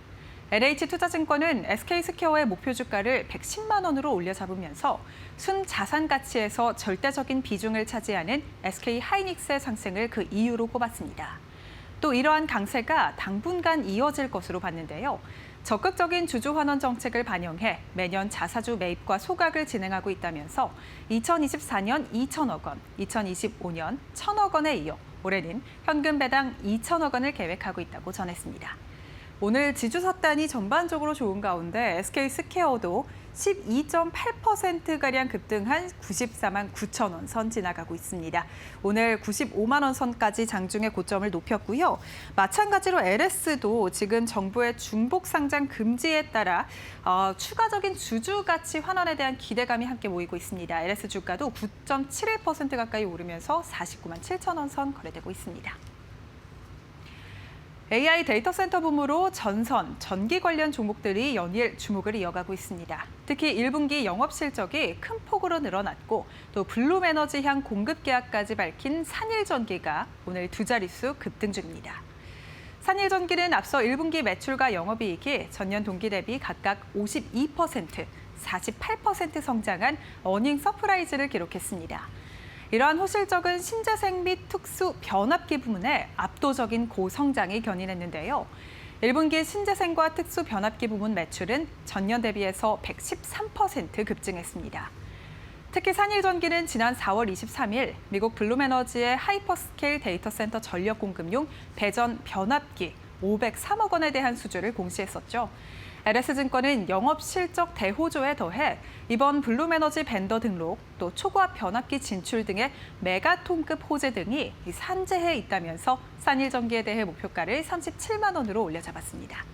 LH투자증권은 SK스퀘어의 목표 주가를 110만 원으로 올려잡으면서 순자산 가치에서 절대적인 비중을 차지하는 SK하이닉스의 상승을 그 이유로 꼽았습니다. 또 이러한 강세가 당분간 이어질 것으로 봤는데요. 적극적인 주주 환원 정책을 반영해 매년 자사주 매입과 소각을 진행하고 있다면서 2024년 2천억 원, 2025년 1천억 원에 이어 올해는 현금 배당 2천억 원을 계획하고 있다고 전했습니다. 오늘 지주 샀단이 전반적으로 좋은 가운데 SK스퀘어도 12.8%가량 급등한 94만 9천 원 선 지나가고 있습니다. 오늘 95만 원 선까지 장중에 고점을 높였고요. 마찬가지로 LS도 지금 정부의 중복 상장 금지에 따라 추가적인 주주 가치 환원에 대한 기대감이 함께 모이고 있습니다. LS 주가도 9.71% 가까이 오르면서 49만 7천 원 선 거래되고 있습니다. AI 데이터 센터 붐으로 전선, 전기 관련 종목들이 연일 주목을 이어가고 있습니다. 특히 1분기 영업 실적이 큰 폭으로 늘어났고 또 블룸에너지향 공급 계약까지 밝힌 산일전기가 오늘 두 자릿수 급등 중입니다. 산일전기는 앞서 1분기 매출과 영업이익이 전년 동기 대비 각각 52%, 48% 성장한 어닝 서프라이즈를 기록했습니다. 이러한 호실적은 신재생 및 특수 변압기 부문에 압도적인 고성장이 견인했는데요. 1분기 신재생과 특수 변압기 부문 매출은 전년 대비해서 113% 급증했습니다. 특히 산일전기는 지난 4월 23일 미국 블룸에너지의 하이퍼스케일 데이터 센터 전력 공급용 배전 변압기 503억 원에 대한 수주를 공시했었죠. LS증권은 영업 실적 대호조에 더해 이번 블룸에너지 벤더 등록, 또 초고압 변압기 진출 등의 메가톤급 호재 등이 산재해 있다면서 산일전기에 대해 목표가를 37만 원으로 올려 잡았습니다.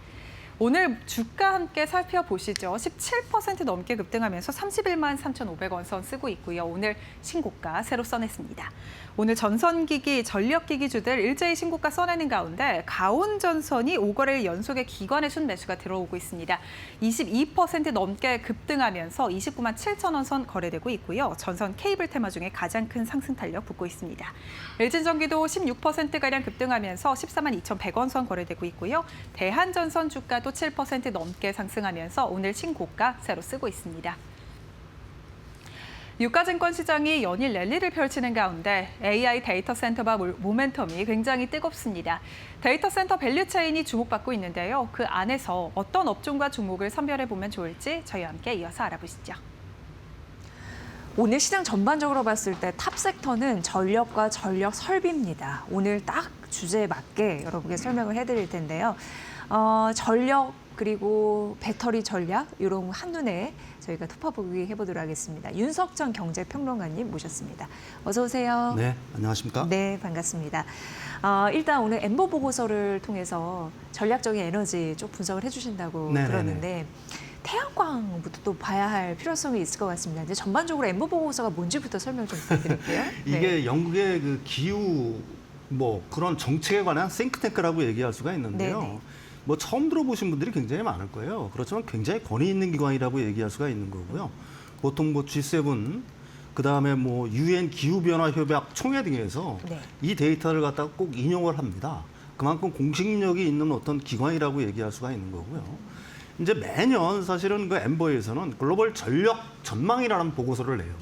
오늘 주가 함께 살펴보시죠. 17% 넘게 급등하면서 31만 3,500원 선 쓰고 있고요. 오늘 신고가 새로 써냈습니다. 오늘 전선기기, 전력기기주들 일제히 신고가 써내는 가운데 가온전선이 5거래일 연속의 기관의 순매수가 들어오고 있습니다. 22% 넘게 급등하면서 29만 7천 원 선 거래되고 있고요. 전선 케이블 테마 중에 가장 큰 상승 탄력 붙고 있습니다. 일진전기도 16%가량 급등하면서 14만 2,100원 선 거래되고 있고요. 대한전선 주가도 7% 넘게 상승하면서 오늘 신고가 새로 쓰고 있습니다. 유가증권 시장이 연일 랠리를 펼치는 가운데 AI 데이터 센터와 모멘텀이 굉장히 뜨겁습니다. 데이터 센터 밸류체인이 주목받고 있는데요. 그 안에서 어떤 업종과 종목을 선별해보면 좋을지 저희와 함께 이어서 알아보시죠. 오늘 시장 전반적으로 봤을 때 탑 섹터는 전력과 전력 설비입니다. 오늘 딱 주제에 맞게 여러분께 설명을 해드릴 텐데요. 전력 그리고 배터리 전략 이런 한눈에 저희가 톱파보기 해보도록 하겠습니다. 윤석정 경제평론가님 모셨습니다. 어서 오세요. 네, 안녕하십니까? 네, 반갑습니다. 일단 오늘 엠버 보고서를 통해서 전략적인 에너지 쪽 분석을 해주신다고 네네네. 들었는데 태양광부터 또 봐야 할 필요성이 있을 것 같습니다. 이제 전반적으로 엠버 보고서가 뭔지부터 설명 좀 부탁드릴게요. 이게 네. 영국의 그 기후 그런 정책에 관한 싱크탱크라고 얘기할 수가 있는데요. 네네. 처음 들어보신 분들이 굉장히 많을 거예요. 그렇지만 굉장히 권위 있는 기관이라고 얘기할 수가 있는 거고요. 보통 G7, 그다음에 UN 기후변화협약 총회 등에서 네. 이 데이터를 갖다가 꼭 인용을 합니다. 그만큼 공식력이 있는 어떤 기관이라고 얘기할 수가 있는 거고요. 이제 매년 사실은 그 엠버에서는 글로벌 전력 전망이라는 보고서를 내요.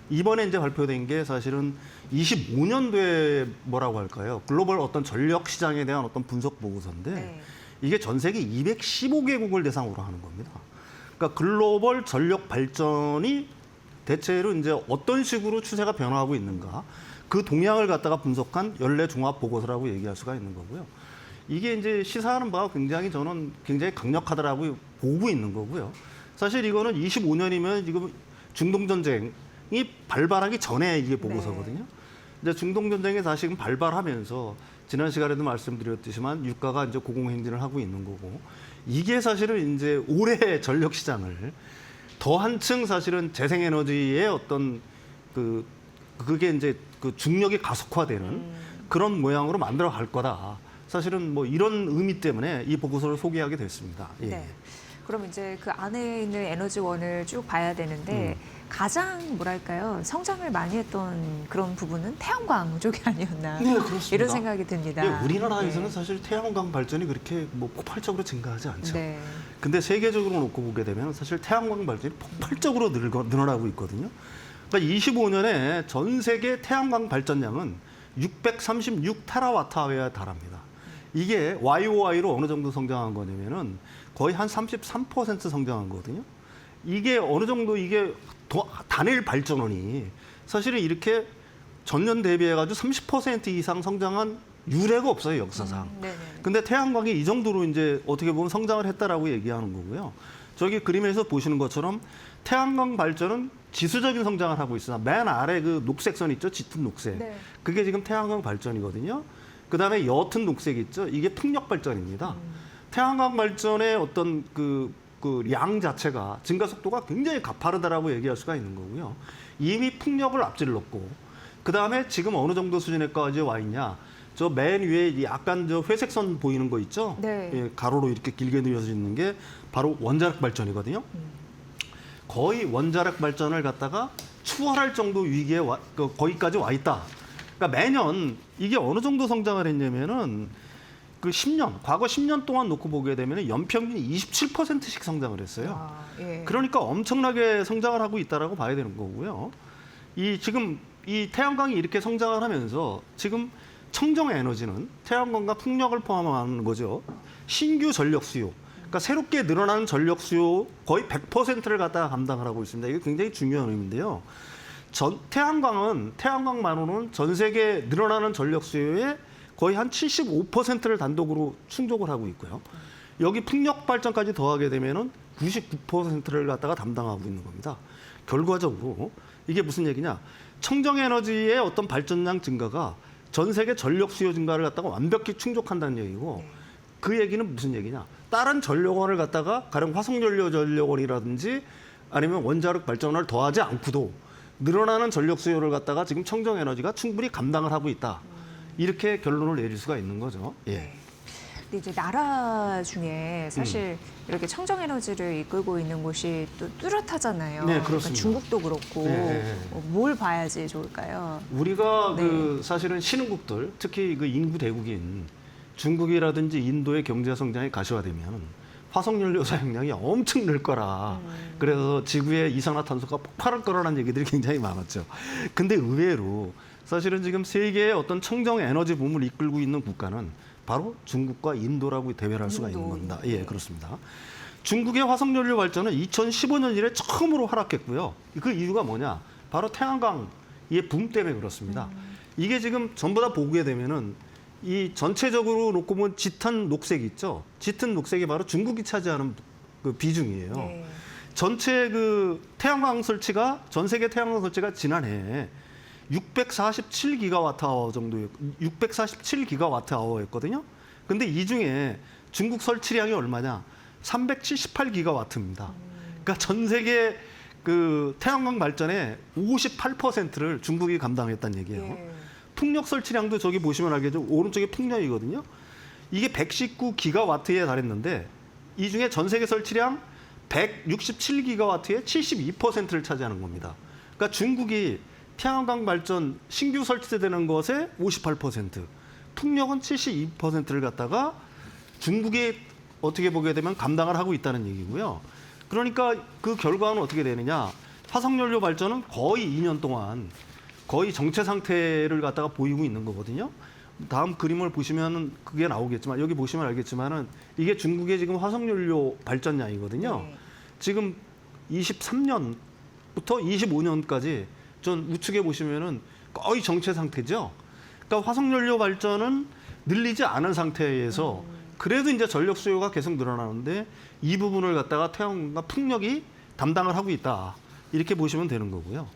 이번에 이제 발표된 게 사실은 25년도에 뭐라고 할까요? 글로벌 어떤 전력 시장에 대한 어떤 분석 보고서인데 네. 이게 전 세계 215개국을 대상으로 하는 겁니다. 그러니까 글로벌 전력 발전이 대체로 이제 어떤 식으로 추세가 변화하고 있는가 그 동향을 갖다가 분석한 연례 종합 보고서라고 얘기할 수가 있는 거고요. 이게 이제 시사하는 바가 저는 굉장히 강력하다라고 보고 있는 거고요. 사실 이거는 25년이면 지금 중동 전쟁이 발발하기 전에 이게 보고서거든요. 네. 이제 중동 전쟁이 다시금 발발하면서 지난 시간에도 말씀드렸듯이만 유가가 이제 고공행진을 하고 있는 거고 이게 사실은 이제 올해 전력 시장을 더 한층 사실은 재생에너지의 어떤 그게 이제 그 중력이 가속화되는 그런 모양으로 만들어 갈 거다. 사실은 이런 의미 때문에 이 보고서를 소개하게 됐습니다. 예. 네. 그럼 이제 그 안에 있는 에너지원을 쭉 봐야 되는데 가장 뭐랄까요 성장을 많이 했던 그런 부분은 태양광 쪽이 아니었나 네, 그렇습니다. 이런 생각이 듭니다. 네, 우리나라에서는 네. 사실 태양광 발전이 그렇게 폭발적으로 증가하지 않죠. 네. 근데 세계적으로 놓고 보게 되면 사실 태양광 발전이 폭발적으로 늘어나고 있거든요. 그러니까 25년에 전 세계 태양광 발전량은 636테라와트아워에 달합니다. 이게 YOY로 어느 정도 성장한 거냐면은 거의 한 33% 성장한 거거든요. 이게 어느 정도 단일 발전원이 사실은 이렇게 전년 대비해가지고 30% 이상 성장한 유례가 없어요, 역사상. 네네. 근데 태양광이 이 정도로 이제 어떻게 보면 성장을 했다라고 얘기하는 거고요. 저기 그림에서 보시는 것처럼 태양광 발전은 지수적인 성장을 하고 있으나 맨 아래 그 녹색 선 있죠, 짙은 녹색. 네. 그게 지금 태양광 발전이거든요. 그다음에 옅은 녹색 있죠, 이게 풍력 발전입니다. 태양광 발전의 어떤 그 양 자체가 증가 속도가 굉장히 가파르다라고 얘기할 수가 있는 거고요. 이미 풍력을 앞질렀고, 그 다음에 지금 어느 정도 수준에까지 와 있냐? 저 맨 위에 이 약간 저 회색 선 보이는 거 있죠? 네. 예, 가로로 이렇게 길게 늘려져 있는 게 바로 원자력 발전이거든요. 거의 원자력 발전을 갖다가 추월할 정도 위기에 거기까지 와 있다. 그러니까 매년 이게 어느 정도 성장을 했냐면은 그 10년, 과거 10년 동안 놓고 보게 되면 연평균 27%씩 성장을 했어요. 아, 예. 그러니까 엄청나게 성장을 하고 있다라고 봐야 되는 거고요. 지금 이 태양광이 이렇게 성장을 하면서 지금 청정 에너지는 태양광과 풍력을 포함하는 거죠. 신규 전력 수요. 그러니까 새롭게 늘어나는 전력 수요 거의 100%를 갖다가 감당을 하고 있습니다. 이게 굉장히 중요한 의미인데요. 태양광만으로는 전 세계 늘어나는 전력 수요의 거의 한 75%를 단독으로 충족을 하고 있고요. 여기 풍력 발전까지 더하게 되면은 99%를 갖다가 담당하고 있는 겁니다. 결과적으로 이게 무슨 얘기냐? 청정 에너지의 어떤 발전량 증가가 전 세계 전력 수요 증가를 갖다가 완벽히 충족한다는 얘기고, 그 얘기는 무슨 얘기냐? 다른 전력원을 갖다가 가령 화석연료 전력원이라든지 아니면 원자력 발전을 더하지 않고도 늘어나는 전력 수요를 갖다가 지금 청정 에너지가 충분히 감당을 하고 있다. 이렇게 결론을 내릴 수가 있는 거죠. 예. 근데 이제 나라 중에 사실 이렇게 청정 에너지를 이끌고 있는 곳이 또 뚜렷하잖아요. 네, 그러니까 그렇습니다. 중국도 그렇고 네. 뭘 봐야지 좋을까요? 우리가 네. 그 사실은 신흥국들, 특히 그 인구 대국인 중국이라든지 인도의 경제 성장이 가시화되면 화석연료 사용량이 엄청 늘 거라. 그래서 지구의 이산화탄소가 폭발할 거라는 얘기들이 굉장히 많았죠. 근데 의외로 사실은 지금 세계의 어떤 청정 에너지 붐을 이끌고 있는 국가는 바로 중국과 인도라고 대별할 수가 있는 겁니다. 예, 그렇습니다. 중국의 화석연료 발전은 2015년 이래 처음으로 하락했고요. 그 이유가 뭐냐? 바로 태양광의 붐 때문에 그렇습니다. 이게 지금 전부 다 보게 되면은 이 전체적으로 놓고 보면 짙은 녹색 있죠? 짙은 녹색이 바로 중국이 차지하는 그 비중이에요. 네. 전체 그 태양광 설치가, 전 세계 태양광 설치가 지난해 647기가와트아워 정도, 647기가와트아워였거든요. 근데 이 중에 중국 설치량이 얼마냐? 378기가와트입니다. 그러니까 전 세계 그 태양광 발전의 58%를 중국이 감당했다는 얘기예요. 예. 풍력 설치량도 저기 보시면 알겠죠. 오른쪽에 풍력이거든요. 이게 119기가와트에 달했는데 이 중에 전 세계 설치량 167기가와트의 72%를 차지하는 겁니다. 그러니까 중국이 태양광 발전 신규 설치되는 것의 58%, 풍력은 72%를 갖다가 중국이 어떻게 보게 되면 감당을 하고 있다는 얘기고요. 그러니까 그 결과는 어떻게 되느냐? 화석연료 발전은 거의 2년 동안 거의 정체 상태를 갖다가 보이고 있는 거거든요. 다음 그림을 보시면 그게 나오겠지만 여기 보시면 알겠지만은 이게 중국의 지금 화석연료 발전량이거든요. 네. 지금 23년부터 25년까지 전 우측에 보시면은 거의 정체 상태죠. 그러니까 화석연료 발전은 늘리지 않은 상태에서 그래도 이제 전력 수요가 계속 늘어나는데 이 부분을 갖다가 태양광과 풍력이 담당을 하고 있다. 이렇게 보시면 되는 거고요.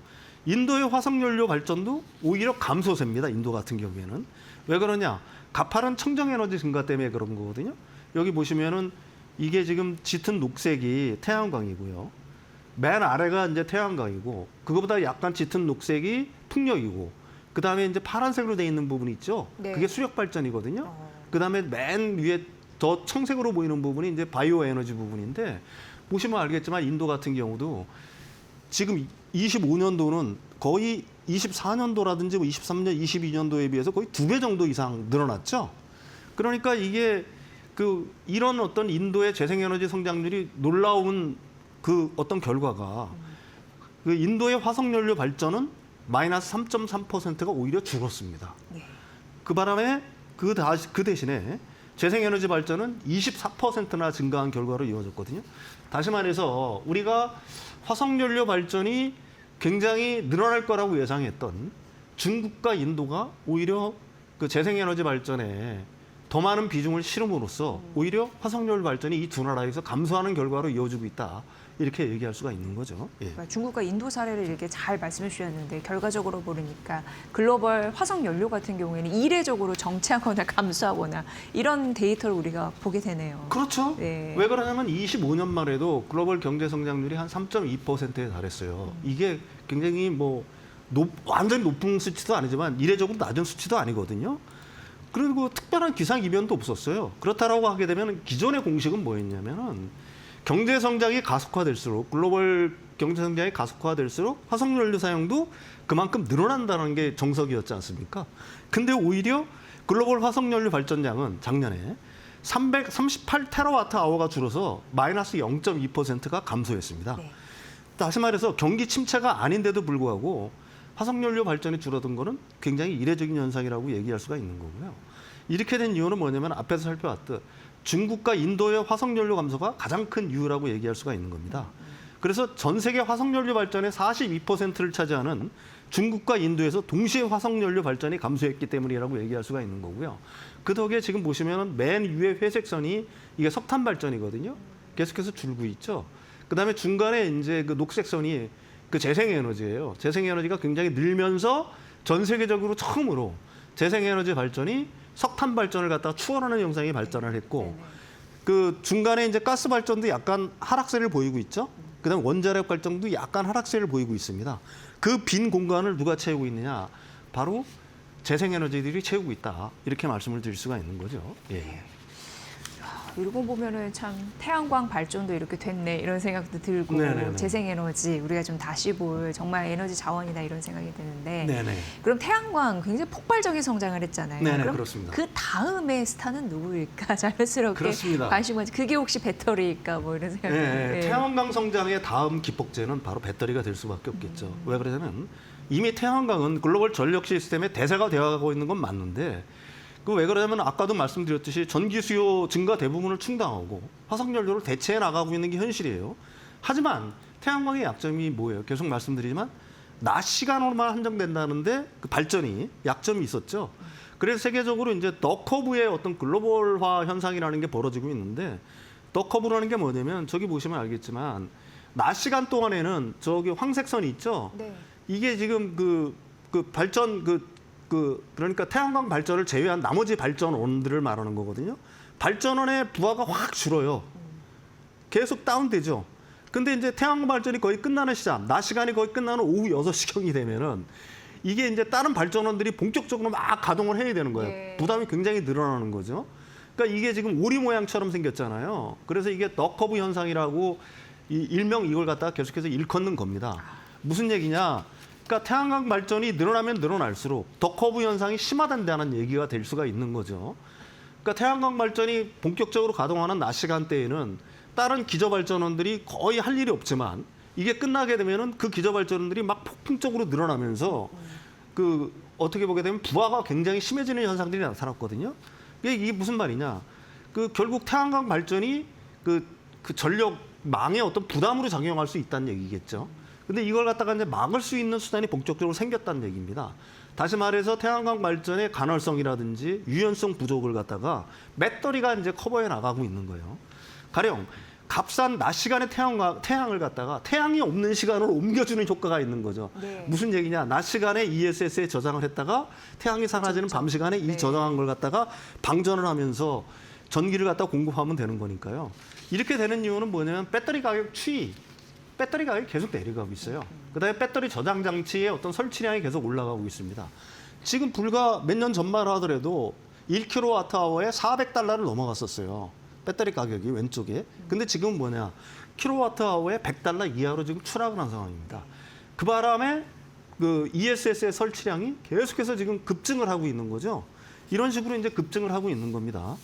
인도의 화석연료 발전도 오히려 감소세입니다. 인도 같은 경우에는. 왜 그러냐? 가파른 청정에너지 증가 때문에 그런 거거든요. 여기 보시면은 이게 지금 짙은 녹색이 태양광이고요. 맨 아래가 이제 태양광이고 그거보다 약간 짙은 녹색이 풍력이고 그다음에 이제 파란색으로 돼 있는 부분이 있죠. 네. 그게 수력 발전이거든요. 그다음에 맨 위에 더 청색으로 보이는 부분이 이제 바이오 에너지 부분인데 보시면 알겠지만 인도 같은 경우도 지금 25년도는 거의 24년도라든지 23년, 22년도에 비해서 거의 2배 정도 이상 늘어났죠. 그러니까 이게 이런 어떤 인도의 재생에너지 성장률이 놀라운 그 어떤 결과가 그 인도의 화석연료 발전은 마이너스 3.3%가 오히려 줄었습니다. 그 바람에 그 대신에 재생에너지 발전은 24%나 증가한 결과로 이어졌거든요. 다시 말해서 우리가 화석연료 발전이 굉장히 늘어날 거라고 예상했던 중국과 인도가 오히려 그 재생에너지 발전에 더 많은 비중을 실음으로써 오히려 화석연료 발전이 이 두 나라에서 감소하는 결과로 이어지고 있다. 이렇게 얘기할 수가 있는 거죠. 예. 그러니까 중국과 인도 사례를 이렇게 잘 말씀해 주셨는데 결과적으로 보니까 글로벌 화석 연료 같은 경우에는 이례적으로 정체하거나 감소하거나 이런 데이터를 우리가 보게 되네요. 그렇죠. 네. 왜 그러냐면 25년만 해도 글로벌 경제 성장률이 한 3.2%에 달했어요. 이게 굉장히 완전히 높은 수치도 아니지만 이례적으로 낮은 수치도 아니거든요. 그리고 특별한 기상 이변도 없었어요. 그렇다라고 하게 되면 기존의 공식은 뭐였냐면은 경제 성장이 가속화될수록 글로벌 경제 성장이 가속화될수록 화석연료 사용도 그만큼 늘어난다는 게 정석이었지 않습니까? 근데 오히려 글로벌 화석연료 발전량은 작년에 338테라와트-아워가 줄어서 마이너스 0.2%가 감소했습니다. 네. 다시 말해서 경기 침체가 아닌데도 불구하고 화석연료 발전이 줄어든 거는 굉장히 이례적인 현상이라고 얘기할 수가 있는 거고요. 이렇게 된 이유는 뭐냐면 앞에서 살펴봤듯 중국과 인도의 화석연료 감소가 가장 큰 이유라고 얘기할 수가 있는 겁니다. 그래서 전 세계 화석연료 발전의 42%를 차지하는 중국과 인도에서 동시에 화석연료 발전이 감소했기 때문이라고 얘기할 수가 있는 거고요. 그 덕에 지금 보시면 맨 위에 회색선이 이게 석탄 발전이거든요. 계속해서 줄고 있죠. 그다음에 중간에 이제 그 녹색선이 그 재생에너지예요. 재생에너지가 굉장히 늘면서 전 세계적으로 처음으로 재생에너지 발전이 석탄 발전을 갖다가 추월하는 형상이 발전을 했고 그 중간에 이제 가스 발전도 약간 하락세를 보이고 있죠. 그다음 원자력 발전도 약간 하락세를 보이고 있습니다. 그 빈 공간을 누가 채우고 있느냐? 바로 재생에너지들이 채우고 있다. 이렇게 말씀을 드릴 수가 있는 거죠. 예. 이러고 보면은 참 태양광 발전도 이렇게 됐네 이런 생각도 들고 네네네. 재생에너지 우리가 좀 다시 볼 정말 에너지 자원이다 이런 생각이 드는데 네네. 그럼 태양광 굉장히 폭발적인 성장을 했잖아요. 네네, 그럼 그렇습니다. 그 다음에 스타는 누구일까? 자연스럽게 그렇습니다. 관심 가지. 그게 혹시 배터리일까? 뭐 이런 생각이 드는데. 태양광 성장의 다음 기폭제는 바로 배터리가 될 수밖에 없겠죠. 왜 그러냐면 이미 태양광은 글로벌 전력 시스템의 대세가 되어가고 있는 건 맞는데 그 왜 그러냐면 아까도 말씀드렸듯이 전기 수요 증가 대부분을 충당하고 화석연료를 대체해 나가고 있는 게 현실이에요. 하지만 태양광의 약점이 뭐예요? 계속 말씀드리지만 낮 시간으로만 한정된다는데 그 발전이 약점이 있었죠. 그래서 세계적으로 이제 더 커브의 어떤 글로벌화 현상이라는 게 벌어지고 있는데 더 커브라는 게 뭐냐면 저기 보시면 알겠지만 낮 시간 동안에는 저기 황색선이 있죠. 네. 이게 지금 그 발전 그러니까 태양광 발전을 제외한 나머지 발전원들을 말하는 거거든요. 발전원의 부하가 확 줄어요. 계속 다운되죠. 근데 이제 태양광 발전이 거의 끝나는 시점, 낮 시간이 거의 끝나는 오후 6시경이 되면은 이게 이제 다른 발전원들이 본격적으로 막 가동을 해야 되는 거예요. 예. 부담이 굉장히 늘어나는 거죠. 그러니까 이게 지금 오리 모양처럼 생겼잖아요. 그래서 이게 더 커브 현상이라고 일명 이걸 갖다가 계속해서 일컫는 겁니다. 무슨 얘기냐? 그러니까 태양광 발전이 늘어나면 늘어날수록 더 커브 현상이 심화된다는 얘기가 될 수가 있는 거죠. 그러니까 태양광 발전이 본격적으로 가동하는 낮 시간대에는 다른 기저발전원들이 거의 할 일이 없지만 이게 끝나게 되면은 그 기저발전원들이 막 폭풍적으로 늘어나면서 그 어떻게 보게 되면 부하가 굉장히 심해지는 현상들이 나타났거든요. 이게 무슨 말이냐? 그 결국 태양광 발전이 그 전력망의 어떤 부담으로 작용할 수 있다는 얘기겠죠. 근데 이걸 갖다가 이제 막을 수 있는 수단이 본격적으로 생겼다는 얘기입니다. 다시 말해서 태양광 발전의 간헐성이라든지 유연성 부족을 갖다가 배터리가 이제 커버해 나가고 있는 거예요. 가령 값싼 낮 시간에 태양을 갖다가 태양이 없는 시간으로 옮겨주는 효과가 있는 거죠. 네. 무슨 얘기냐? 낮 시간에 ESS에 저장을 했다가 태양이 사라지는 밤 시간에 이 저장한 걸 갖다가 방전을 하면서 전기를 갖다 공급하면 되는 거니까요. 이렇게 되는 이유는 뭐냐면 배터리 가격이 계속 내려가고 있어요. 그다음에 배터리 저장 장치의 어떤 설치량이 계속 올라가고 있습니다. 지금 불과 몇 년 전만 하더라도 1kWh에 $400를 넘어갔었어요. 배터리 가격이 왼쪽에. 근데 지금은 뭐냐? kWh에 $100 이하로 지금 추락을 한 상황입니다. 그 바람에 그 ESS의 설치량이 계속해서 지금 급증을 하고 있는 거죠. 이런 식으로 이제 급증을 하고 있는 겁니다.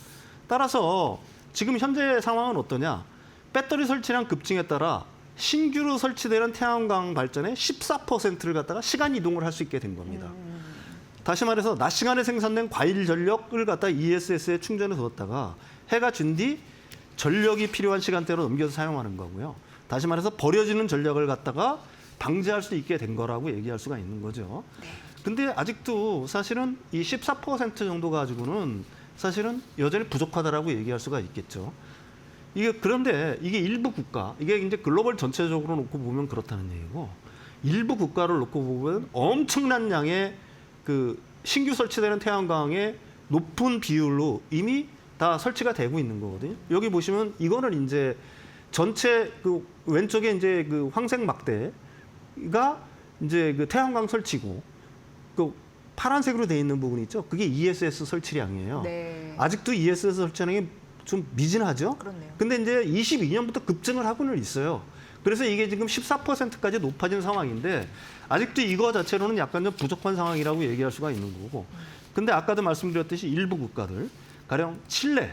따라서 지금 현재 상황은 어떠냐? 배터리 설치량 급증에 따라 신규로 설치되는 태양광 발전의 14%를 갖다가 시간 이동을 할 수 있게 된 겁니다. 다시 말해서 낮 시간에 생산된 과일 전력을 갖다 ESS에 충전해 두었다가 해가 진 뒤 전력이 필요한 시간대로 넘겨서 사용하는 거고요. 다시 말해서 버려지는 전력을 갖다가 방지할 수 있게 된 거라고 얘기할 수가 있는 거죠. 근데 아직도 사실은 이 14% 정도 가지고는 사실은 여전히 부족하다라고 얘기할 수가 있겠죠. 그런데 이게 일부 국가, 이게 이제 글로벌 전체적으로 놓고 보면 그렇다는 얘기고, 일부 국가를 놓고 보면 엄청난 양의 그 신규 설치되는 태양광의 높은 비율로 이미 다 설치가 되고 있는 거거든요. 여기 보시면 이거는 이제 전체 그 왼쪽에 이제 그 황색 막대가 이제 그 태양광 설치고, 그 파란색으로 돼 있는 부분이 있죠. 그게 ESS 설치량이에요. 네. 아직도 ESS 설치량이 좀 미진하죠. 그렇네요. 근데 이제 22년부터 급증을 하고는 있어요. 그래서 이게 지금 14%까지 높아진 상황인데 아직도 이거 자체로는 약간 좀 부족한 상황이라고 얘기할 수가 있는 거고. 근데 아까도 말씀드렸듯이 일부 국가들, 가령 칠레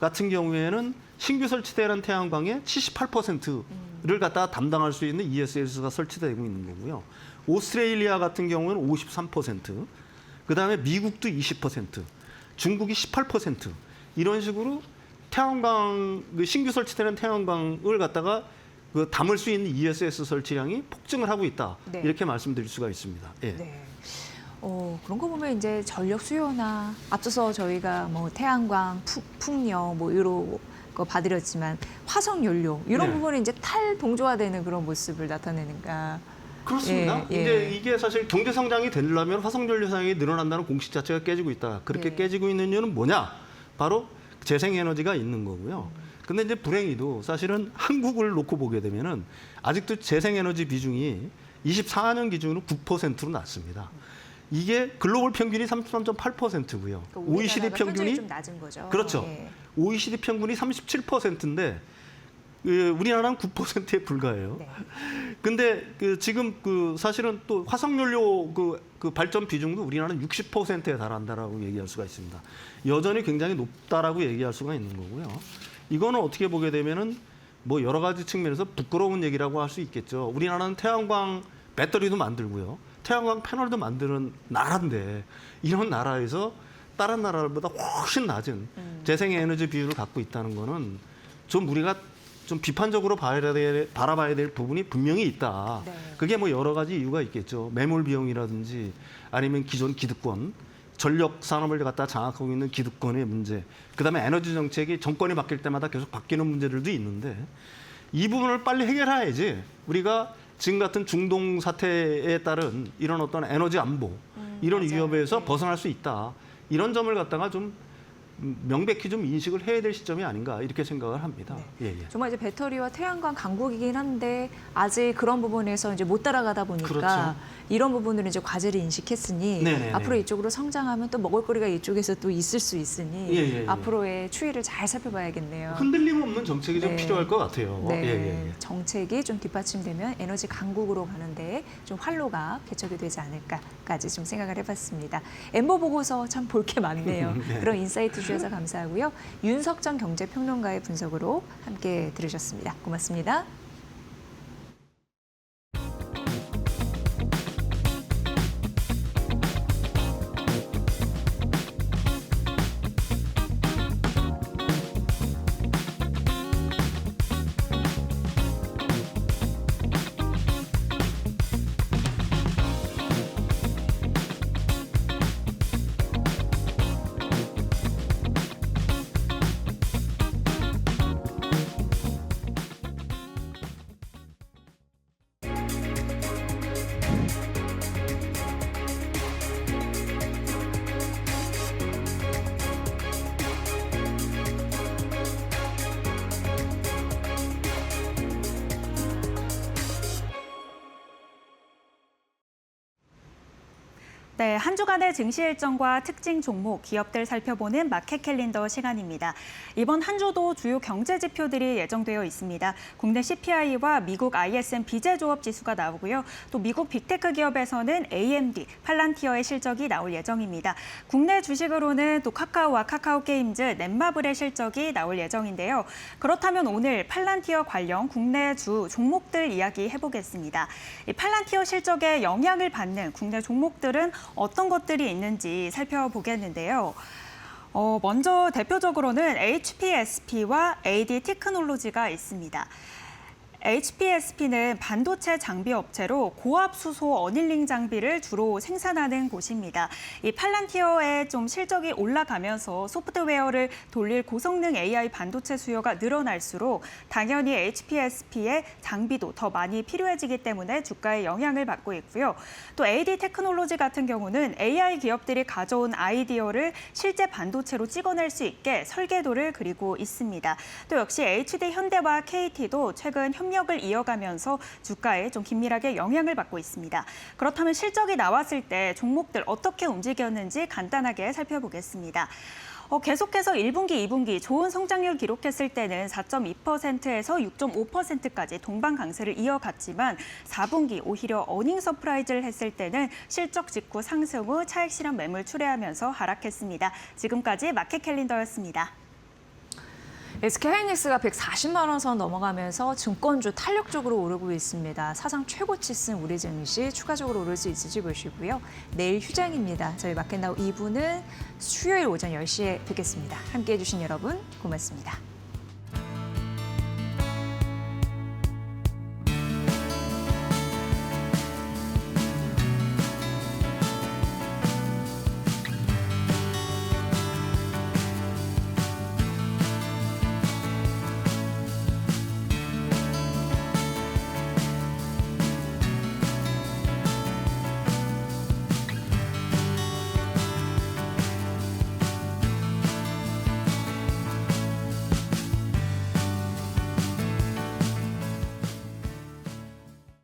같은 경우에는 신규 설치되는 태양광의 78%를 갖다가 담당할 수 있는 ESS가 설치되고 있는 거고요. 오스트레일리아 같은 경우에는 53%, 그다음에 미국도 20%, 중국이 18% 이런 식으로 태양광 신규 설치되는 태양광을 갖다가 담을 수 있는 ESS 설치량이 폭증을 하고 있다. 네. 이렇게 말씀드릴 수가 있습니다. 예. 네. 그런 거 보면 이제 전력 수요나 앞서서 저희가 뭐 태양광, 풍력 뭐 이런 거 봐드렸지만 화석 연료 이런 네. 부분이 이제 탈동조화되는 그런 모습을 나타내는가. 그렇습니다. 예, 예. 이제 이게 사실 경제 성장이 되려면 화석연료 사용이 늘어난다는 공식 자체가 깨지고 있다. 그렇게 예. 깨지고 있는 이유는 뭐냐? 바로 재생에너지가 있는 거고요. 근데 이제 불행히도 사실은 한국을 놓고 보게 되면은 아직도 재생에너지 비중이 24년 기준으로 9%로 낮습니다. 이게 글로벌 평균이 33.8%고요. OECD 평균이 좀 낮은 거죠. 그렇죠. 예. OECD 평균이 37%인데 우리나라는 9%에 불과해요. 네. 근데 지금 사실은 또 화석연료 그 발전 비중도 우리나라는 60%에 달한다라고 얘기할 수가 있습니다. 여전히 굉장히 높다라고 얘기할 수가 있는 거고요. 이거는 어떻게 보게 되면은 뭐 여러 가지 측면에서 부끄러운 얘기라고 할 수 있겠죠. 우리나라는 태양광 배터리도 만들고요. 태양광 패널도 만드는 나라인데 이런 나라에서 다른 나라들보다 훨씬 낮은 재생에너지 비율을 갖고 있다는 거는 좀 우리가 좀 비판적으로 바라봐야 될 부분이 분명히 있다. 네. 그게 뭐 여러 가지 이유가 있겠죠. 매몰 비용이라든지 아니면 기존 기득권, 전력 산업을 갖다 장악하고 있는 기득권의 문제, 그다음에 에너지 정책이 정권이 바뀔 때마다 계속 바뀌는 문제들도 있는데 이 부분을 빨리 해결해야지 우리가 지금 같은 중동 사태에 따른 이런 어떤 에너지 안보, 이런 맞아요. 위협에서 네. 벗어날 수 있다. 이런 점을 갖다가 좀 명백히 좀 인식을 해야 될 시점이 아닌가 이렇게 생각을 합니다. 네. 예, 예. 정말 이제 배터리와 태양광 강국이긴 한데 아직 그런 부분에서 이제 못 따라가다 보니까 그렇죠. 이런 부분들은 이제 과제를 인식했으니 네네네. 앞으로 이쪽으로 성장하면 또 먹을거리가 이쪽에서 또 있을 수 있으니 예, 예, 예. 앞으로의 추이를 잘 살펴봐야겠네요. 흔들림 없는 정책이 좀 네. 필요할 것 같아요. 네, 예, 예, 예. 정책이 좀 뒷받침되면 에너지 강국으로 가는데 좀 활로가 개척이 되지 않을까까지 좀 생각을 해봤습니다. 엠버 보고서 참 볼 게 많네요. 네. 그런 인사이트 주셔서 감사하고요. 윤석정 경제평론가의 분석으로 함께 들으셨습니다. 고맙습니다. 네, 한 주간의 증시 일정과 특징 종목, 기업들 살펴보는 마켓 캘린더 시간입니다. 이번 한 주도 주요 경제 지표들이 예정되어 있습니다. 국내 CPI와 미국 ISM 비제조업 지수가 나오고요. 또 미국 빅테크 기업에서는 AMD, 팔란티어의 실적이 나올 예정입니다. 국내 주식으로는 또 카카오와 카카오게임즈, 넷마블의 실적이 나올 예정인데요. 그렇다면 오늘 팔란티어 관련 국내 주 종목들 이야기해보겠습니다. 이 팔란티어 실적에 영향을 받는 국내 종목들은 어떤 것들이 있는지 살펴보겠는데요. 먼저 대표적으로는 HPSP와 AD 테크놀로지가 있습니다. HPSP는 반도체 장비 업체로 고압 수소 어닐링 장비를 주로 생산하는 곳입니다. 이 팔란티어의 좀 실적이 올라가면서 소프트웨어를 돌릴 고성능 AI 반도체 수요가 늘어날수록 당연히 HPSP의 장비도 더 많이 필요해지기 때문에 주가에 영향을 받고 있고요. 또 AD 테크놀로지 같은 경우는 AI 기업들이 가져온 아이디어를 실제 반도체로 찍어낼 수 있게 설계도를 그리고 있습니다. 또 역시 HD 현대와 KT도 최근 협력 상승력을 이어가면서 주가에 좀 긴밀하게 영향을 받고 있습니다. 그렇다면 실적이 나왔을 때 종목들 어떻게 움직였는지 간단하게 살펴보겠습니다. 계속해서 1분기, 2분기 좋은 성장률 기록했을 때는 4.2%에서 6.5%까지 동반 강세를 이어갔지만 4분기 오히려 어닝 서프라이즈를 했을 때는 실적 직후 상승 후 차익 실현 매물 출회하면서 하락했습니다. 지금까지 마켓 캘린더였습니다. SK하이닉스가 140만 원 선 넘어가면서 증권주 탄력적으로 오르고 있습니다. 사상 최고치 쓴 우리 증시 추가적으로 오를 수 있을지 보시고요. 내일 휴장입니다. 저희 마켓나우 2부는 수요일 오전 10시에 뵙겠습니다. 함께해 주신 여러분 고맙습니다.